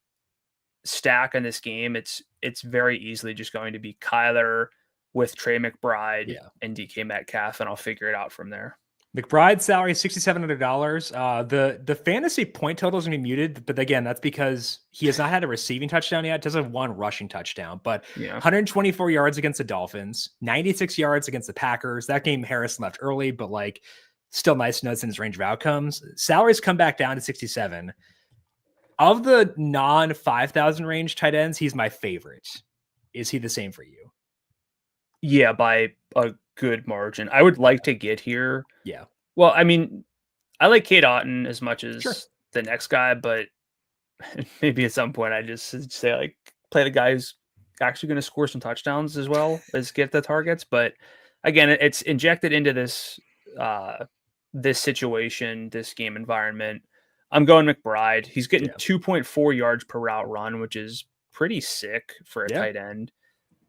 Speaker 2: stack in this game, it's very easily just going to be Kyler with Trey McBride and DK Metcalf, and I'll figure it out from there.
Speaker 1: McBride's salary is $6,700. The fantasy point total is going to be muted, but again, that's because he has not had a receiving touchdown yet. Does have one rushing touchdown, but 124 yards against the Dolphins, 96 yards against the Packers. That game Harrison left early, but like still nice to know it's in his range of outcomes. Salaries come back down to 67. Of the non 5,000 range tight ends, he's my favorite. Is he the same for you?
Speaker 2: Yeah, by a good margin. I would like to get here.
Speaker 1: Yeah.
Speaker 2: Well, I mean, I like Cade Otton as much as the next guy, but maybe at some point I just say like play the guy who's actually going to score some touchdowns as well as get the targets. But again, it's injected into this this situation, this game environment. I'm going McBride. He's getting 2.4 yards per route run, which is pretty sick for a tight end.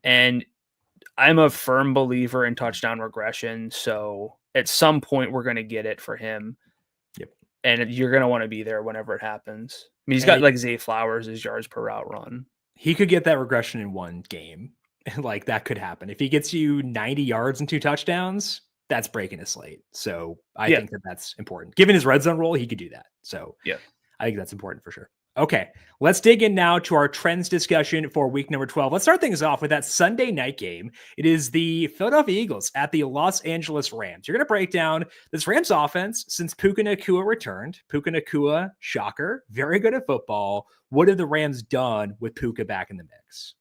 Speaker 2: And I'm a firm believer in touchdown regression. So at some point we're going to get it for him.
Speaker 1: Yep.
Speaker 2: And you're going to want to be there whenever it happens. I mean, he's got like Zay Flowers as yards per route run.
Speaker 1: He could get that regression in one game. Like that could happen. If he gets you 90 yards and 2 touchdowns, that's breaking a slate. So I think that's important. Given his red zone role, he could do that. So I think that's important for sure. Okay, let's dig in now to our trends discussion for week number 12. Let's start things off with that Sunday night game. It is the Philadelphia Eagles at the Los Angeles Rams. You're going to break down this Rams offense since Puka Nacua returned. Puka Nacua, shocker, very good at football. What have the Rams done with Puka back in the mix?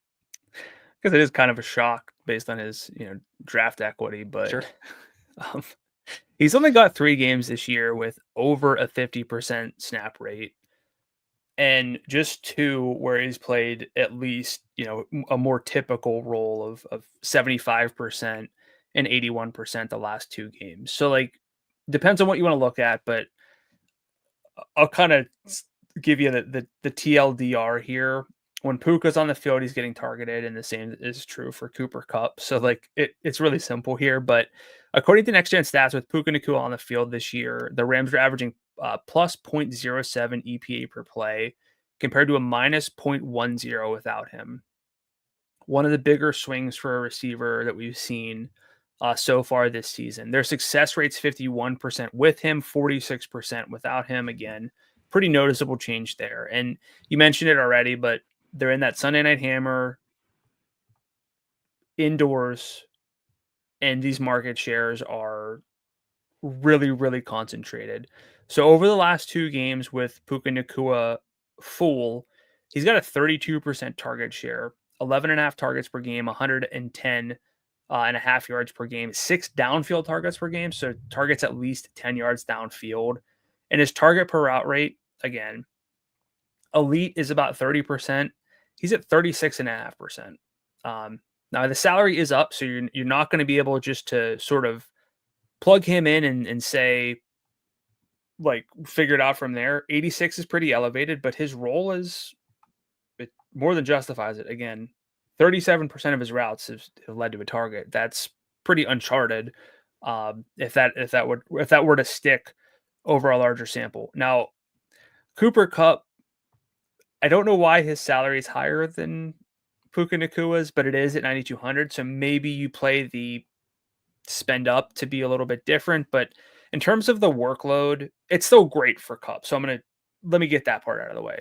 Speaker 2: Because it is kind of a shock based on his draft equity, but he's only got 3 games this year with over a 50% snap rate. And just 2 where he's played at least, a more typical role of 75% and 81% the last 2 games. So like, depends on what you want to look at, but I'll kind of give you the TLDR here. When Puka's on the field, he's getting targeted, and the same is true for Cooper Kupp. So like, it's really simple here, but according to Next Gen Stats, with Puka Nacua on the field this year, the Rams are averaging plus 0.07 EPA per play compared to a minus 0.10 without him. One of the bigger swings for a receiver that we've seen so far this season. Their success rate's 51% with him, 46% without him. Again, pretty noticeable change there. And you mentioned it already, but they're in that Sunday Night Hammer indoors, and these market shares are really, really concentrated. So over the last 2 games with Puka Nacua full, he's got a 32% target share, 11.5 targets per game, 110 and a half yards per game, 6 downfield targets per game. So targets at least 10 yards downfield. And his target per route rate, again, elite is about 30%. He's at 36.5%. Now the salary is up, so you're not going to be able just to sort of plug him in and say, like, figure it out from there. 86 is pretty elevated, but his role it more than justifies it. Again, 37% of his routes have led to a target. That's pretty uncharted. If that were to stick over a larger sample. Now, Cooper Kupp, I don't know why his salary is higher than Puka Nacua's, but it is at 9,200. So maybe you play the spend up to be a little bit different, but in terms of the workload, it's still great for Kupp. So let me get that part out of the way.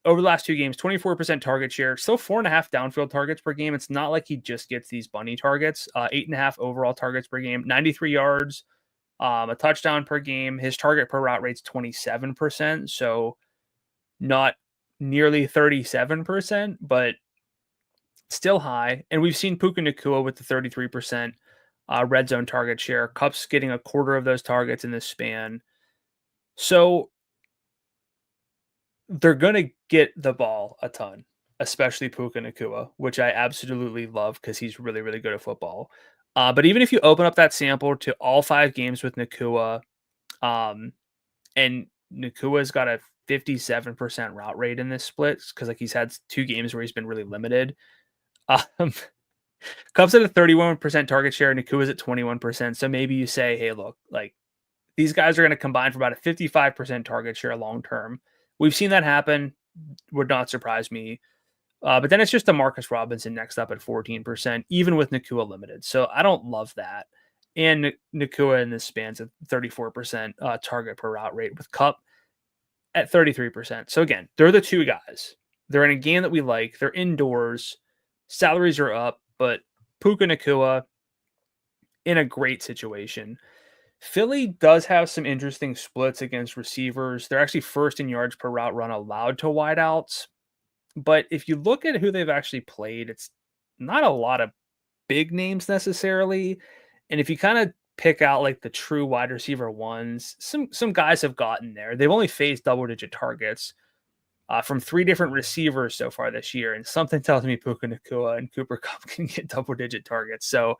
Speaker 2: over the last 2 games, 24% target share, still 4.5 downfield targets per game. It's not like he just gets these bunny targets. 8.5 overall targets per game, 93 yards, a touchdown per game. His target per route rate's 27%, so not nearly 37%, but still high. And we've seen Puka Nacua with the 33% red zone target share. Kupp's getting a quarter of those targets in this span. So they're going to get the ball a ton, especially Puka Nacua, which I absolutely love because he's really, really good at football. But even if you open up that sample to all 5 games with Nacua, and Nacua's got a 57% route rate in this split because like he's had 2 games where he's been really limited. Kupp's at a 31% target share, Nacua's at 21%. So maybe you say, hey, look, like these guys are going to combine for about a 55% target share long term. We've seen that happen. Would not surprise me. But then it's just a Marcus Robinson next up at 14%, even with Nacua limited. So I don't love that. And Nacua in this spans at 34% target per route rate with Kupp at 33%. So again, they're the 2 guys. They're in a game that we like. They're indoors. Salaries are up, but Puka Nacua in a great situation. Philly does have some interesting splits against receivers. They're actually first in yards per route run allowed to wideouts. But if you look at who they've actually played, it's not a lot of big names necessarily. And if you kind of pick out like the true wide receiver ones, some guys have gotten there. They've only faced double-digit targets from 3 different receivers so far this year. And something tells me Puka Nacua and Cooper Kupp can get double-digit targets. So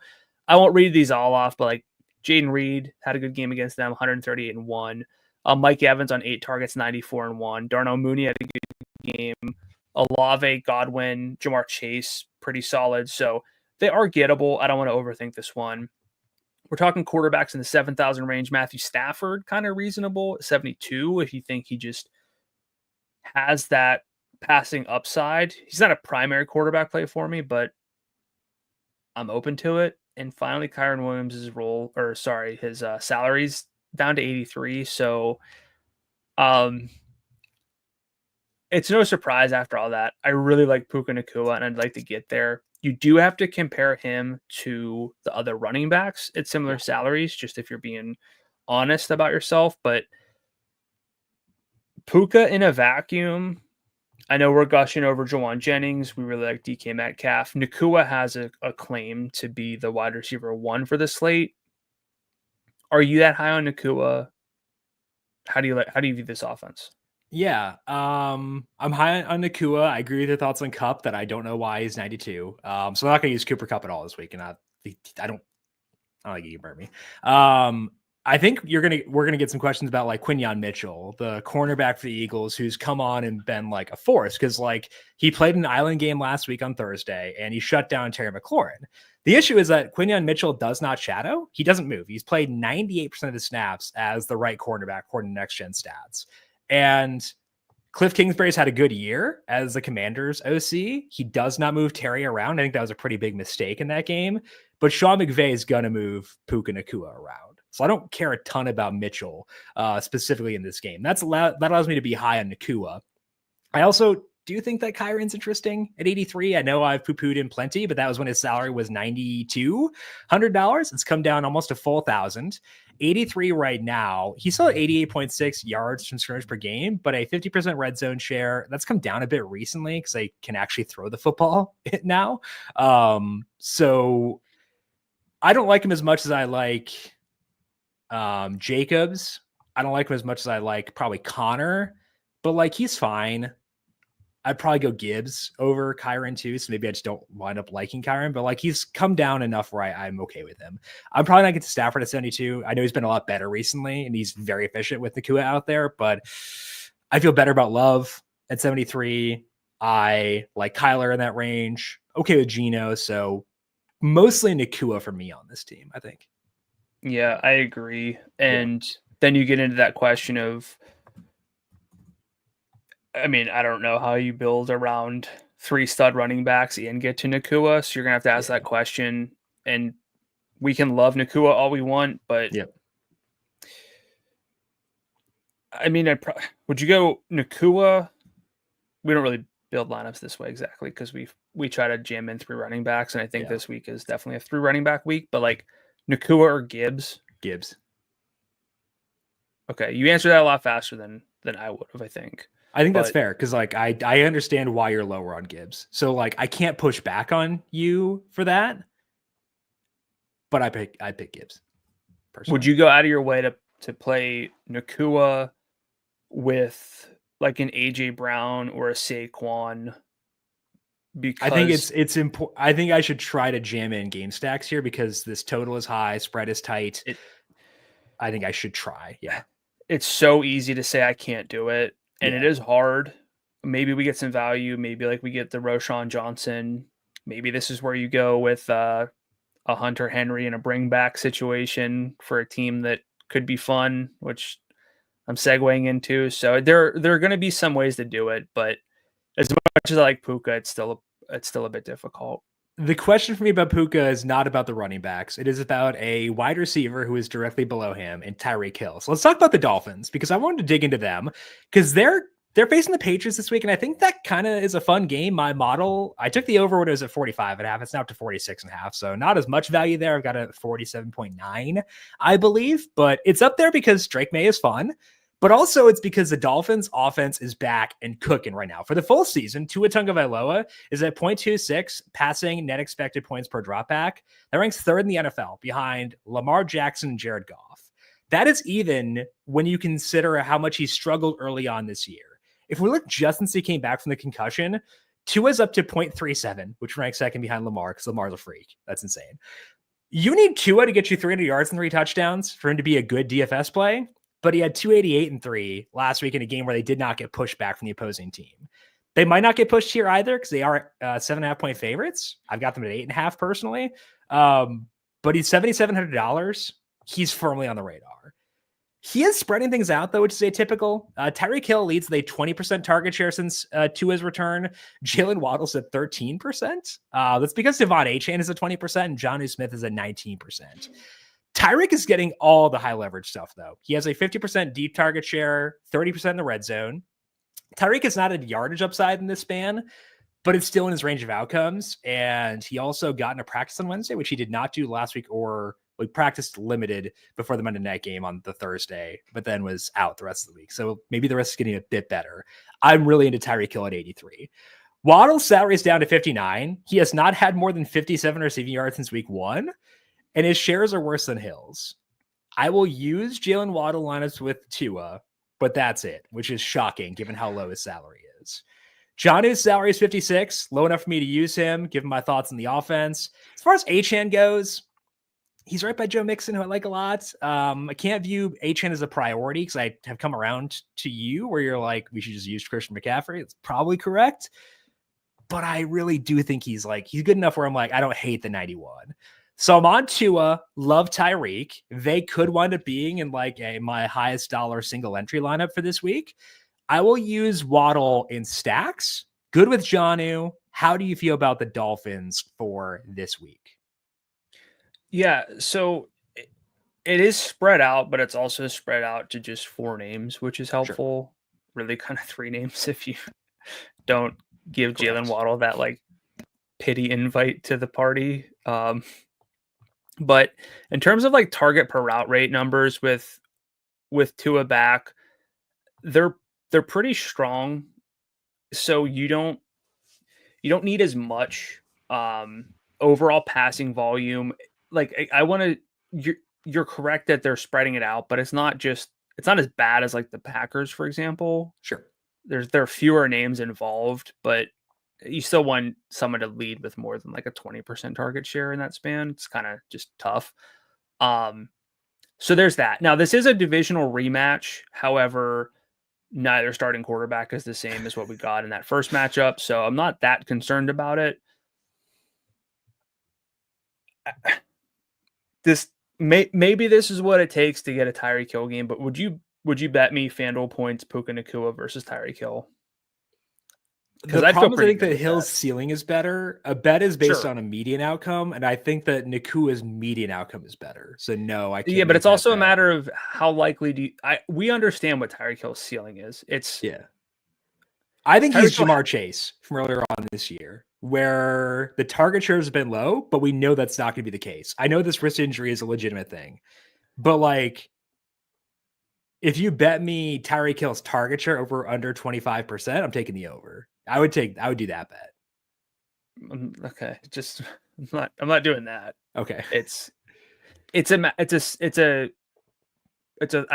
Speaker 2: I won't read these all off, but like Jaden Reed had a good game against them, 138-1. Mike Evans on 8 targets, 94-1. Darnell Mooney had a good game. Olave, Godwin, Jamar Chase, pretty solid. So they are gettable. I don't want to overthink this one. We're talking quarterbacks in the 7,000 range. Matthew Stafford, kind of reasonable, 72 if you think he just has that passing upside. He's not a primary quarterback play for me, but I'm open to it. And finally, Kyron Williams' his salary's down to 83. So it's no surprise after all that. I really like Puka Nacua, and I'd like to get there. You do have to compare him to the other running backs at similar salaries, just if you're being honest about yourself. But Puka in a vacuum, I know we're gushing over Jawan Jennings. We really like DK Metcalf. Nacua has a claim to be the wide receiver 1 for the slate. Are you that high on Nacua? How do you view this offense?
Speaker 1: Yeah, I'm high on Nacua. I agree with your thoughts on Kupp that I don't know why he's 92. So I'm not going to use Cooper Kupp at all this week, and I don't like you burn me. I think we're gonna get some questions about like Quinyon Mitchell, the cornerback for the Eagles, who's come on and been like a force because like he played an island game last week on Thursday and he shut down Terry McLaurin. The issue is that Quinyon Mitchell does not shadow. He doesn't move. He's played 98% of the snaps as the right cornerback according to Next Gen Stats. And Cliff Kingsbury's had a good year as the Commanders OC. He does not move Terry around. I think that was a pretty big mistake in that game. But Sean McVay is going to move Puka Nacua around. So I don't care a ton about Mitchell specifically in this game. That allows me to be high on Nacua. I also do think that Kyron's interesting at 83. I know I've poo-pooed him plenty, but that was when his salary was $9,200. It's come down almost a full $1,000. 83 right now. He's still at 88.6 yards from scrimmage per game, but a 50% red zone share. That's come down a bit recently because they can actually throw the football now. So I don't like him as much as I like Jacobs. I don't like him as much as I like probably Connor, but like he's fine. I'd probably go Gibbs over Kyron too. So maybe I just don't wind up liking Kyron, but like he's come down enough where I'm okay with him. I'm probably not getting to Stafford at 72. I know he's been a lot better recently and he's very efficient with Nacua out there, but I feel better about Love at 73. I like Kyler in that range. Okay with Geno. So mostly Nacua for me on this team, I think.
Speaker 2: Yeah, I agree. And then you get into that question of, I mean, I don't know how you build around 3 stud running backs and get to Nacua. So you're going to have to ask that question. And we can love Nacua all we want, but I mean, would you go Nacua we don't really build lineups this way exactly because we try to jam in 3 running backs, and I think this week is definitely a 3 running back week. But like Nacua or Gibbs. Okay, you answered that a lot faster than I would have. I think
Speaker 1: that's fair because like I understand why you're lower on Gibbs, so like I can't push back on you for that. But I pick Gibbs. Personally.
Speaker 2: Would you go out of your way to play Nacua with like an AJ Brown or a Saquon? Because
Speaker 1: I think it's important. I think I should try to jam in game stacks here because this total is high, spread is tight. I think I should try. Yeah.
Speaker 2: It's so easy to say I can't do it, and it is hard. Maybe we get some value. Maybe like we get the Roschon Johnson. Maybe this is where you go with a Hunter Henry and a bring back situation for a team that could be fun, which I'm segueing into. So there are going to be some ways to do it, but as much as I like Puka, it's still a bit difficult.
Speaker 1: The question for me about Puka is not about the running backs. It is about a wide receiver who is directly below him and Tyreek Hill. So let's talk about the Dolphins because I wanted to dig into them because they're facing the Patriots this week. And I think that kind of is a fun game. My model, I took the over when it was at 45.5. It's now up to 46.5. So not as much value there. I've got a 47.9, I believe, but it's up there because Drake May is fun. But also it's because the Dolphins offense is back and cooking right now. For the full season, Tua Tagovailoa is at 0.26 passing net expected points per dropback. That ranks 3rd in the NFL behind Lamar Jackson and Jared Goff. That is even when you consider how much he struggled early on this year. If we look just since he came back from the concussion, Tua's up to 0.37, which ranks 2nd behind Lamar because Lamar's a freak. That's insane. You need Tua to get you 300 yards and 3 touchdowns for him to be a good DFS play. But he had 288 and 3 last week in a game where they did not get pushed back from the opposing team. They might not get pushed here either because they are 7.5 point favorites. I've got them at 8.5 personally. But he's $7,700. He's firmly on the radar. He is spreading things out, though, which is atypical. Tyreek Hill leads with a 20% target share since Tua's return. Jalen Waddle's at 13%. That's because Devon Achane is at 20% and Jonnu Smith is at 19%. Tyreek is getting all the high leverage stuff, though. He has a 50% deep target share, 30% in the red zone. Tyreek is not a yardage upside in this span, but it's still in his range of outcomes. And he also got into practice on Wednesday, which he did not do last week, or we practiced limited before the Monday night game on the Thursday, but then was out the rest of the week. So maybe the rest is getting a bit better. I'm really into Tyreek Hill at 83. Waddle's salary is down to 59. He has not had more than 57 receiving yards since week 1. And his shares are worse than Hill's. I will use Jalen Waddle lineups with Tua, but that's it, which is shocking given how low his salary is. Jonnu's salary is 56, low enough for me to use him, give him my thoughts on the offense. As far as Achane goes, he's right by Joe Mixon, who I like a lot. I can't view Achane as a priority because I have come around to you where you're like, we should just use Christian McCaffrey. It's probably correct. But I really do think he's good enough where I'm like, I don't hate the 91. So I'm on Tua, love Tyreek. They could wind up being in my highest dollar single entry lineup for this week. I will use Waddle in stacks. Good with Jonnu. How do you feel about the Dolphins for this week?
Speaker 2: Yeah, so it is spread out, but it's also spread out to just 4 names, which is helpful. Sure. Really kind of 3 names if you don't give Jalen Waddle that pity invite to the party. But in terms of target per route rate numbers with Tua back, they're pretty strong. So you don't need as much overall passing volume. You're correct that they're spreading it out, but it's not as bad as the Packers, for example.
Speaker 1: Sure.
Speaker 2: There are fewer names involved, but you still want someone to lead with more than a 20% target share in that span. It's kind of just tough. So there's that. Now, this is a divisional rematch. However, neither starting quarterback is the same as what we got in that first matchup. So I'm not that concerned about it. Maybe this is what it takes to get a Tyreek Hill game, but would you bet me FanDuel points Puka Nacua versus Tyreek Hill?
Speaker 1: Because I think that Hill's ceiling is better. A bet is based on a median outcome, and I think that Nacua's median outcome is better. So no, I can't.
Speaker 2: Yeah, but it's also a matter of how likely we understand what Tyreek Hill's ceiling is.
Speaker 1: I think he's Jamar Chase from earlier on this year, where the target share has been low, but we know that's not going to be the case. I know this wrist injury is a legitimate thing, but like, if you bet me Tyreek Hill's target share over under 25%, I'm taking the over. I would do that bet.
Speaker 2: Okay, just I'm not doing that.
Speaker 1: Okay,
Speaker 2: I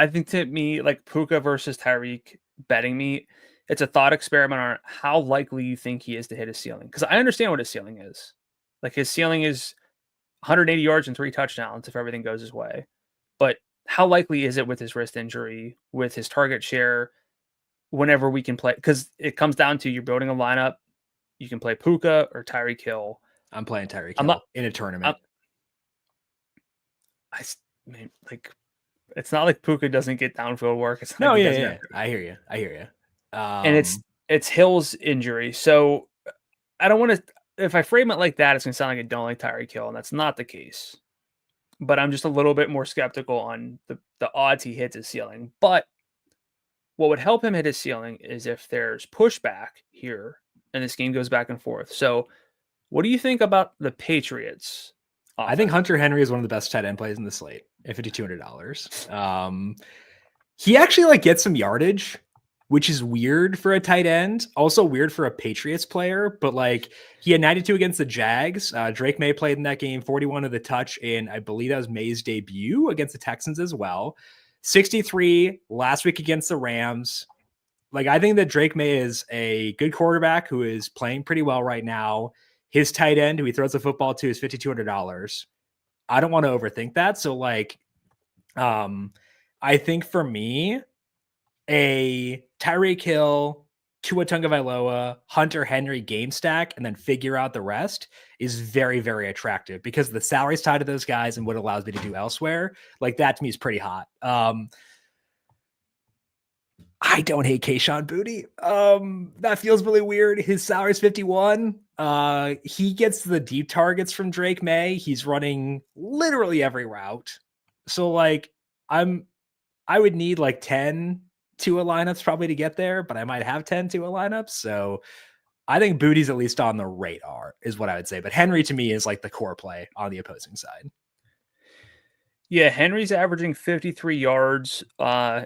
Speaker 2: think to me, like Puka versus Tyreek betting me, it's a thought experiment on how likely you think he is to hit his ceiling. Because I understand what his ceiling is. Like his ceiling is 180 yards and 3 touchdowns if everything goes his way. But how likely is it with his wrist injury, with his target share, whenever we can play? Because it comes down to you're building a lineup. You can play Puka or Tyreek Hill.
Speaker 1: I'm playing Tyreek Hill in a tournament.
Speaker 2: It's not like Puka doesn't get downfield work. It's
Speaker 1: no, yeah. I hear you.
Speaker 2: And it's Hill's injury. So I don't want to, if I frame it like that, it's going to sound like I don't like Tyreek Hill, and that's not the case. But I'm just a little bit more skeptical on the odds he hits his ceiling. But what would help him hit his ceiling is if there's pushback here and this game goes back and forth. So what do you think about the Patriots offense?
Speaker 1: I think Hunter Henry is one of the best tight end plays in the slate at $5,200. He actually gets some yardage, which is weird for a tight end. Also weird for a Patriots player, but he had 92 against the Jags. Drake May played in that game, 41 of the touch, and I believe that was May's debut against the Texans as well. 63 last week against the Rams. I think that Drake May is a good quarterback who is playing pretty well right now. His tight end, who he throws the football to, is $5,200. I don't want to overthink that. So I think for me, a Tyreek Hill, Tua Tagovailoa, Hunter Henry game stack, and then figure out the rest is very, very attractive because the salary's tied to those guys and what it allows me to do elsewhere. That to me is pretty hot. I don't hate Kayshon Boutte. That feels really weird. His salary is 51. He gets the deep targets from Drake May. He's running literally every route. So I would need 10 Tua lineups probably to get there, but I might have 10 Tua lineups. So I think Boutte's at least on the radar is what I would say. But Henry to me is the core play on the opposing side.
Speaker 2: Yeah, Henry's averaging 53 yards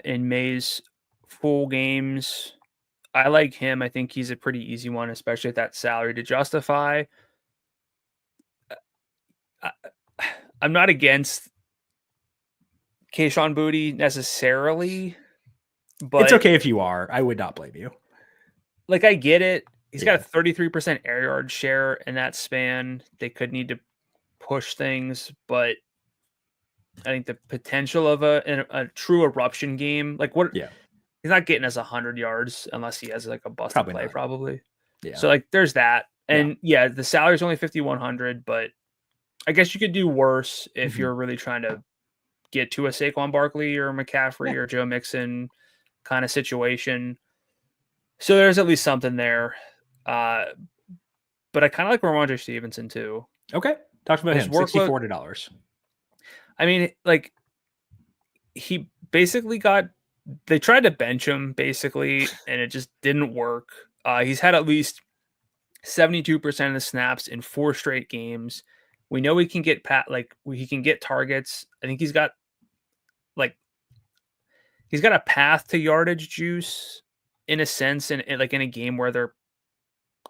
Speaker 2: in May's full games. I like him. I think he's a pretty easy one, especially at that salary to justify. I'm not against Kayshon Boutte necessarily, but
Speaker 1: it's okay if you are. I would not blame you.
Speaker 2: I get it. He's got a 33% air yard share in that span. They could need to push things, but I think the potential of a true eruption game, he's not getting us 100 yards unless he has a busted play, probably. Yeah. So there's that. And the salary's only 5,100, but I guess you could do worse if you're really trying to get to a Saquon Barkley or McCaffrey or Joe Mixon kind of situation. So there's at least something there. But I kind of like Ramondre Stevenson too.
Speaker 1: Okay. Talk about him. $6,400.
Speaker 2: I mean, he basically they tried to bench him and it just didn't work. He's had at least 72% of the snaps in 4 straight games. We know he can get he can get targets. I think he's got a path to yardage juice in a sense, in a game where they're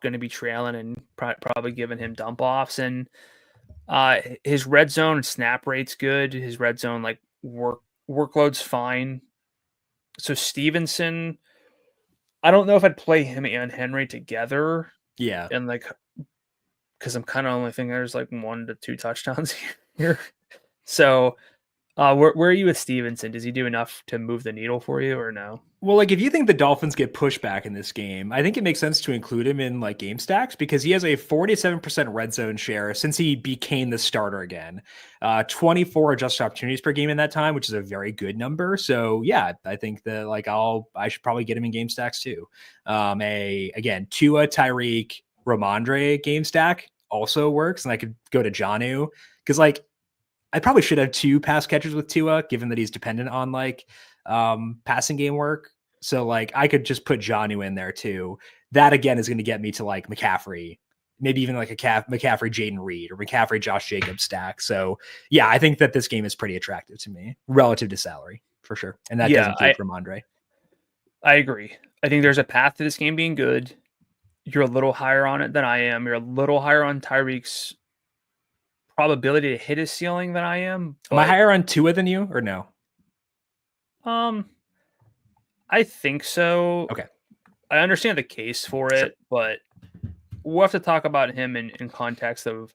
Speaker 2: going to be trailing and probably giving him dump offs. And his red zone snap rate's good. His red zone workload's fine. So Stevenson, I don't know if I'd play him and Henry together.
Speaker 1: Yeah.
Speaker 2: And because I'm kind of only thinking there's 1 to 2 touchdowns here. So where are you with Stevenson? Does he do enough to move the needle for you or no?
Speaker 1: Well, if you think the Dolphins get pushed back in this game, I think it makes sense to include him in game stacks because he has a 47% red zone share since he became the starter again. 24 adjusted opportunities per game in that time, which is a very good number. So yeah, I think that I should probably get him in game stacks too. Again, Tua, Tyreek, Ramondre game stack also works, and I could go to Jonnu because I probably should have 2 pass catchers with Tua, given that he's dependent on passing game work. So like I could just put Jonnu in there too. That again is going to get me to like McCaffrey, maybe even like a McCaffrey, Jaden Reed, or McCaffrey, Josh Jacobs stack. So yeah, I think that this game is pretty attractive to me relative to salary for sure. And that does include Ramondre.
Speaker 2: I agree. I think there's a path to this game being good. You're a little higher on it than I am. You're a little higher on Tyreek's probability to hit his ceiling than I am.
Speaker 1: Am I higher on Tua than you or no?
Speaker 2: I think so.
Speaker 1: Okay.
Speaker 2: I understand the case for it, but we'll have to talk about him in context of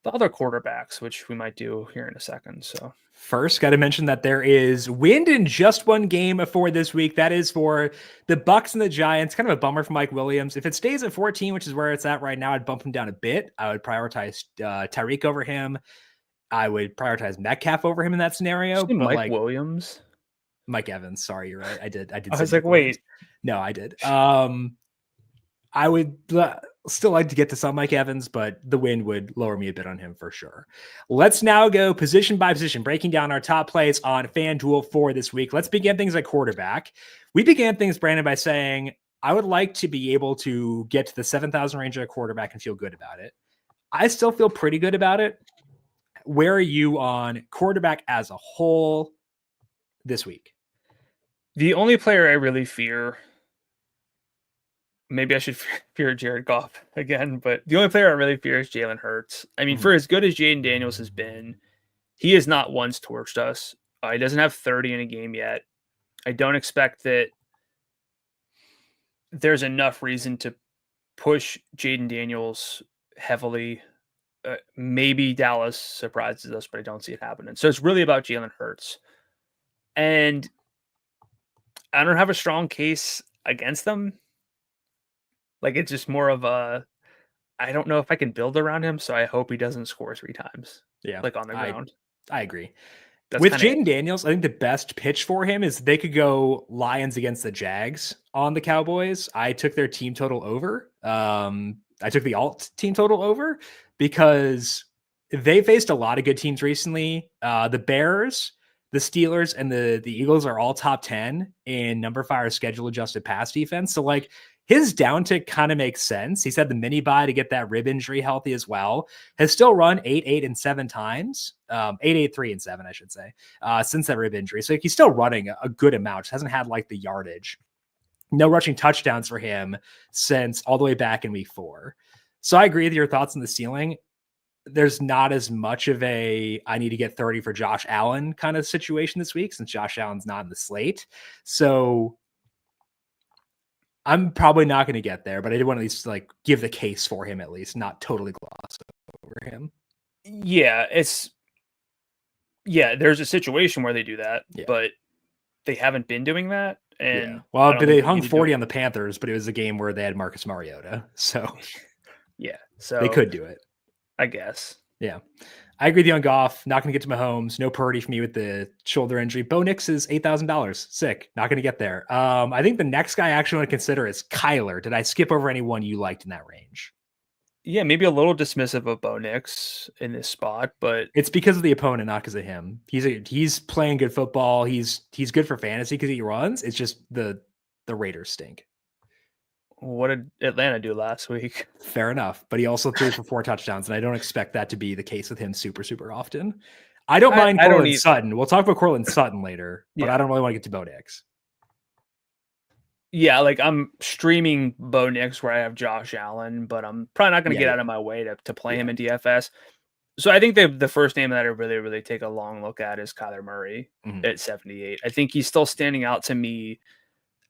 Speaker 2: the other quarterbacks, which we might do here in a second. So
Speaker 1: first, got to mention that there is wind in just one game for this week. That is for the Bucs and the Giants. Kind of a bummer for Mike Williams. If it stays at 14, which is where it's at right now, I'd bump him down a bit. I would prioritize Tyreek over him. I would prioritize Metcalf over him in that scenario. But
Speaker 2: Mike Williams?
Speaker 1: Mike Evans. Sorry, you're right. I did.
Speaker 2: I was like, wait.
Speaker 1: No, I did. I would still like to get to some Mike Evans, but the wind would lower me a bit on him for sure. Let's now go position by position, breaking down our top plays on FanDuel for this week. Let's begin things at quarterback. We began things, Brandon, by saying I would like to be able to get to the 7,000 range at quarterback and feel good about it. I still feel pretty good about it. Where are you on quarterback as a whole this week?
Speaker 2: The only player I really fear, maybe I should fear Jared Goff again, but the only player I really fear is Jalen Hurts. I mean, for as good as Jaden Daniels has been, he has not once torched us. He doesn't have 30 in a game yet. I don't expect that there's enough reason to push Jaden Daniels heavily. Maybe Dallas surprises us, but I don't see it happening. So it's really about Jalen Hurts. And I don't have a strong case against them. Like, it's just more of a, I don't know if I can build around him, so I hope he doesn't score 3 times.
Speaker 1: Yeah.
Speaker 2: Like on the ground.
Speaker 1: I agree. With Jaden Daniels, I think the best pitch for him is they could go Lions against the Jags on the Cowboys. I took their team total over. I took the alt team total over because they faced a lot of good teams recently. The Bears, the Steelers, and the Eagles are all top 10 in number fire schedule adjusted pass defense. So like his downtick kind of makes sense. He's had the mini bye to get that rib injury healthy as well. Has still run 8, 8, and 7 times. 8, 8, 3, and 7, I should say, since that rib injury. So like, he's still running a good amount. Just hasn't had like the yardage. No rushing touchdowns for him since all the way back in week 4. So I agree with your thoughts on the ceiling. There's not as much of a I need to get 30 for Josh Allen kind of situation this week since Josh Allen's not in the slate. So I'm probably not going to get there, but I did want to at least like give the case for him, at least not totally gloss over him.
Speaker 2: Yeah, there's a situation where they do that, but they haven't been doing that. And
Speaker 1: well, they hung 40 on the Panthers, but it was a game where they had Marcus Mariota. So
Speaker 2: so
Speaker 1: they could do it,
Speaker 2: I guess.
Speaker 1: Yeah. I agree with you on Goff. Not going to get to Mahomes. No Purdy for me with the shoulder injury. Bo Nix is $8,000. Sick. Not going to get there. I think the next guy I actually want to consider is Kyler. Did I skip over anyone you liked in that range?
Speaker 2: Yeah, maybe a little dismissive of Bo Nix in this spot, but
Speaker 1: it's because of the opponent, not because of him. He's playing good football. He's good for fantasy because he runs. It's just the Raiders stink.
Speaker 2: What did Atlanta do last week?
Speaker 1: Fair enough. But he also threw for 4 touchdowns, and I don't expect that to be the case with him super, super often. I don't mind Cortland Sutton. We'll talk about Cortland Sutton later, but I don't really want to get to Bo Nix.
Speaker 2: Yeah, like I'm streaming Bo Nix where I have Josh Allen, but I'm probably not going to get out of my way to play him in DFS. So I think the first name that I really, really take a long look at is Kyler Murray at 78. I think he's still standing out to me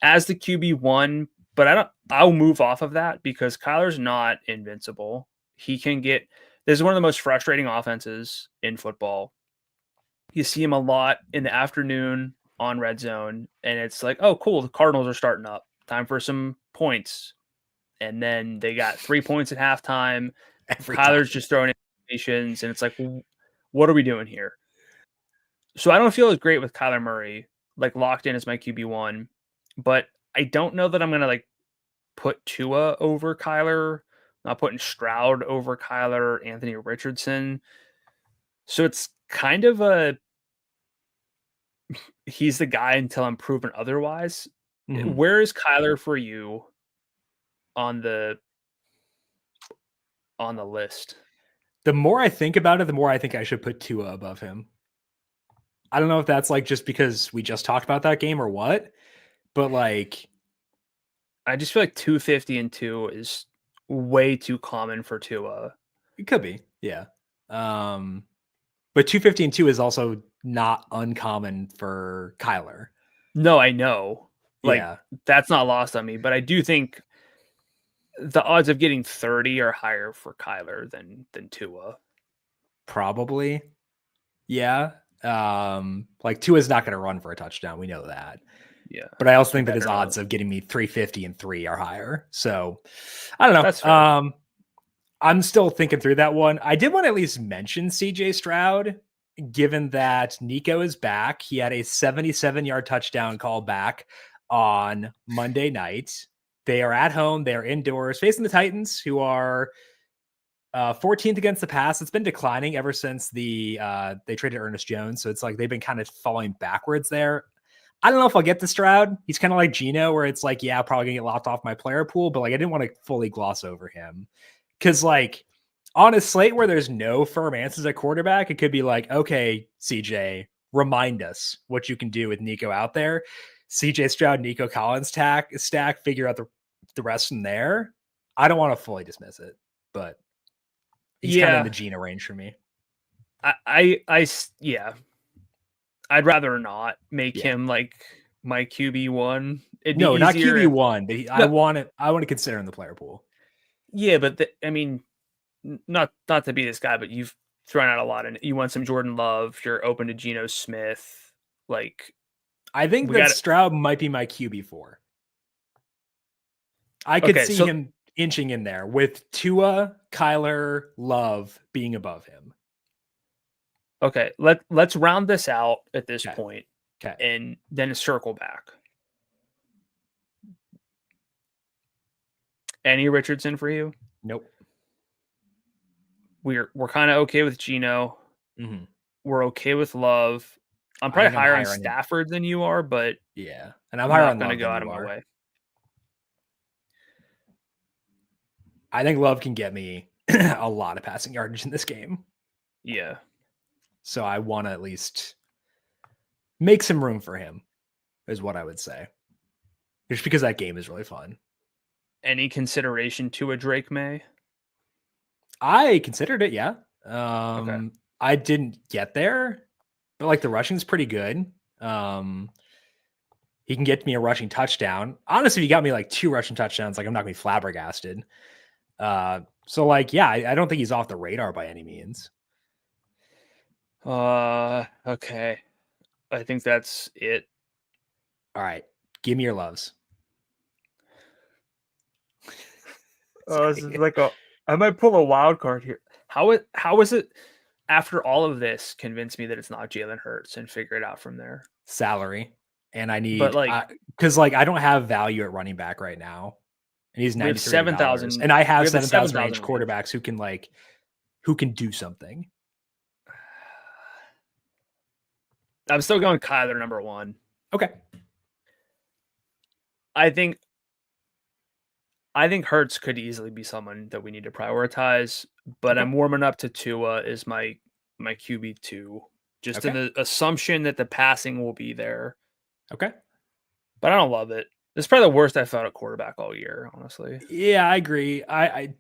Speaker 2: as the QB1, but I'll move off of that because Kyler's not invincible. He can this is one of the most frustrating offenses in football. You see him a lot in the afternoon on Red Zone, and it's like, oh, cool, the Cardinals are starting up. Time for some points. And then they got 3 points at halftime. Kyler's just throwing indications, and it's like, what are we doing here? So I don't feel as great with Kyler Murray, like locked in as my QB1, but I don't know that I'm going to like put Tua over Kyler. I'm not putting Stroud over Kyler, Anthony Richardson. So it's kind of he's the guy until I'm proven otherwise.
Speaker 1: Mm-hmm.
Speaker 2: Where is Kyler for you on the list?
Speaker 1: The more I think about it, the more I think I should put Tua above him. I don't know if that's like just because we just talked about that game or what, but like
Speaker 2: I just feel like 250 and 2 is way too common for Tua.
Speaker 1: It could be, yeah. But 250 and 2 is also not uncommon for Kyler.
Speaker 2: No, I know. Like,
Speaker 1: Yeah.
Speaker 2: that's not lost on me, but I do think the odds of getting 30 are higher for Kyler than Tua.
Speaker 1: Probably. Yeah. Like Tua's not going to run for a touchdown. We know that.
Speaker 2: Yeah.
Speaker 1: But I also think that his odds of getting me 350 and 3 are higher. So I don't know.
Speaker 2: That's fair.
Speaker 1: I'm still thinking through that one. I did want to at least mention CJ Stroud, given that Nico is back. He had a 77-yard touchdown call back on Monday night. They are at home. They are indoors facing the Titans, who are 14th against the pass. It's been declining ever since they traded Ernest Jones. So it's like they've been kind of falling backwards there. I don't know if I'll get the Stroud. He's kind of like Geno, where it's like, yeah, probably gonna get locked off my player pool, but like I didn't want to fully gloss over him. Because like on a slate where there's no firm answers at quarterback, it could be like, okay, CJ, remind us what you can do with Nico out there. CJ Stroud, Nico Collins stack, figure out the rest from there. I don't want to fully dismiss it, but he's kind of in the Geno range for me.
Speaker 2: Yeah. I'd rather not make him like my QB1.
Speaker 1: No, not QB1, but I want to consider in the player pool.
Speaker 2: Yeah, but I mean, not to be this guy, but you've thrown out a lot, and you want some Jordan Love. You're open to Geno Smith. Like,
Speaker 1: I think that Stroud might be my QB4. I could see him inching in there with Tua, Kyler, Love being above him.
Speaker 2: Okay, let's round this out at this point, and then circle back. Any Richardson for you?
Speaker 1: Nope.
Speaker 2: We're kind of okay with Geno.
Speaker 1: Mm-hmm.
Speaker 2: We're okay with Love. I'm probably higher on Stafford than you are, but
Speaker 1: yeah, and I'm higher on Love.
Speaker 2: I'm going to go out of my way.
Speaker 1: I think Love can get me a lot of passing yardage in this game.
Speaker 2: Yeah.
Speaker 1: So I want to at least make some room for him, is what I would say. Just because that game is really fun.
Speaker 2: Any consideration to a Drake May?
Speaker 1: I considered it, yeah. I didn't get there, but like the rushing's pretty good. He can get me a rushing touchdown. Honestly, if he got me like 2 rushing touchdowns, like I'm not going to be flabbergasted. So like, yeah, I don't think he's off the radar by any means.
Speaker 2: Okay. I think that's it.
Speaker 1: All right. Give me your loves.
Speaker 2: This is like I might pull a wild card here. How is it after all of this convince me that it's not Jalen Hurts and figure it out from there?
Speaker 1: Salary. And I need, because I don't have value at running back right now. And he's $93,000. And I have 7,000 range quarterbacks who can do something.
Speaker 2: I'm still going Kyler number 1.
Speaker 1: Okay.
Speaker 2: I think Hurts could easily be someone that we need to prioritize, but I'm warming up to Tua is my QB2, just in the assumption that the passing will be there.
Speaker 1: Okay.
Speaker 2: But I don't love it. It's probably the worst I've felt at quarterback all year, honestly.
Speaker 1: Yeah, I agree. I'm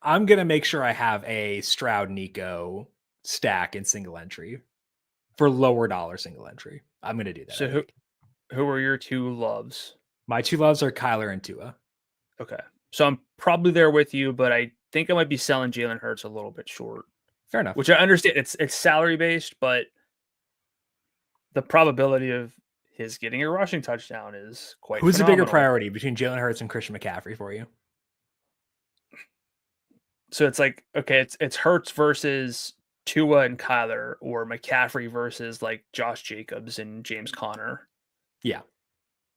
Speaker 1: going to make sure I have a Stroud Nico stack in single entry for lower dollar single entry. I'm going to do that.
Speaker 2: So who are your 2 loves?
Speaker 1: My 2 loves are Kyler and Tua.
Speaker 2: Okay. So I'm probably there with you, but I think I might be selling Jalen Hurts a little bit short.
Speaker 1: Fair enough.
Speaker 2: Which I understand. It's salary based, but the probability of his getting a rushing touchdown is quite
Speaker 1: Who's
Speaker 2: phenomenal.
Speaker 1: the bigger priority between Jalen Hurts and Christian McCaffrey for you?
Speaker 2: So it's like, okay, it's Hurts versus Tua and Kyler, or McCaffrey versus like Josh Jacobs and James Conner.
Speaker 1: Yeah.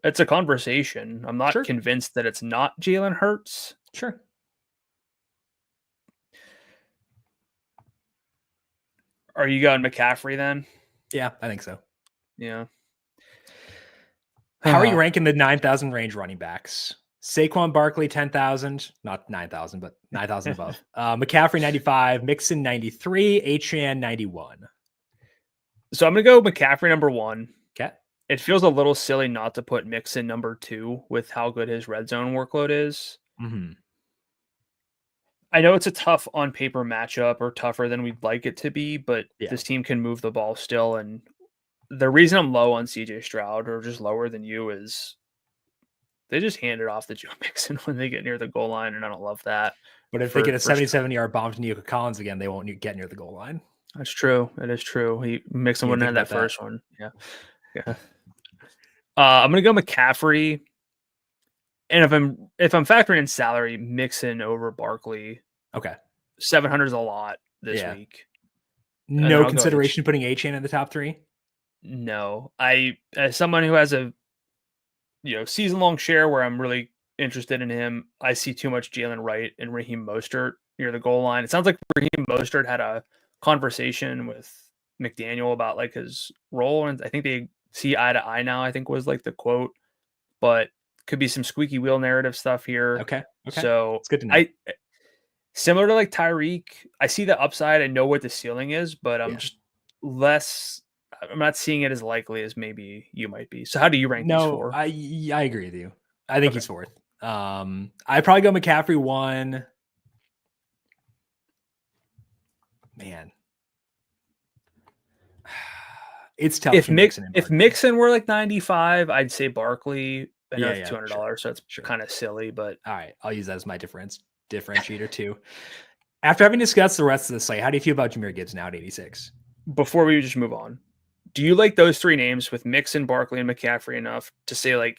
Speaker 2: It's a conversation. I'm not convinced that it's not Jalen Hurts.
Speaker 1: Sure.
Speaker 2: Are you going McCaffrey then?
Speaker 1: Yeah, I think so.
Speaker 2: Yeah.
Speaker 1: How are you ranking the 9,000 range running backs? Saquon Barkley, 10,000, not 9,000, but 9,000 above. McCaffrey, 95, Mixon, 93, Achane, 91.
Speaker 2: So I'm going to go McCaffrey number 1.
Speaker 1: Okay.
Speaker 2: It feels a little silly not to put Mixon number 2 with how good his red zone workload is.
Speaker 1: Mm-hmm.
Speaker 2: I know it's a tough on paper matchup, or tougher than we'd like it to be, but this team can move the ball still. And the reason I'm low on CJ Stroud, or just lower than you, is they just hand it off to Joe Mixon when they get near the goal line, and I don't love that.
Speaker 1: But if they get a 77-yard bomb to Nacua Collins again, they won't get near the goal line.
Speaker 2: That's true. It is true. Mixon wouldn't have that first one. Yeah. I'm gonna go McCaffrey, and if I'm factoring in salary, Mixon over Barkley.
Speaker 1: Okay.
Speaker 2: 700 is a lot this week.
Speaker 1: No consideration putting Achane in the top 3.
Speaker 2: No, as someone who has a season-long share where I'm really interested in him, I see too much Jalen Wright and Raheem Mostert near the goal line. It sounds like Raheem Mostert had a conversation with McDaniel about like his role, and I think they see eye to eye now, I think was like the quote, but could be some squeaky wheel narrative stuff here.
Speaker 1: Okay.
Speaker 2: So
Speaker 1: it's good to know.
Speaker 2: Similar to like Tyreek, I see the upside. I know what the ceiling is, but I'm just I'm not seeing it as likely as maybe you might be. So how do you rank these four?
Speaker 1: I agree with you. I think he's 4th. I'd probably go McCaffrey 1. Man. It's tough.
Speaker 2: If Mixon were like 95, I'd say Barkley. I know it's $200, so it's kind of silly, but
Speaker 1: all right, I'll use that as my differentiator too. After having discussed the rest of the slate, how do you feel about Jahmyr Gibbs now at 86?
Speaker 2: Before we just move on, do you like those 3 names with Mixon, Barkley, and McCaffrey enough to say, like,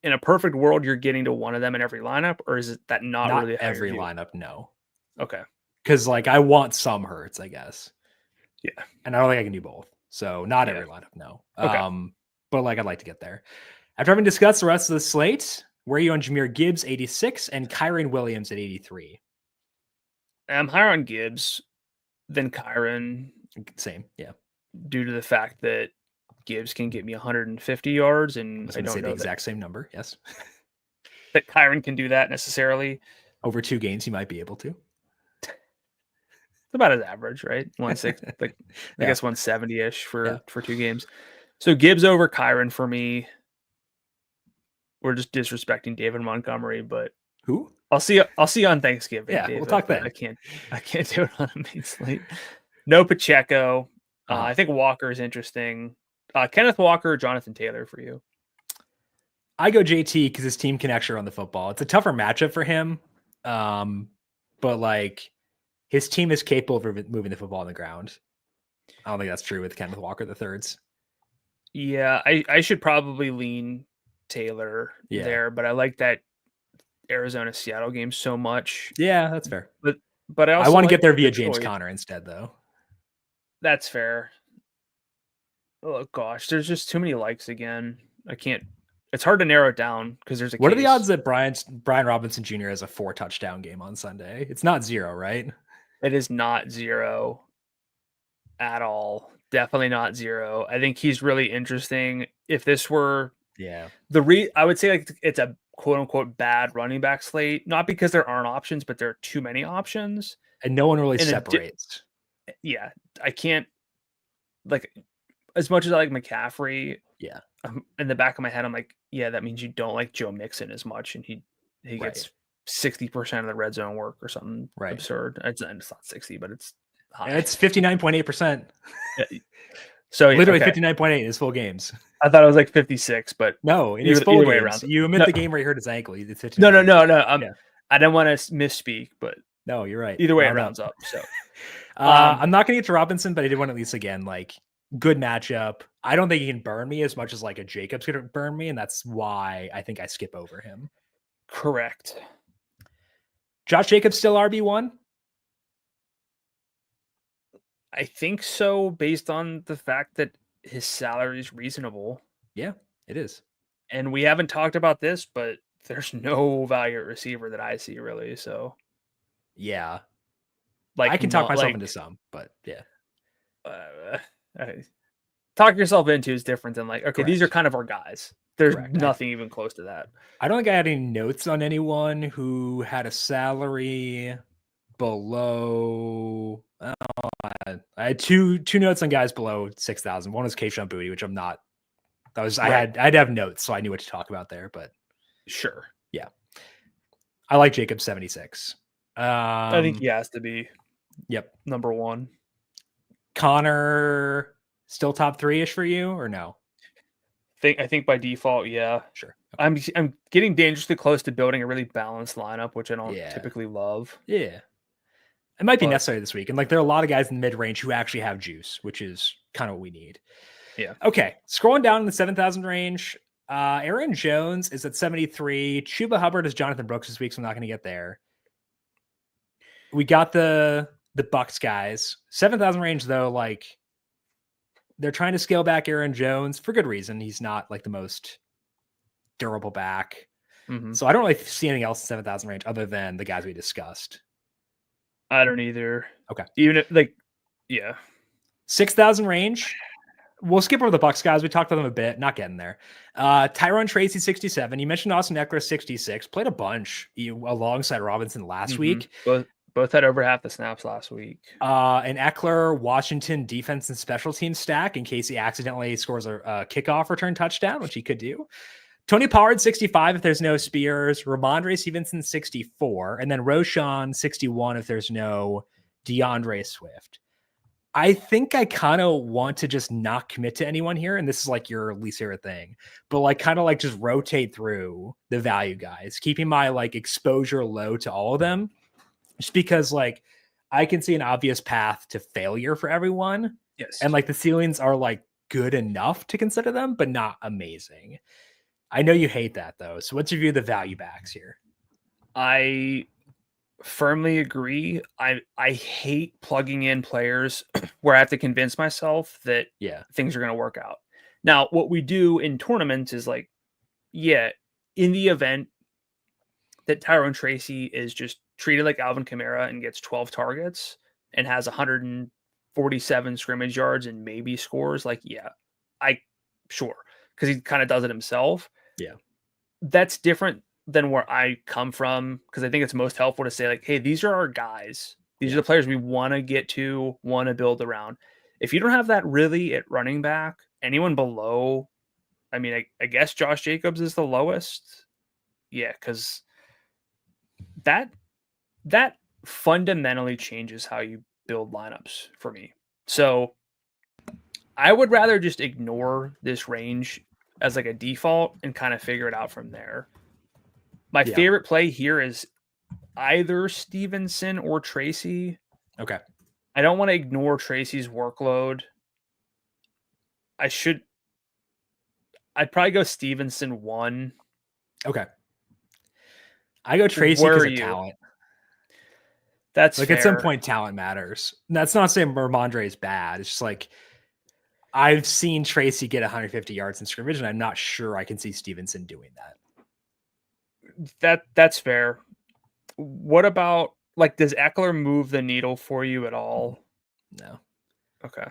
Speaker 2: in a perfect world, you're getting to one of them in every lineup, or is it that not really
Speaker 1: every lineup? No.
Speaker 2: Okay.
Speaker 1: Because like I want some Hurts, I guess.
Speaker 2: Yeah.
Speaker 1: And I don't think I can do both. So not every lineup, no.
Speaker 2: Okay.
Speaker 1: But like I'd like to get there. After having discussed the rest of the slate, where are you on Jahmyr Gibbs, 86, and Kyren Williams at 83?
Speaker 2: I'm higher on Gibbs than Kyren.
Speaker 1: Same, yeah.
Speaker 2: Due to the fact that Gibbs can get me 150 yards, and
Speaker 1: I don't say the exact same number. Yes,
Speaker 2: that Kyren can do that necessarily.
Speaker 1: Over 2 games, he might be able to.
Speaker 2: It's about his average, right? 160, like I guess 170-ish for 2 games. So Gibbs over Kyren for me. We're just disrespecting David Montgomery, but
Speaker 1: who?
Speaker 2: I'll see you on Thanksgiving.
Speaker 1: Yeah,
Speaker 2: David.
Speaker 1: We'll talk then.
Speaker 2: I can't do it on a main slate. No Pacheco. I think Walker is interesting. Kenneth Walker, Jonathan Taylor for you.
Speaker 1: I go JT because his team can actually run the football. It's a tougher matchup for him, but like his team is capable of moving the football on the ground. I don't think that's true with Kenneth Walker the3rd.
Speaker 2: Yeah, I should probably lean Taylor there, but I like that Arizona Seattle game so much.
Speaker 1: Yeah, that's fair.
Speaker 2: But I
Speaker 1: want to get there via James Conner instead, though.
Speaker 2: That's fair. Oh gosh, there's just too many likes again. I can't. It's hard to narrow it down because there's a.
Speaker 1: What are the odds that Brian Robinson Jr. has a 4 touchdown game on Sunday? It's not 0, right?
Speaker 2: It is not 0 at all. Definitely not 0. I think he's really interesting. If this were I would say like it's a quote unquote bad running back slate, not because there aren't options, but there are too many options
Speaker 1: and no one really separates.
Speaker 2: I can't, like, as much as I like McCaffrey.
Speaker 1: Yeah.
Speaker 2: In the back of my head, I'm like, that means you don't like Joe Mixon as much, and he gets 60% of the red zone work or something absurd. It's not 60, but it's high.
Speaker 1: It's 59.8%.
Speaker 2: So
Speaker 1: literally 59.8 is full games.
Speaker 2: I thought it was like 56, but
Speaker 1: no, it is full games. Way around. You omit the game where he hurt his ankle. It's 59.
Speaker 2: No. I didn't want to misspeak, but
Speaker 1: no, you're right.
Speaker 2: Either way, it rounds up. So
Speaker 1: I'm not going to get to Robinson, but I did want to at least again like good matchup. I don't think he can burn me as much as like a Jacobs could burn me, and that's why I think I skip over him.
Speaker 2: Correct.
Speaker 1: Josh Jacobs still RB1?
Speaker 2: I think so, based on the fact that his salary is reasonable.
Speaker 1: Yeah, it is.
Speaker 2: And we haven't talked about this, but there's no value at receiver that I see really. So,
Speaker 1: yeah, like I can talk myself into some, but yeah,
Speaker 2: talk yourself into is different than like, okay, Correct. These are kind of our guys. There's
Speaker 1: Correct.
Speaker 2: nothing even close to that.
Speaker 1: I don't think I had any notes on anyone who had a salary below. I had two notes on guys below 6,000. One was Kayshon Boutte, which I'm not. That was right. I had to have notes, so I knew what to talk about there. But
Speaker 2: sure,
Speaker 1: yeah, I like Jacob 76.
Speaker 2: I think he has to be.
Speaker 1: Yep,
Speaker 2: number one.
Speaker 1: Connor still top 3-ish for you or no?
Speaker 2: I think by default, yeah.
Speaker 1: Sure. Okay.
Speaker 2: I'm getting dangerously close to building a really balanced lineup, which I don't typically love.
Speaker 1: Yeah. It might be necessary this week. And like there are a lot of guys in the mid-range who actually have juice, which is kind of what we need.
Speaker 2: Yeah.
Speaker 1: Okay. Scrolling down in the 7,000 range, Aaron Jones is at 73. Chuba Hubbard is Jonathan Brooks this week, so I'm not going to get there. We got the Bucks guys. 7,000 range, though, like they're trying to scale back Aaron Jones for good reason. He's not like the most durable back.
Speaker 2: Mm-hmm.
Speaker 1: So I don't really see anything else in 7,000 range other than the guys we discussed.
Speaker 2: I don't either.
Speaker 1: Okay.
Speaker 2: Even if, like, yeah.
Speaker 1: 6,000 range. We'll skip over the Bucks guys. We talked about them a bit. Not getting there. Tyrone Tracy, 67. You mentioned Austin Eckler, 66. Played a bunch alongside Robinson last week.
Speaker 2: Both had over half the snaps last week.
Speaker 1: And Eckler, Washington defense and special teams stack in case he accidentally scores a kickoff return touchdown, which he could do. Tony Pollard, 65 if there's no Spears. Ramondre Stevenson, 64. And then Roshan, 61 if there's no DeAndre Swift. I think I kind of want to just not commit to anyone here. And this is like your least favorite thing, but like kind of like just rotate through the value guys, keeping my like exposure low to all of them. Just because like I can see an obvious path to failure for everyone.
Speaker 2: Yes.
Speaker 1: And like the ceilings are like good enough to consider them, but not amazing. I know you hate that though. So what's your view of the value backs here?
Speaker 2: I firmly agree. I hate plugging in players where I have to convince myself that things are going to work out. Now, what we do in tournaments is like, in the event that Tyrone Tracy is just treated like Alvin Kamara and gets 12 targets and has 147 scrimmage yards and maybe scores, like, sure. Because he kind of does it himself.
Speaker 1: Yeah.
Speaker 2: That's different than where I come from, because I think it's most helpful to say like, hey, these are our guys. These are the players we want to get to, want to build around. If you don't have that really at running back, anyone below, I mean, I guess Josh Jacobs is the lowest. Yeah, because that fundamentally changes how you build lineups for me. So I would rather just ignore this range as like a default and kind of figure it out from there. My favorite play here is either Stevenson or Tracy.
Speaker 1: Okay.
Speaker 2: I don't want to ignore Tracy's workload. I'd probably go Stevenson 1.
Speaker 1: Okay. I go Tracy because of talent.
Speaker 2: That's
Speaker 1: like
Speaker 2: fair.
Speaker 1: At some point, talent matters. That's not saying Ramondre is bad. It's just like I've seen Tracy get 150 yards in scrimmage, and I'm not sure I can see Stevenson doing that.
Speaker 2: That's fair. What about like, does Eckler move the needle for you at all?
Speaker 1: No.
Speaker 2: Okay.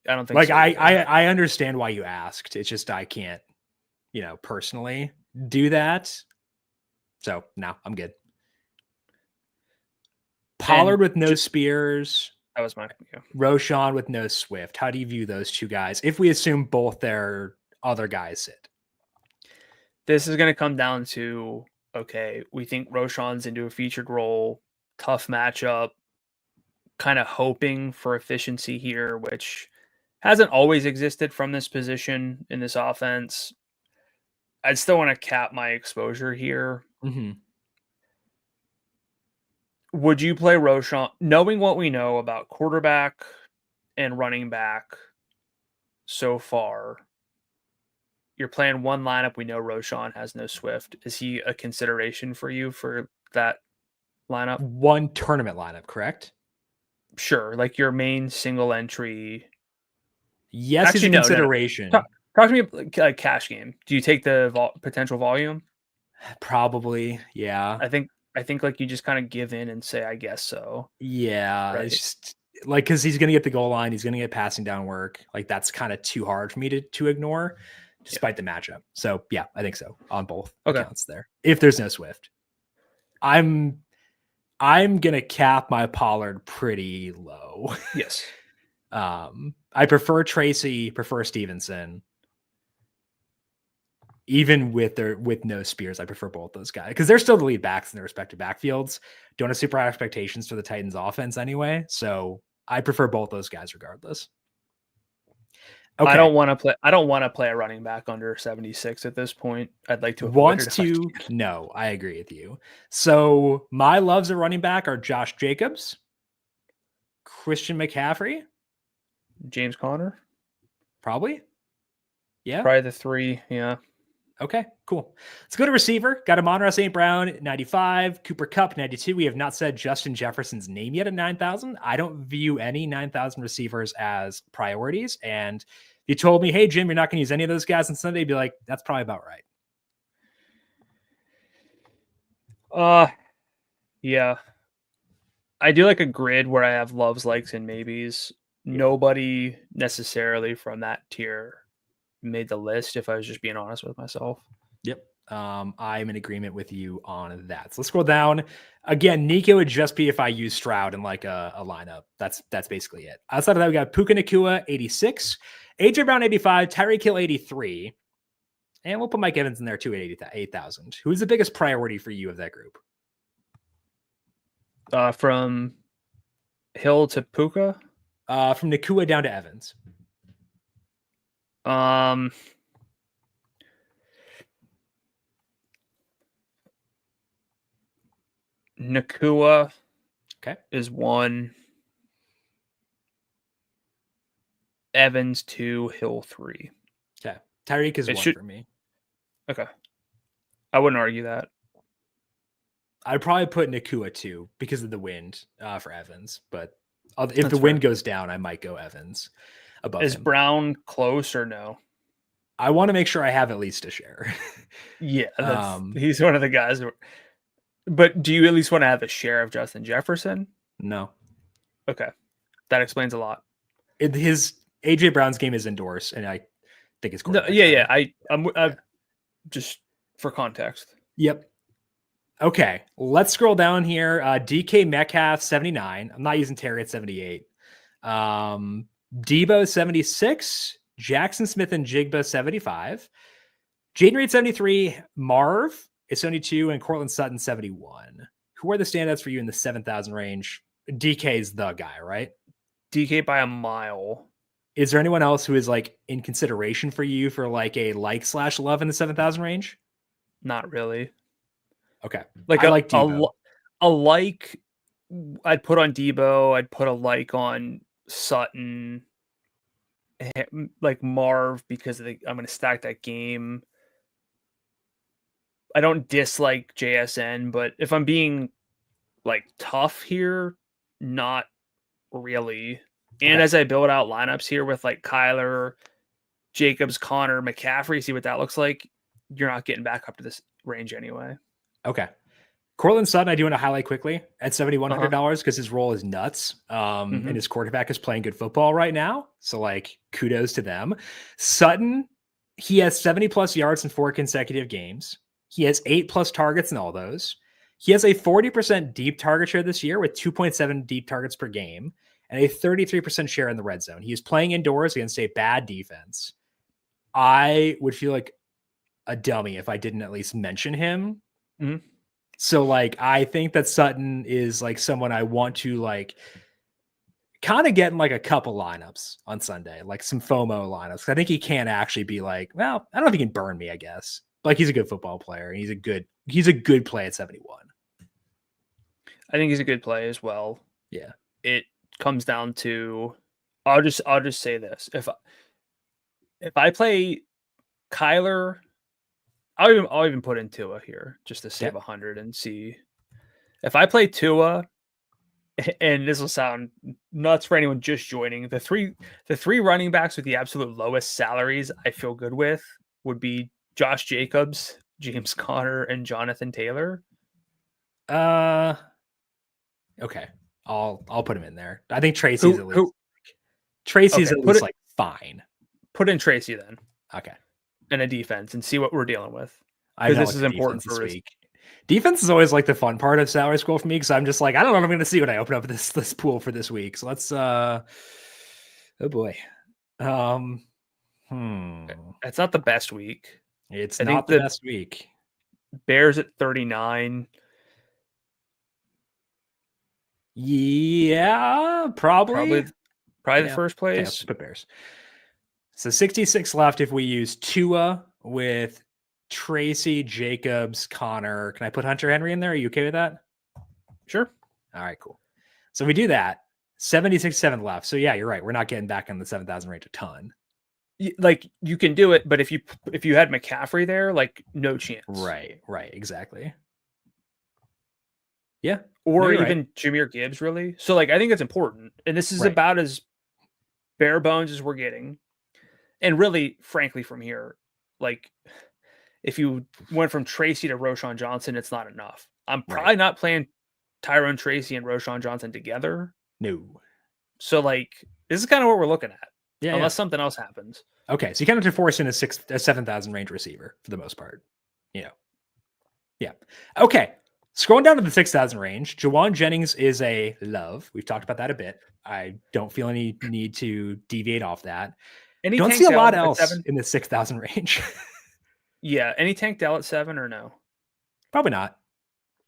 Speaker 2: I don't think
Speaker 1: like
Speaker 2: so.
Speaker 1: I understand why you asked. It's just I can't, personally do that. So no, I'm good. Pollard with no Spears.
Speaker 2: That was my
Speaker 1: Roshan with no Swift. How do you view those two guys if we assume both their other guys sit?
Speaker 2: This is going to come down to, okay, we think Roshan's into a featured role, tough matchup, kind of hoping for efficiency here, which hasn't always existed from this position in this offense. I'd still want to cap my exposure here.
Speaker 1: Mm-hmm.
Speaker 2: Would you play Roshan, knowing what we know about quarterback and running back so far? You're playing one lineup. We know Roshan has no Swift. Is he a consideration for you for that lineup?
Speaker 1: One tournament lineup, correct?
Speaker 2: Sure. Like your main single entry.
Speaker 1: Yes, actually, he's a consideration.
Speaker 2: No. Talk to me like cash game. Do you take the potential volume?
Speaker 1: Probably. Yeah.
Speaker 2: I think like you just kind of give in and say, I guess so.
Speaker 1: Yeah. Right. It's just because he's going to get the goal line. He's going to get passing down work. Like that's kind of too hard for me to ignore. despite the matchup. So yeah, I think so on both
Speaker 2: Okay.
Speaker 1: accounts there. If there's no Swift, I'm gonna cap my Pollard pretty low.
Speaker 2: Yes.
Speaker 1: I prefer Tracy, prefer Stevenson. Even with no Spears, I prefer both those guys because they're still the lead backs in their respective backfields. Don't have super high expectations for the Titans offense anyway. So I prefer both those guys regardless.
Speaker 2: Okay. I don't want to play a running back under 76 at this point. I'd like to avoid it.
Speaker 1: No, I agree with you. So my loves at running back are Josh Jacobs, Christian McCaffrey,
Speaker 2: James Conner.
Speaker 1: Probably. Yeah.
Speaker 2: Probably the three. Yeah.
Speaker 1: Okay, cool. Let's go to receiver. Got Amon-Ra St. Brown, 95. Cooper Kupp, 92. We have not said Justin Jefferson's name yet at 9,000. I don't view any 9,000 receivers as priorities. And if you told me, hey, Jim, you're not going to use any of those guys on Sunday, I'd be like, that's probably about
Speaker 2: right. Yeah. I do like a grid where I have loves, likes, and maybes. Yeah. Nobody necessarily from that tier made the list, if I was just being honest with myself.
Speaker 1: Yep. I'm in agreement with you on that. So let's scroll down. Again, Nico would just be if I use Stroud in like a lineup. That's basically it. Outside of that, we got Puka Nacua, 86. AJ Brown, 85. Tyreek Hill, 83. And we'll put Mike Evans in there too at 8,000. Who's the biggest priority for you of that group?
Speaker 2: From Hill to Puka?
Speaker 1: From Nacua down to Evans.
Speaker 2: Nacua
Speaker 1: is
Speaker 2: 1. Evans 2, Hill 3.
Speaker 1: Okay. Tyreek is 1 for me.
Speaker 2: Okay. I wouldn't argue that.
Speaker 1: I'd probably put Nacua 2 because of the wind for Evans. But if the wind goes down, I might go Evans above
Speaker 2: Is
Speaker 1: him.
Speaker 2: Brown close or no?
Speaker 1: I want to make sure I have at least a share.
Speaker 2: Yeah, he's one of the guys. But do you at least want to have a share of Justin Jefferson?
Speaker 1: No.
Speaker 2: Okay. That explains a lot.
Speaker 1: His AJ Brown's game is indoors, and I think it's
Speaker 2: quarterback. Yeah. I'm just for context.
Speaker 1: Yep. Okay. Let's scroll down here. DK Metcalf, 79. I'm not using Terry at 78. Debo, 76. Jackson Smith and Jigba, 75. Jaden Reed, 73. Marv is 72. And Cortland Sutton, 71. Who are the standouts for you in the 7,000 range? DK is the guy, right?
Speaker 2: DK by a mile.
Speaker 1: Is there anyone else who is like in consideration for you for like a like/love in the 7,000 range?
Speaker 2: Not really.
Speaker 1: Okay.
Speaker 2: Like
Speaker 1: I like Debo.
Speaker 2: A like I'd put on Debo. I'd put a like on Sutton. Like Marv because I'm going to stack that game. I don't dislike JSN, but if I'm being like tough here, not really. And as I build out lineups here with like Kyler, Jacobs, Connor, McCaffrey, see what that looks like. You're not getting back up to this range anyway.
Speaker 1: Okay. Cortland Sutton, I do want to highlight quickly at $7,100 because his role is nuts. And his quarterback is playing good football right now. So like kudos to them. Sutton, he has 70 plus yards in 4 consecutive games. He has 8+ targets in all those. He has a 40% deep target share this year with 2.7 deep targets per game and a 33% share in the red zone. He is playing indoors against a bad defense. I would feel like a dummy if I didn't at least mention him.
Speaker 2: Mm-hmm.
Speaker 1: So like, I think that Sutton is like someone I want to like kind of get in like a couple lineups on Sunday, like some FOMO lineups. I think he can actually be like, well, I don't know if he can burn me, I guess. Like he's a good football player and he's a good play at 71.
Speaker 2: I think he's a good play as well.
Speaker 1: Yeah.
Speaker 2: It comes down to, I'll just say this. If I play Kyler, I'll even put in Tua here just to save 100 and see if I play Tua. And this will sound nuts for anyone just joining. The three running backs with the absolute lowest salaries I feel good with would be Josh Jacobs, James Conner, and Jonathan Taylor.
Speaker 1: Okay. I'll put him in there. I think Tracy's at least like fine.
Speaker 2: Put in Tracy then.
Speaker 1: Okay.
Speaker 2: and a defense and see what we're dealing with.
Speaker 1: I
Speaker 2: Because
Speaker 1: know
Speaker 2: this is important for us.
Speaker 1: Defense is always like the fun part of salary school for me because I'm just like, I don't know what I'm going to see when I open up this pool for this week. So let's, oh boy.
Speaker 2: It's not the best week.
Speaker 1: It's not the best week.
Speaker 2: Bears at 39.
Speaker 1: Yeah, probably
Speaker 2: the first place.
Speaker 1: Okay, put Bears. So 66 left if we use Tua with Tracy, Jacobs, Connor. Can I put Hunter Henry in there? Are you okay with that?
Speaker 2: Sure.
Speaker 1: All right, cool. So we do that. 76-7 left. So yeah, you're right. We're not getting back in the 7,000 range a ton.
Speaker 2: Like you can do it, but if you had McCaffrey there, like no chance.
Speaker 1: Right, exactly. Yeah.
Speaker 2: Or even Jahmyr Gibbs, really. So like I think it's important. And this is about as bare bones as we're getting. And really, frankly, from here, like if you went from Tracy to Roschon Johnson, it's not enough. I'm probably not playing Tyrone Tracy and Roschon Johnson together.
Speaker 1: No.
Speaker 2: So like this is kind of what we're looking at.
Speaker 1: Yeah.
Speaker 2: Unless something else happens.
Speaker 1: Okay. So you kind of have to force in a 7,000 range receiver for the most part. Yeah. Okay. Scrolling down to the 6,000 range, Jawan Jennings is a love. We've talked about that a bit. I don't feel any need to deviate off that.
Speaker 2: Any
Speaker 1: don't see a lot else in the 6,000 range.
Speaker 2: Yeah. Any Tank Dell at 7 or no?
Speaker 1: Probably not.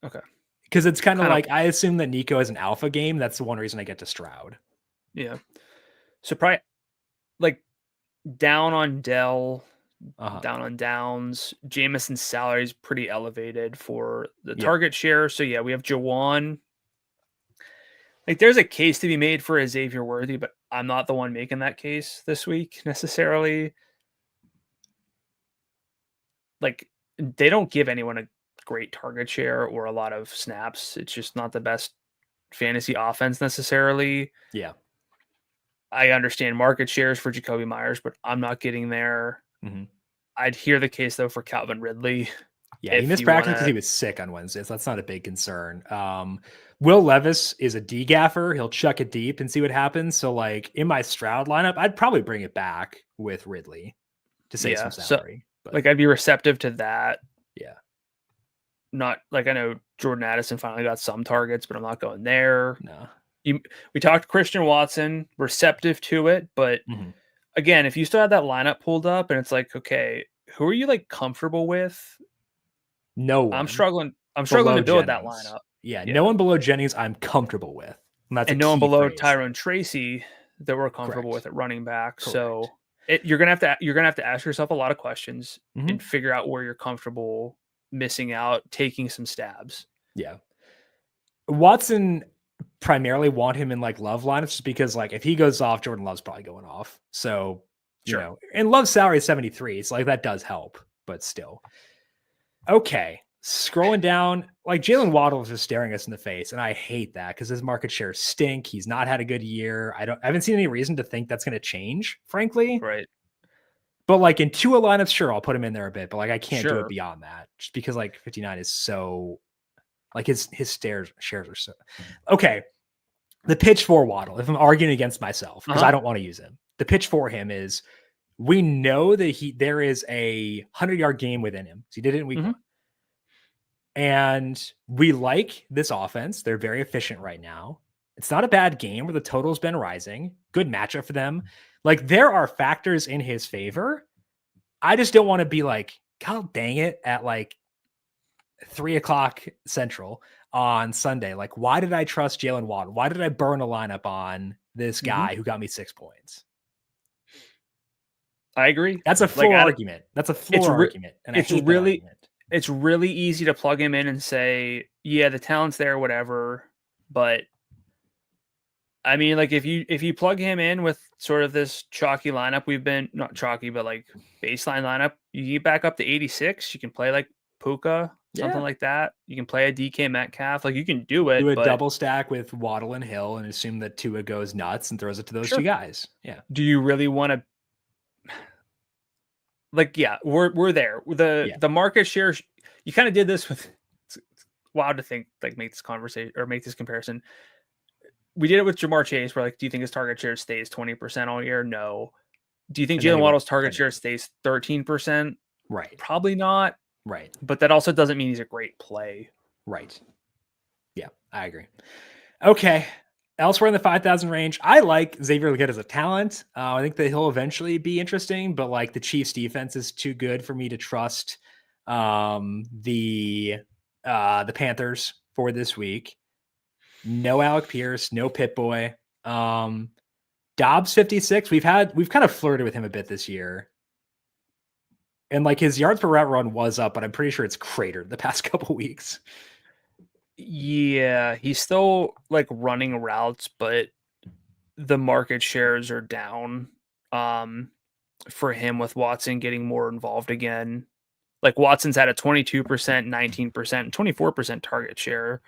Speaker 2: Okay.
Speaker 1: Because it's kind of like, I assume that Nico is an alpha game. That's the one reason I get to Stroud.
Speaker 2: Yeah. So probably like down on Dell, down on Downs. Jameson's salary is pretty elevated for the target share. So yeah, we have Jawan. Like there's a case to be made for a Xavier Worthy, but I'm not the one making that case this week necessarily. Like they don't give anyone a great target share or a lot of snaps. It's just not the best fantasy offense necessarily.
Speaker 1: Yeah.
Speaker 2: I understand market shares for Jacoby Myers, but I'm not getting there.
Speaker 1: Mm-hmm.
Speaker 2: I'd hear the case though for Calvin Ridley.
Speaker 1: Yeah, he missed practice because he was sick on Wednesday, so that's not a big concern. Will Levis is a D-gaffer. He'll chuck it deep and see what happens. So, like, in my Stroud lineup, I'd probably bring it back with Ridley to save some salary.
Speaker 2: But like, I'd be receptive to that.
Speaker 1: Yeah.
Speaker 2: Not, like, I know Jordan Addison finally got some targets, but I'm not going there.
Speaker 1: No.
Speaker 2: We talked Christian Watson, receptive to it, but again, if you still have that lineup pulled up and it's like, okay, who are you, like, comfortable with?
Speaker 1: No one.
Speaker 2: I'm struggling to build that lineup.
Speaker 1: Yeah, no one below Jennings I'm comfortable with.
Speaker 2: And no one below Tyrone Tracy that we're comfortable with at running back. Correct. So you're gonna have to ask yourself a lot of questions and figure out where you're comfortable missing out, taking some stabs.
Speaker 1: Yeah. Watson primarily want him in like Love lineups just because like if he goes off, Jordan Love's probably going off. So you know, and Love's salary is 73. It's like that does help, but still. Okay, scrolling down, like Jalen Waddle is just staring us in the face, and I hate that because his market shares stink. He's not had a good year. I haven't seen any reason to think that's going to change, frankly.
Speaker 2: Right.
Speaker 1: But like in Tua lineups, sure, I'll put him in there a bit, but like I can't do it beyond that just because like 59 is so like his shares are so okay. The pitch for Waddle, if I'm arguing against myself because I don't want to use him, the pitch for him is. We know that there is a 100-yard game within him. So he did it in week 1. And we like this offense. They're very efficient right now. It's not a bad game where the total's been rising. Good matchup for them. Like there are factors in his favor. I just don't want to be like, God dang it, at like 3:00 Central on Sunday. Like, why did I trust Jalen Waddle? Why did I burn a lineup on this guy who got me 6 points?
Speaker 2: I agree.
Speaker 1: That's a floor argument. That's a floor argument. And
Speaker 2: it's really easy to plug him in and say, yeah, the talent's there, whatever. But I mean, like if you plug him in with sort of this chalky lineup, we've been not chalky, but like baseline lineup, you get back up to 86. You can play like Puka, something like that. You can play a DK Metcalf. Like you can do it.
Speaker 1: Do a double stack with Waddle and Hill and assume that Tua goes nuts and throws it to those two guys. Yeah.
Speaker 2: Do you really want to? Like, yeah, we're there. The market share, you kind of did this with, it's wild to think, like, make this conversation or make this comparison. We did it with Jamar Chase, where, like, do you think his target share stays 20% all year? No. Do you think
Speaker 1: And then
Speaker 2: Jalen
Speaker 1: he
Speaker 2: Waddle's
Speaker 1: went
Speaker 2: target share
Speaker 1: 10.
Speaker 2: stays 13%?
Speaker 1: Right.
Speaker 2: Probably not.
Speaker 1: Right.
Speaker 2: But that also doesn't mean he's a great play.
Speaker 1: Right. Yeah, I agree. Okay. Elsewhere in the 5,000 range, I like Xavier Leggett as a talent. I think that he'll eventually be interesting, but like the Chiefs defense is too good for me to trust the Panthers for this week. No Alec Pierce, no Pit Boy. Dobbs 56. We've kind of flirted with him a bit this year. And like his yards per route run was up, but I'm pretty sure it's cratered the past couple weeks.
Speaker 2: Yeah, he's still like running routes, but the market shares are down for him with Watson getting more involved again. Like Watson's had a 22%, 19%, 24% target share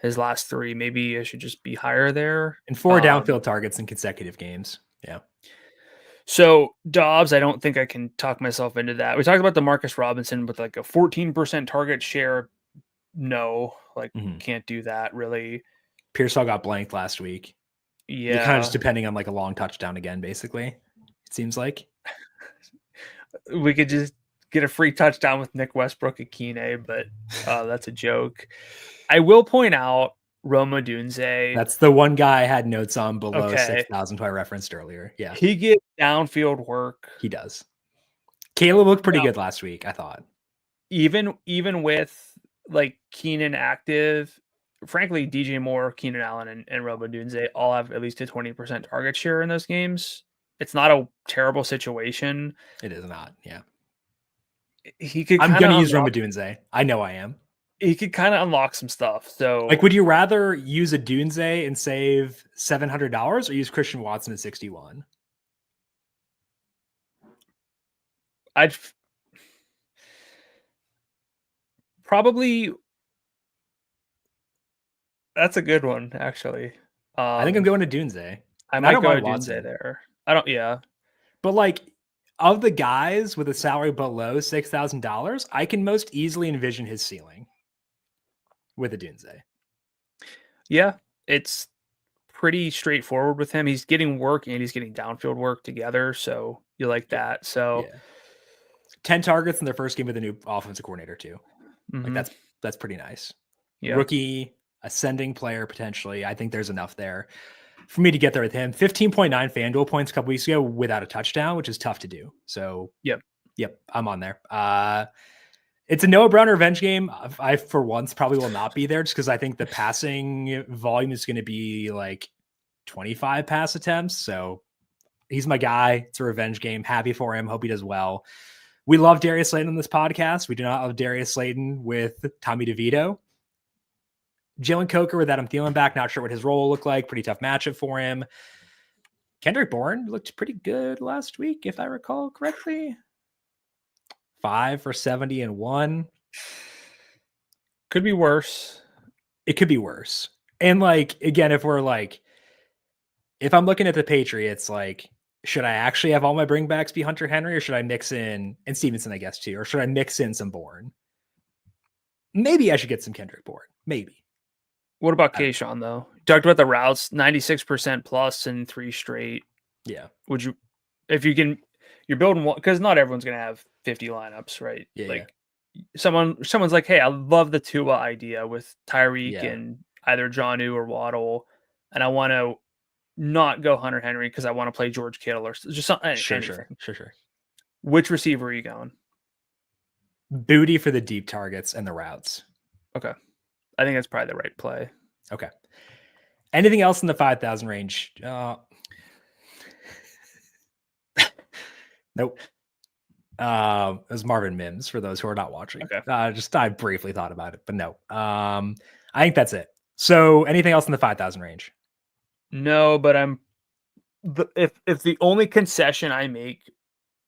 Speaker 2: his last three. Maybe I should just be higher there.
Speaker 1: And 4 downfield targets in consecutive games. Yeah.
Speaker 2: So Dobbs, I don't think I can talk myself into that. We talked about the Marcus Robinson with like a 14% target share. No, like can't do that really.
Speaker 1: Pearsall got blanked last week.
Speaker 2: Yeah.
Speaker 1: You're kind of just depending on like a long touchdown again, basically. It seems like.
Speaker 2: We could just get a free touchdown with Nick Westbrook at Keeney, but that's a joke. I will point out Rome Odunze.
Speaker 1: That's the one guy I had notes on below 6,000 who I referenced earlier. Yeah.
Speaker 2: He gets downfield work.
Speaker 1: He does. Caleb looked pretty good last week, I thought.
Speaker 2: Even with like Keenan active, frankly, DJ Moore, Keenan Allen, and Rome Odunze all have at least a 20% target share in those games. It's not a terrible situation.
Speaker 1: It is not, yeah.
Speaker 2: I'm
Speaker 1: going to use Rome Odunze. I know I am.
Speaker 2: He could kind of unlock some stuff. So,
Speaker 1: like, would you rather use a Odunze and save $700 or use Christian Watson at 61?
Speaker 2: I'd probably. That's a good one, actually.
Speaker 1: I think I'm going to Odunze.
Speaker 2: I might go to Odunze there. Yeah.
Speaker 1: But like, of the guys with a salary below $6,000, I can most easily envision his ceiling with Odunze.
Speaker 2: Yeah, it's pretty straightforward with him. He's getting work and he's getting downfield work together, so you like that. So,
Speaker 1: 10 targets in their first game with a new offensive coordinator too. Like that's pretty nice. Yeah. Rookie, ascending player potentially. I think there's enough there for me to get there with him. 15.9 FanDuel points a couple weeks ago without a touchdown, which is tough to do. So, yep, I'm on there. It's a Noah Brown revenge game. I, for once, probably will not be there just because I think the passing volume is going to be like 25 pass attempts. So he's my guy. It's a revenge game. Happy for him. Hope he does well. We love Darius Slayton on this podcast. We do not love Darius Slayton with Tommy DeVito. Jalen Coker with Adam Thielen back. Not sure what his role will look like. Pretty tough matchup for him. Kendrick Bourne looked pretty good last week, if I recall correctly. 5 for 70 and 1.
Speaker 2: Could be worse.
Speaker 1: It could be worse. And like, again, if I'm looking at the Patriots, like, should I actually have all my bringbacks be Hunter Henry, or should I mix in, and Stevenson, I guess, too, or should I mix in some Bourne? Maybe I should get some Kendrick Bourne. Maybe.
Speaker 2: What about Kayshawn, though? You talked about the routes, 96% plus in 3 straight.
Speaker 1: Yeah.
Speaker 2: Would you, if you can, you're building one, because not everyone's going to have 50 lineups, right?
Speaker 1: Yeah.
Speaker 2: Like someone's like, hey, I love the Tua idea with Tyreek and either Jonnu or Waddle, and I want to not go Hunter Henry because I want to play George Kittle or just something.
Speaker 1: Sure.
Speaker 2: Which receiver are you going?
Speaker 1: Booty for the deep targets and the routes.
Speaker 2: Okay. I think that's probably the right play.
Speaker 1: Okay. Anything else in the 5,000 range? Nope. It was Marvin Mims for those who are not watching.
Speaker 2: Okay.
Speaker 1: I briefly thought about it, but no. I think that's it. So anything else in the 5,000 range?
Speaker 2: No, but if the only concession I make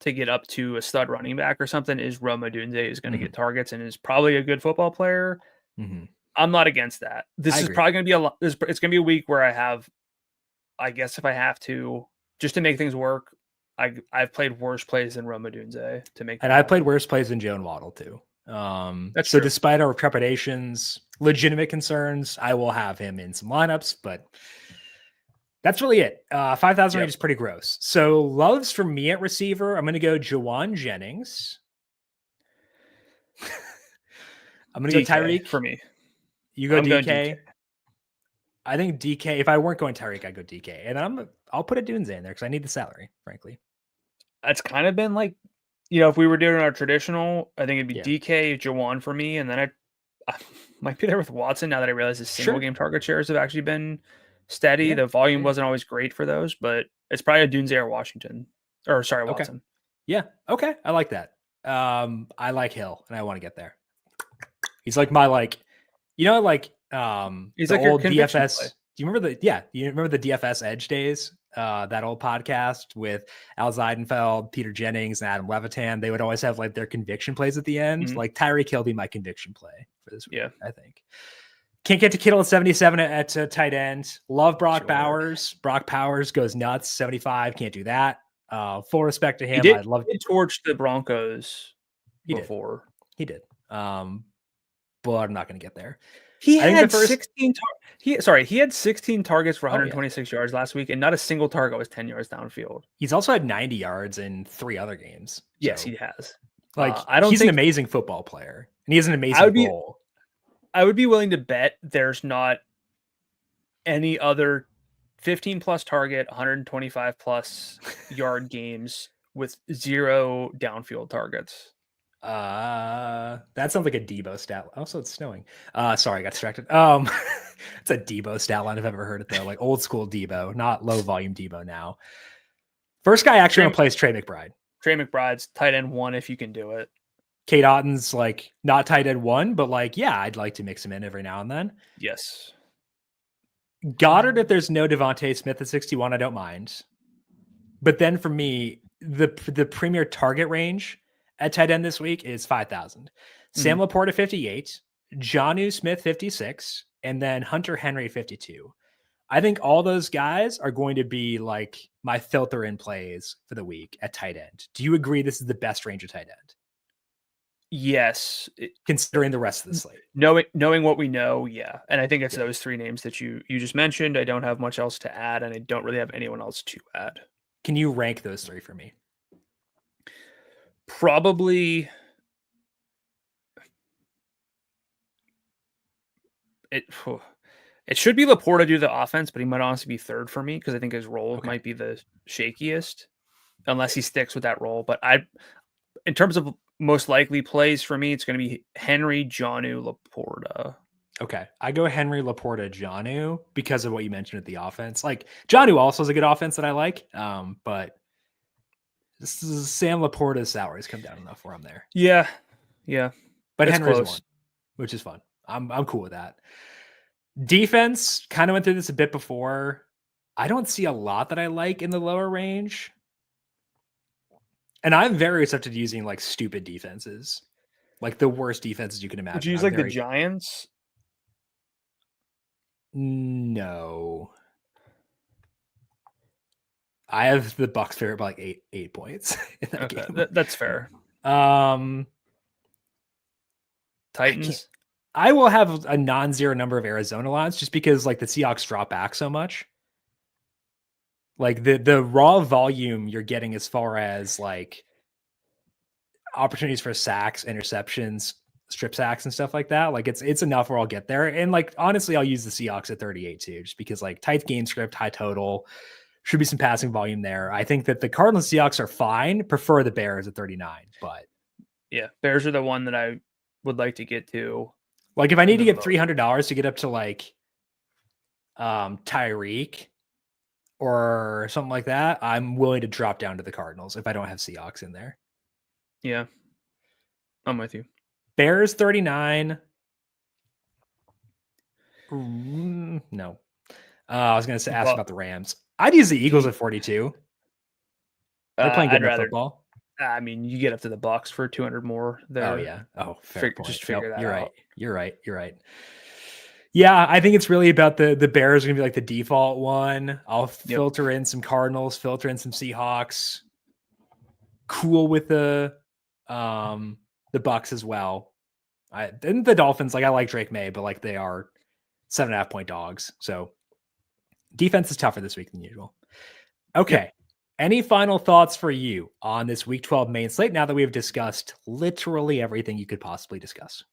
Speaker 2: to get up to a stud running back or something is Rome Odunze is going to get targets and is probably a good football player. I'm not against that. This is probably going to be it's going to be a week where I guess if I have to, just to make things work, I've played worse plays than Rome Odunze to make.
Speaker 1: And I played worse plays than Joe and Waddle too.
Speaker 2: That's
Speaker 1: so
Speaker 2: true.
Speaker 1: Despite our trepidations, legitimate concerns, I will have him in some lineups, but That's really it. 5,000
Speaker 2: Yep.
Speaker 1: range is pretty gross. So loves for me at receiver. I'm going to go Jawan Jennings. I'm going to go Tyreek.
Speaker 2: For me.
Speaker 1: You go
Speaker 2: I'm
Speaker 1: DK.
Speaker 2: going DK.
Speaker 1: I think DK, if I weren't going Tyreek, I'd go DK. And I'll put a Dunze in there because I need the salary, frankly.
Speaker 2: It's kind of been like, if we were doing our traditional, I think it'd be DK, Jawan for me, and then I might be there with Watson now that I realize his single game target shares have actually been steady.
Speaker 1: Yeah.
Speaker 2: The volume wasn't always great for those, but it's probably a Dunze or Watson.
Speaker 1: Yeah. Okay. I like that. I like Hill and I want to get there. He's like my he's the
Speaker 2: like
Speaker 1: old DFS. Play. Do you remember the DFS Edge days? That old podcast with Al Zeidenfeld, Peter Jennings, and Adam Levitan. They would always have like their conviction plays at the end. Mm-hmm. Like Tyreek Hill be my conviction play for this week, I think. Can't get to Kittle at 77 at tight end. Love Brock Bowers. Brock Bowers goes nuts. 75. Can't do that. Full respect to him.
Speaker 2: He torched the Broncos before.
Speaker 1: He did. But I'm not going to get there.
Speaker 2: He had 16. He had 16 targets for 126 yards last week, and not a single target was 10 yards downfield.
Speaker 1: He's also had 90 yards in 3 other games. So,
Speaker 2: yes, he has.
Speaker 1: He's an amazing football player, and he has an amazing goal.
Speaker 2: I would be willing to bet there's not any other 15 plus target, 125 plus yard games with 0 downfield targets.
Speaker 1: That sounds like a Debo stat. Also, it's snowing. Sorry, I got distracted. It's a Debo stat line if I've ever heard it though. Like old school Debo, not low volume Debo now. First guy actually going to play is Trey McBride.
Speaker 2: Trey McBride's tight end 1 if you can do it.
Speaker 1: Kate Otton's like not tight end 1, but like, yeah, I'd like to mix him in every now and then.
Speaker 2: Yes.
Speaker 1: Goddard, if there's no Devontae Smith at 61, I don't mind. But then for me, the premier target range at tight end this week is 5,000. Sam Laporte at 58, Jonnu Smith 56, and then Hunter Henry 52. I think all those guys are going to be like my filter in plays for the week at tight end. Do you agree this is the best range of tight end?
Speaker 2: Yes.
Speaker 1: Considering the rest of the slate.
Speaker 2: Knowing what we know, yeah. And I think it's those 3 names that you just mentioned. I don't have much else to add, and I don't really have anyone else to add.
Speaker 1: Can you rank those 3 for me?
Speaker 2: Probably it should be Laporte to do the offense, but he might honestly be 3rd for me because I think his role might be the shakiest unless he sticks with that role. But in terms of most likely plays for me, it's going to be Henry, Jonnu, Laporta.
Speaker 1: Okay. I go Henry, Laporta, Jonnu because of what you mentioned at the offense. Like Jonnu also is a good offense that I like. But this is Sam Laporta's salaries come down enough where I'm there.
Speaker 2: Yeah. Yeah.
Speaker 1: But Henry's close. 1, which is fun. I'm cool with that. Defense, kind of went through this a bit before. I don't see a lot that I like in the lower range. And I'm very receptive to using like stupid defenses. Like the worst defenses you can imagine.
Speaker 2: Would you use the Giants?
Speaker 1: No. I have the Bucs favorite by like 8 points in that game.
Speaker 2: That's fair. Titans.
Speaker 1: I will have a non-zero number of Arizona lines just because like the Seahawks drop back so much. Like the raw volume you're getting as far as like opportunities for sacks, interceptions, strip sacks and stuff like that. Like it's enough where I'll get there. And like, honestly, I'll use the Seahawks at 38 too, just because like tight game script, high total, should be some passing volume there. I think that the Cardinals Seahawks are fine. Prefer the Bears at 39, but
Speaker 2: yeah, Bears are the one that I would like to get to.
Speaker 1: Like if I need to get $300 to get up to like Tyreek or something like that, I'm willing to drop down to the Cardinals if I don't have Seahawks in there.
Speaker 2: Yeah, I'm with you.
Speaker 1: Bears 39. No. I was going to ask about the Rams. I'd use the Eagles at 42. They're playing good football.
Speaker 2: I mean, you get up to the Bucs for 200 more there.
Speaker 1: Oh, yeah. Oh, fair point.
Speaker 2: Just figure that out.
Speaker 1: You're right. Yeah, I think it's really about the Bears are going to be like the default one. I'll filter in some Cardinals, filter in some Seahawks. Cool with the Bucs as well. And the Dolphins, like I like Drake May, but like they are 7.5 point dogs. So Defense is tougher this week than usual. Okay. Yep. Any final thoughts for you on this week 12 main slate now that we have discussed literally everything you could possibly discuss?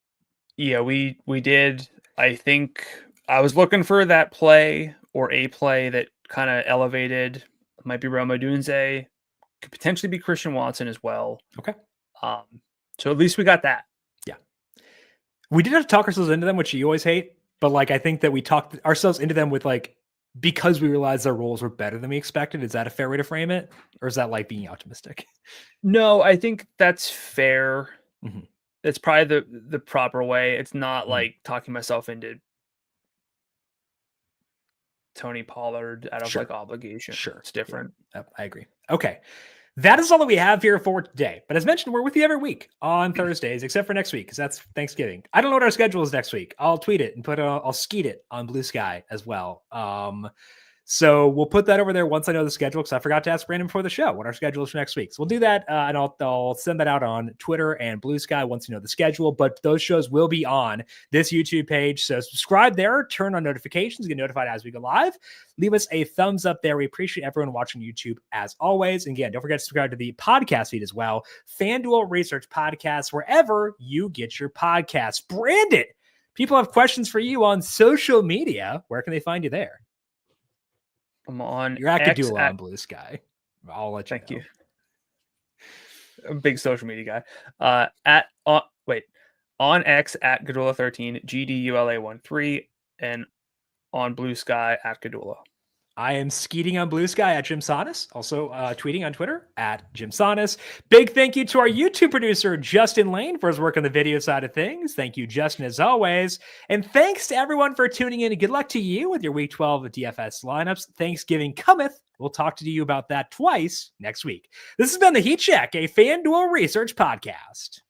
Speaker 2: Yeah, we did. I think I was looking for that play or a play that kind of elevated. It might be Rome Odunze, could potentially be Christian Watson as well.
Speaker 1: Okay.
Speaker 2: So at least we got that.
Speaker 1: Yeah. We did have to talk ourselves into them, which you always hate, but like I think that we talked ourselves into them with like because we realized their roles were better than we expected. Is that a fair way to frame it? Or is that like being optimistic?
Speaker 2: No, I think that's fair.
Speaker 1: Mm-hmm.
Speaker 2: It's probably the proper way. It's not like talking myself into Tony Pollard out of like obligation.
Speaker 1: Sure.
Speaker 2: It's different.
Speaker 1: Yeah, I agree. Okay. That is all that we have here for today. But as mentioned, we're with you every week on Thursdays, except for next week, because that's Thanksgiving. I don't know what our schedule is next week. I'll tweet it and I'll skeet it on Blue Sky as well. So we'll put that over there once I know the schedule, because I forgot to ask Brandon before the show what our schedule is for next week. So we'll do that, and I'll send that out on Twitter and Blue Sky once you know the schedule. But those shows will be on this YouTube page. So subscribe there, turn on notifications, get notified as we go live. Leave us a thumbs up there. We appreciate everyone watching YouTube as always. And again, don't forget to subscribe to the podcast feed as well. FanDuel Research Podcast, wherever you get your podcasts. Brandon, people have questions for you on social media. Where can they find you there?
Speaker 2: I'm on.
Speaker 1: You're at Gdula on Blue Sky. I'll let you know.
Speaker 2: Thank you. I'm a big social media guy. On X at Gdula13, GDULA13, and on Blue Sky at Gdula.
Speaker 1: I am skeeting on Blue Sky at JimSannes, also tweeting on Twitter at JimSannes. Big thank you to our YouTube producer, Justin Lane, for his work on the video side of things. Thank you, Justin, as always. And thanks to everyone for tuning in. And good luck to you with your Week 12 DFS lineups. Thanksgiving cometh. We'll talk to you about that twice next week. This has been The Heat Check, a FanDuel Research podcast.